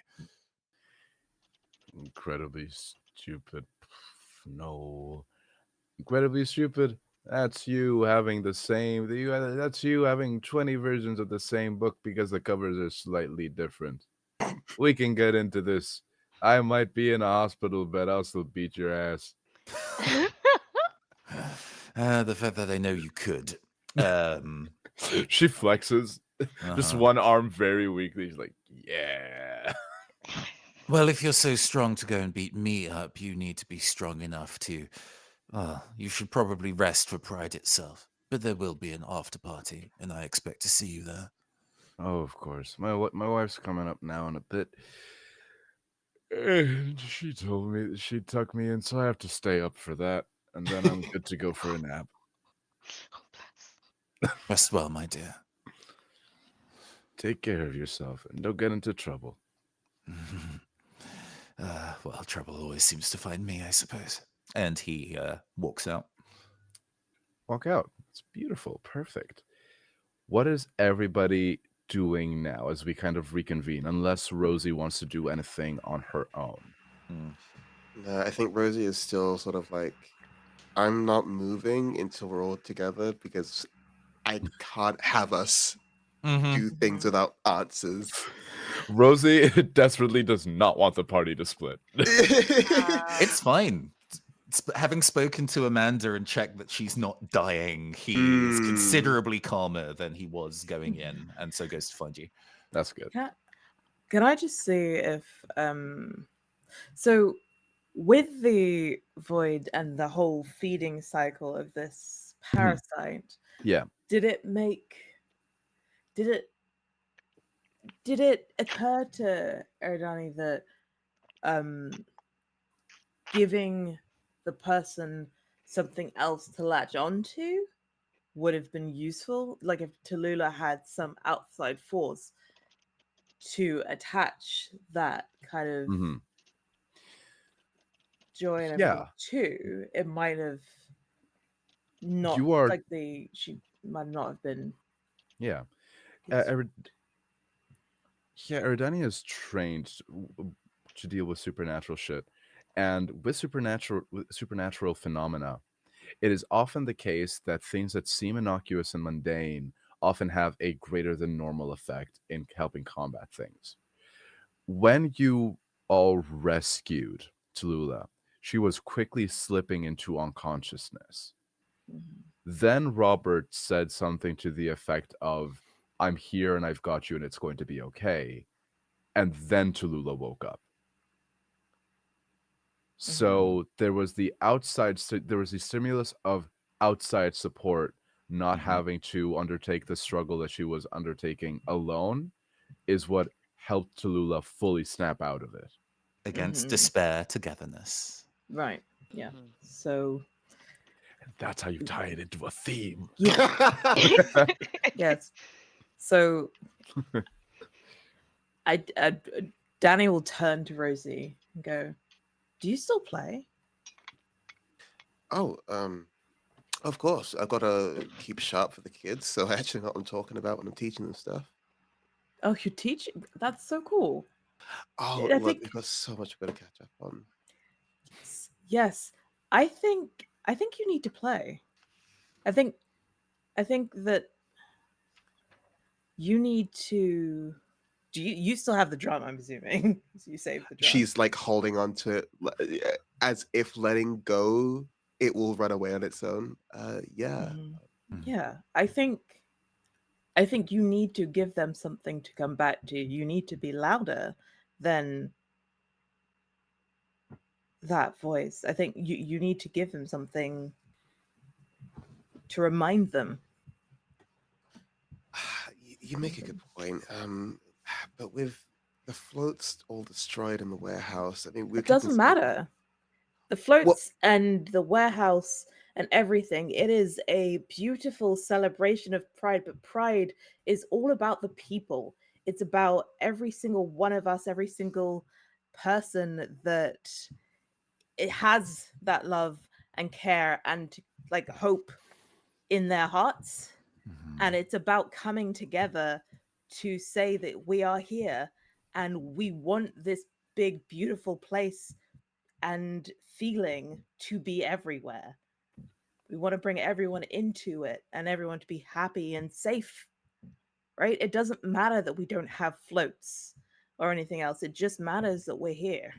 Incredibly stupid. No. Incredibly stupid. That's you having the same. That's you having 20 versions of the same book because the covers are slightly different. We can get into this. I might be in a hospital bed. I'll still beat your ass. The fact that I know you could. Um, She flexes, just uh-huh. one arm very weakly. She's like, yeah. Well, if you're so strong to go and beat me up, you need to be strong enough to. You should probably rest for Pride itself. But there will be an after party, and I expect to see you there. Oh, of course. My wife's coming up now in a bit. And she told me that she'd tuck me in, so I have to stay up for that. And then I'm good to go for a nap. Oh, bless. Rest well, my dear. Take care of yourself and don't get into trouble. Well, trouble always seems to find me, I suppose. And he walks out. Walk out. It's beautiful. Perfect. What is everybody doing now as we kind of reconvene, unless Rosie wants to do anything on her own? Mm. No, I think Rosie is still sort of like, I'm not moving until we're all together because I can't have us Mm-hmm. do things without answers. Rosie desperately does not want the party to split. It's fine. Having spoken to Amanda and checked that she's not dying, he is Mm. considerably calmer than he was going in, and so goes to find you. That's good. Can I just see if so with the void and the whole feeding cycle of this parasite, Yeah. did it make did it did it occur to Eridani that um giving the person something else to latch onto would have been useful? Like if Tallulah had some outside force to attach that kind of Hmm. joy and everything Yeah. to, it might have not You are. like she might not have been Yeah. useful. Yeah, Eridania is trained to deal with supernatural shit. And with supernatural phenomena, it is often the case that things that seem innocuous and mundane often have a greater than normal effect in helping combat things. When you all rescued Tallulah, she was quickly slipping into unconsciousness. Mhm. Then Robert said something to the effect of, I'm here and I've got you and it's going to be okay. And then Tallulah woke up. Mhm. So there was the stimulus of outside support, not Mhm. having to undertake the struggle that she was undertaking alone, is what helped Tallulah fully snap out of it. Against Mhm. despair, togetherness. Right. Yeah. Mhm. So And that's how you tie it into a theme. yeah. Yes. So Danny will turn to Rosie and go, "Do you still play?" Oh, of course. I've got to keep sharp for the kids, so I actually know what I'm talking about when I'm teaching them stuff. Oh, you're teaching. That's so cool. Oh, I look, we've think got so much better catch up on. yes. I think you need to play. I think I think that you need to. Do you still have the drum? I'm assuming so you saved the drum. She's like holding on to it as if letting go, it will run away on its own. Yeah. Mhm. Mhm. Yeah, I think you need to give them something to come back to. You need to be louder than that voice. I think you need to give them something to remind them. You make a good point. But with the floats all destroyed in the warehouse, I mean, we're It keeping doesn't safe. matter. The What? floats and the warehouse and everything, it is a beautiful celebration of pride, but pride is all about the people. It's about every single one of us, every single person that it has that love and care and like hope in their hearts, and Mhm. it's about coming together to say that we are here and we want this big beautiful place and feeling to be everywhere. We want to bring everyone into it and everyone to be happy and safe, right? It doesn't matter that we don't have floats or anything else. It just matters that we're here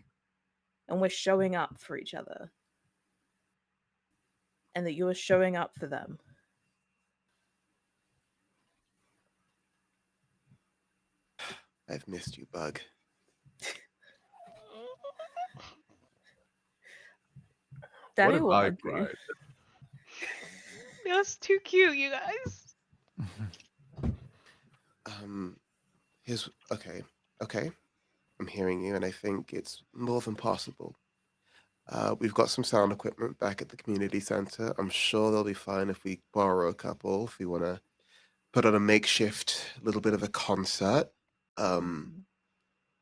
and we're showing up for each other and that you are showing up for them. I've missed you, Bug. What Danny have will I hug you. cried? That's too cute, you guys. Um, here's okay, okay. I'm hearing you, and I think it's more than possible. We've got some sound equipment back at the community center. I'm sure they'll be fine if we borrow a couple, if we want to put on a makeshift little bit of a concert. Um, Mhm.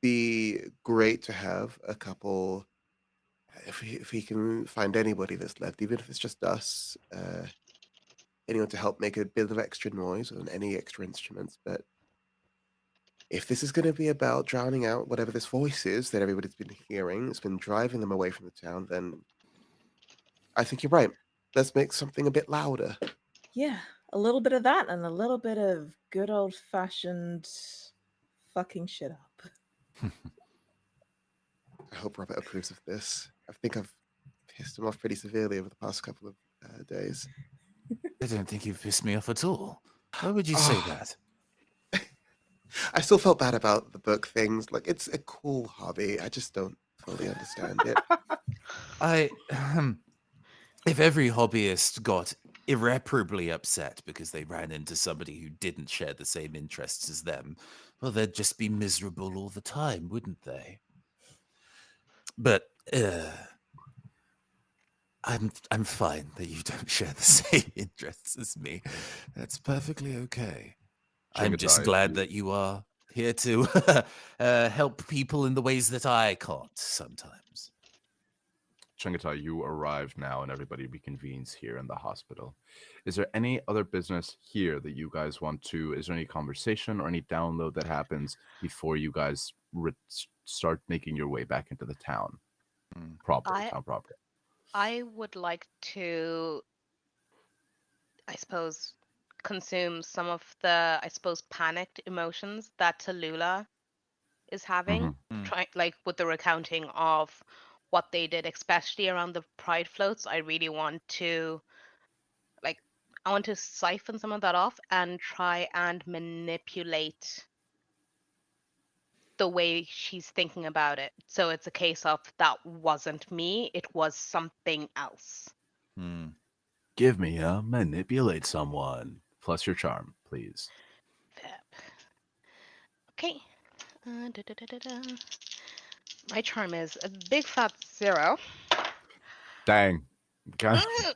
be great to have a couple if we can find anybody that's left, even if it's just us, anyone to help make a bit of extra noise on any extra instruments. But if this is going to be about drowning out whatever this voice is that everybody's been hearing, it's been driving them away from the town, then I think you're right. Let's make something a bit louder. Yeah, a little bit of that and a little bit of good old fashioned fucking shit up. I hope Robert approves of this. I think I've pissed him off pretty severely over the past couple of days. I don't think you've pissed me off at all. Why would you say Oh, that? I still felt bad about the book things. Like, it's a cool hobby. I just don't fully understand it. I, if every hobbyist got irreparably upset because they ran into somebody who didn't share the same interests as them, well, they'd just be miserable all the time, wouldn't they? But I'm fine that you don't share the same interests as me. That's perfectly okay. I'm just Chingatai, glad you, that you are here to help people in the ways that I can't sometimes. Chingatai, you arrived now, and everybody reconvenes here in the hospital. Is there any other business here that you guys want to? Is there any conversation or any download that happens before you guys start making your way back into the town Mm. proper? I Town proper. I would like to, I suppose, consume some of the, I suppose, panicked emotions that Tallulah is having, Hmm. Mm. trying like with the recounting of what they did, especially around the pride floats. I really want to like I want to siphon some of that off and try and manipulate the way she's thinking about it. So it's a case of that wasn't me, it was something else. Mm. Give me a manipulate someone. Plus your charm, please. Fab. Okay. Da, da, da, da, da. My charm is a big fat 0. Dang. God, Oh,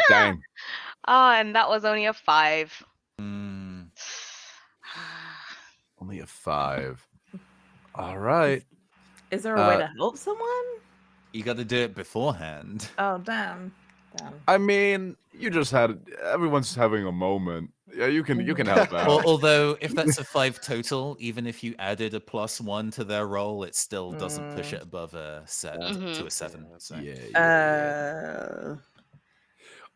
dang. and that was only a 5. Mm, Only a 5. All right. Is there a way Uh, to help someone? you got to do it beforehand. Oh, damn. I mean, you just had everyone's having a moment. Yeah, you can help out. Although, if that's a 5 total, even if you added a +1 to their roll, it still doesn't push it above a set Mhm. to a 7. So Yeah. Hang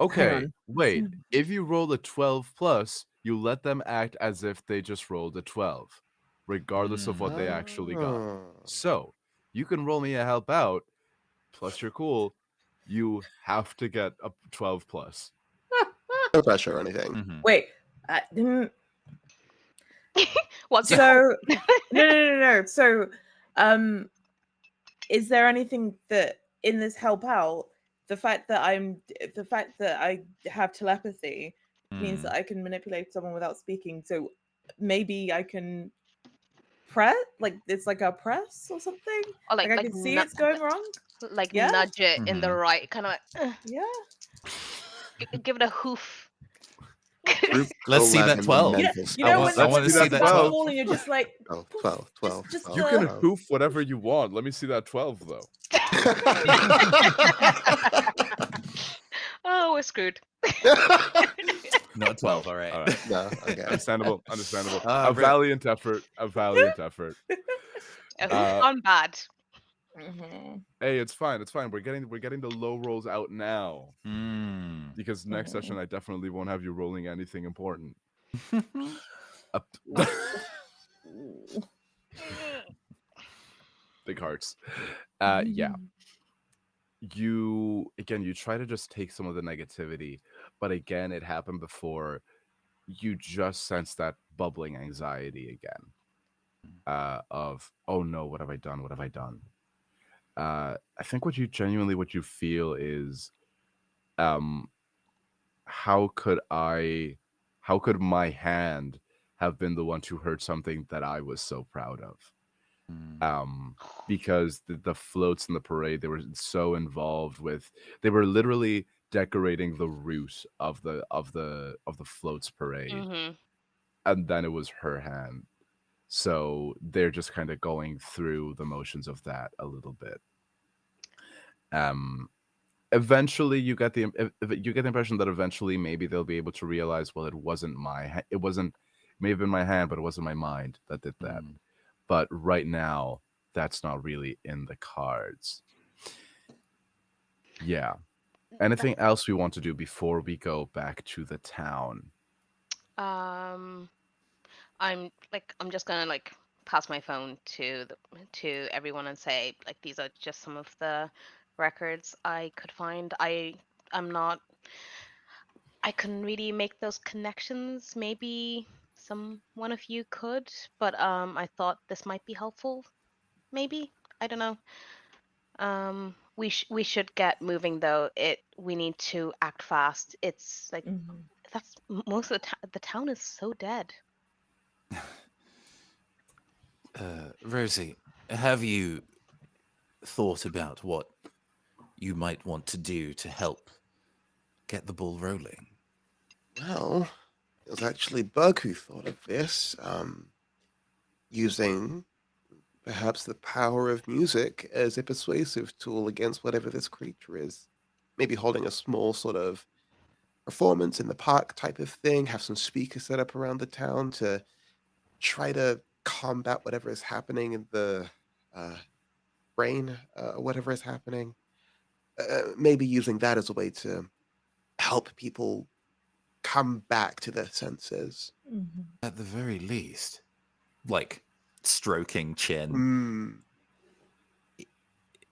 Okay, on. wait. If you roll a 12 plus, you let them act as if they just rolled a 12, regardless of what they actually got. Oh. So you can roll me a help out, plus you're cool. You have to get a 12 plus. No pressure or anything. mhm. Wait, I didn't. Well, So no. So, is there anything that in this help out? The fact that I have telepathy means that I can manipulate someone without speaking. So maybe I can press, like it's like a press or something. or Like I can see it's going wrong. like Yeah, nudge it in the Mhm. right kind of yeah. give it a hoof. Group Let's see collab that in 12. the You know, mental you I know want- when I Let's wanna when see see stuff that that starts 12. falling, you're just like 12, poof, 12, 12, just 12, You the can 12. hoof whatever you want. Let me see that 12 though. Oh, we're screwed. Not 12, all right. All right. No, okay. Understandable. Understandable. Ah, A right. valiant effort. A valiant effort. A hoof on bad. Mhm. Hey, it's fine. It's fine. We're getting the low rolls out now Mm. because next session I definitely won't have you rolling anything important. Up. Ooh. Big hearts. Yeah. You try to just take some of the negativity, but again, it happened before. You just sense that bubbling anxiety again. Of oh no, what have I done? What have I done? I think what you feel is um how could my hand have been the one to hurt something that I was so proud of? Mm. Because the floats in the parade, they were so involved with, they were literally decorating the route of the floats parade, Mhm. and then it was her hand. So they're just kind of going through the motions of that a little bit. Um, eventually you get the impression that eventually maybe they'll be able to realize, well, it wasn't it wasn't, may have been my hand, but it wasn't my mind that did that. But right now that's not really in the cards. Yeah. Anything else we want to do before we go back to the town? Um, I'm just gonna like pass my phone to everyone and say like these are just some of the records I could find. I'm not I couldn't really make those connections. Maybe one of you could, but I thought this might be helpful. Maybe, I don't know. We should get moving though. We need to act fast. It's like that's most of the town is so dead. Rosie, have you thought about what you might want to do to help get the ball rolling? Well, it was actually Bug who thought of this, using perhaps the power of music as a persuasive tool against whatever this creature is. Maybe holding a small sort of performance in the park type of thing, have some speakers set up around the town to try to combat whatever is happening in the uh, brain, whatever is happening. Maybe using that as a way to help people come back to their senses. At the very least, like stroking chin. Mm.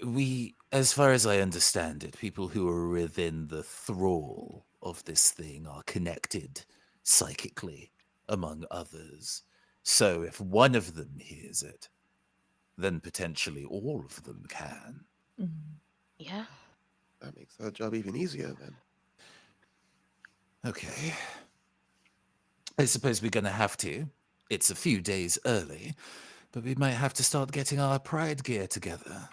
We, as far as I understand it, people who are within the thrall of this thing are connected psychically, among others. So if one of them hears it, then potentially all of them can. Yeah. That makes our job even easier then. Okay. I suppose we're going to have to. It's a few days early, but we might have to start getting our pride gear together.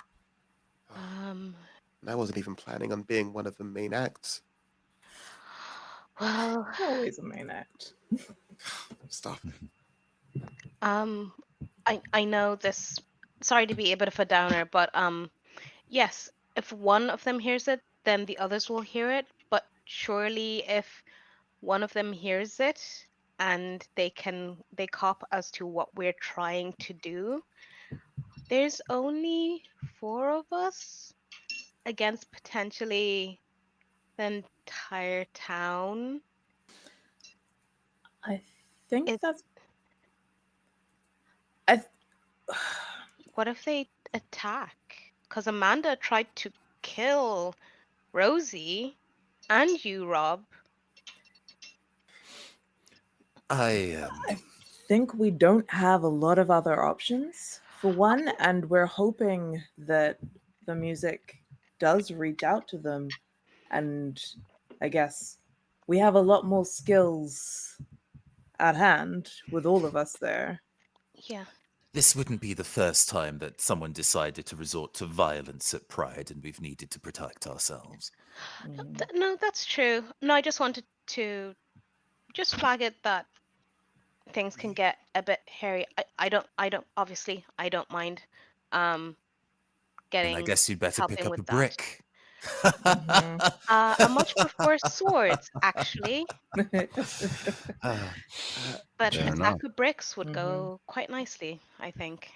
Um, And I wasn't even planning on being one of the main acts. well, Always a main act. Stop. um, I know this. Sorry to be a bit of a downer, but yes, if one of them hears it, then the others will hear it. But surely, if one of them hears it and they cop as to what we're trying to do, there's only four of us against potentially the entire town. I think Is that's. I. What if they attack? Because Amanda tried to kill Rosie and you, Rob. I I think we don't have a lot of other options, for one, and we're hoping that the music does reach out to them. And I guess we have a lot more skills at hand with all of us there. Yeah. This wouldn't be the first time that someone decided to resort to violence at Pride and we've needed to protect ourselves. Mm. No, that's true. No, I just wanted to just flag it that things can get a bit hairy. I don't obviously I don't mind um And I getting guess you'd better pick helping up with a that. brick. Mhm. I much prefer swords actually, Ah, but Fair a enough. stack of bricks would Mhm. go quite nicely, I think.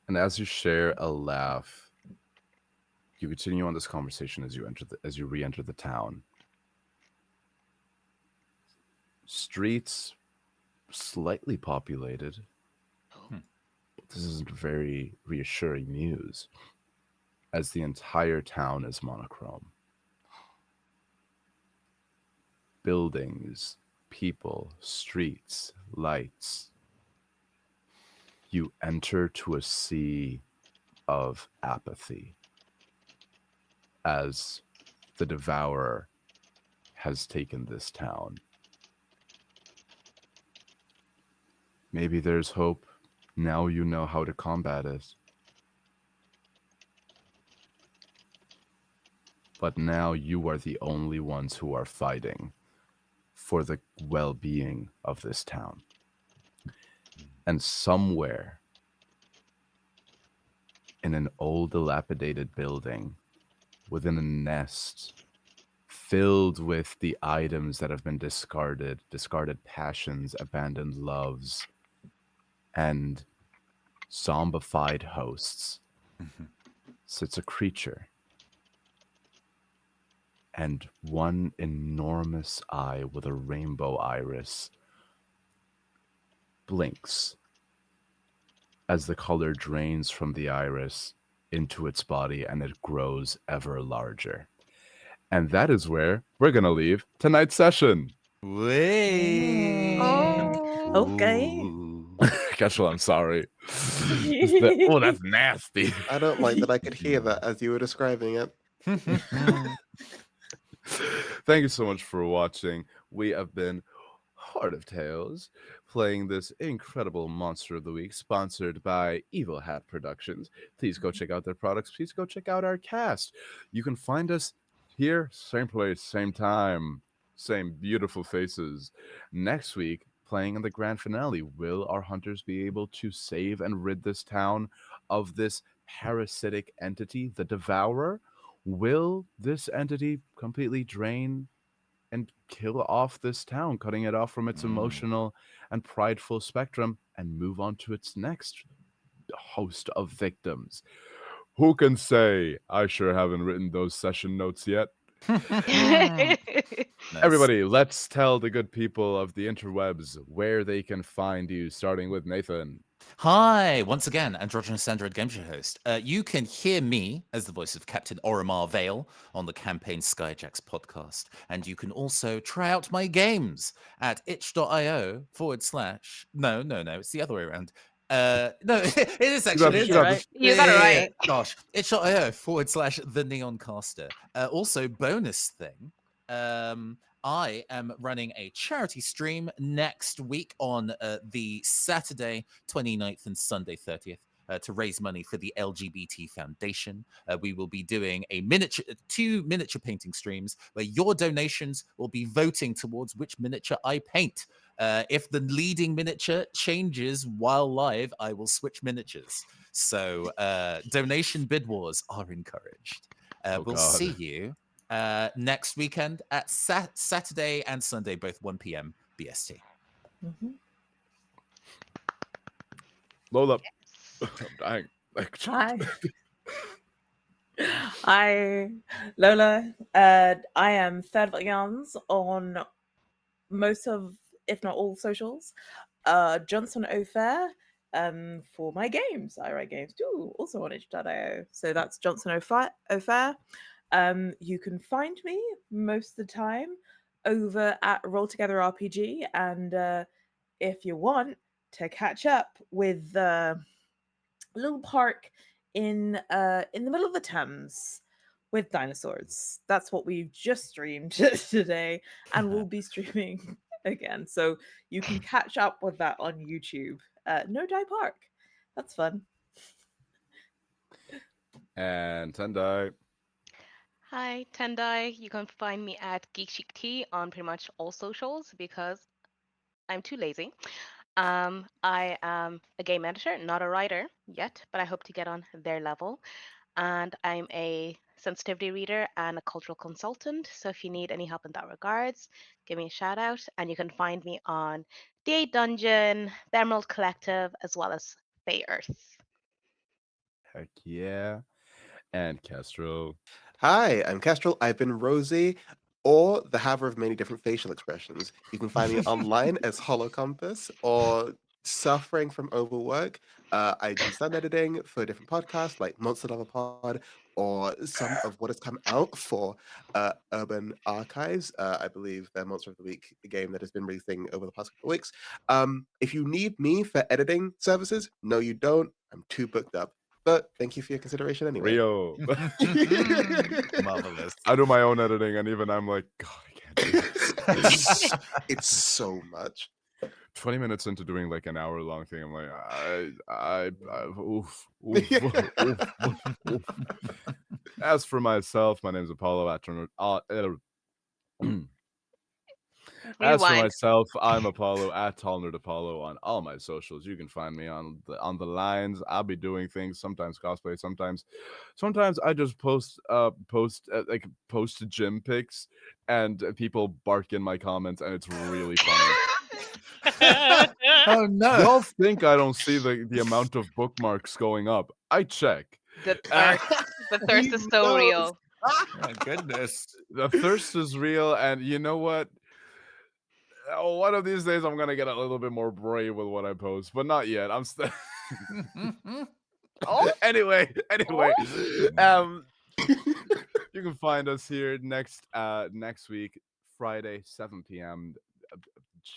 And as you share a laugh, you continue on this conversation as you re-enter the town. Streets slightly populated. Hmm. But this isn't very reassuring news, as the entire town is monochrome. Buildings, people, streets, lights. You enter to a sea of apathy as the devourer has taken this town. Maybe there's hope. Now you know how to combat it. But now you are the only ones who are fighting for the well being of this town. And somewhere in an old, dilapidated building, within a nest filled with the items that have been discarded passions, abandoned loves, and zombified hosts, Mhm. sits a creature. And one enormous eye with a rainbow iris blinks as the color drains from the iris into its body and it grows ever larger. And that is where we're going to leave tonight's session. Wait. Mm. Oh, Okay. Ooh. Casual, I'm sorry. That's nasty. I don't like that I could hear that as you were describing it. Thank you so much for watching. We have been Heart of Tales, playing this incredible Monster of the Week, sponsored by Evil Hat Productions. Please go check out their products. Please go check out our cast. You can find us here, same place, same time, same beautiful faces. Next week, playing in the grand finale, will our hunters be able to save and rid this town of this parasitic entity, the Devourer? Will this entity completely drain and kill off this town, cutting it off from its Mm. emotional and prideful spectrum and move on to its next host of victims? Who can say? I sure haven't written those session notes yet. Nice. Everybody, let's tell the good people of the interwebs where they can find you, starting with Nathan. Hi, once again, Androgynous Android Game Show host. You can hear me as the voice of Captain Oromar Vale on the Campaign Skyjacks podcast. And you can also try out my games at itch.io / No, it's the other way around. No, it is You got It actually, this. is You isn't it? got right. this. you got it right. Gosh, itch.io / the Neon Caster. Also, bonus thing. I am running a charity stream next week on the Saturday 29th and Sunday 30th. To raise money for the LGBT Foundation. We will be doing two miniature painting streams where your donations will be voting towards which miniature I paint. If the leading miniature changes while live, I will switch miniatures. So donation bid wars are encouraged. We'll God. see you next weekend at Saturday and Sunday, both 1 p.m. BST. Lola. I'm dying. Like, Hi. Hi, Lola. I am Third of Yarns on most of, if not all, socials. Johnson O'Fair for my games. I write games too, also on itch.io. So that's Johnson O'Fair. You can find me most of the time over at Roll Together RPG, and if you want to catch up with a little park in the middle of the Thames with dinosaurs. That's what we've just streamed today, and we'll be streaming again. So you can catch up with that on YouTube. No Die Park. That's fun. And Tendai. Hi, Tendai. You can find me at Geek Chic Tea on pretty much all socials because I'm too lazy. I am a game editor, not a writer yet, but I hope to get on their level. And I'm a sensitivity reader and a cultural consultant. So if you need any help in that regards, give me a shout out. And you can find me on the 8 Dungeon, the Emerald Collective, as well as Fey Earth. Heck yeah. And Castro. Hi, I'm Kestrel. I've been Rosie, or the haver of many different facial expressions. You can find me online as Holocompass or suffering from overwork. I do sound editing for different podcasts like Monster Lover Pod or some of what has come out for Urban Archives. I believe their Monster of the Week game that has been releasing over the past couple of weeks. If you need me for editing services, no, you don't. I'm too booked up. But thank you for your consideration anyway. Rio. Marvelous. I do my own editing, and even I'm like, God, I can't do this. It's so much. 20 minutes into doing like an hour-long thing, I'm like, oof, oof, oof, oof. As for myself, my name is Apollo. As for Rewind. myself, I'm Apollo at Tallnerd Apollo on all my socials. You can find me on the lines. I'll be doing things, sometimes cosplay, sometimes I just post gym pics, and people bark in my comments, and it's really funny. Oh no! Y'all think I don't see the amount of bookmarks going up? I check. The thirst is so real. My goodness. The thirst is real, and you know what? One of these days I'm gonna get a little bit more brave with what I post, but not yet. I'm still. Oh, anyway, you can find us here next week, Friday, 7 p.m.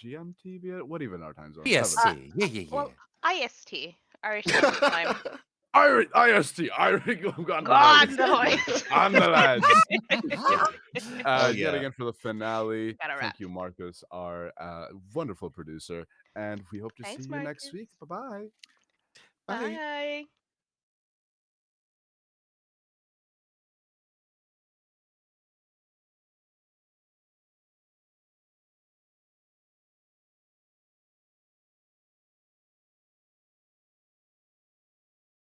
GMT. What even our time zone? BST. 7. Yeah. well, IST, Irish Standard Time. IST, Irish on God, the no. lads. On the lads. Oh, Yet yeah. again for the finale. Gotta wrap. Thank you, Markus, our wonderful producer, and we hope to Thanks, see you next Marcus. week. Bye-bye. Bye. Bye.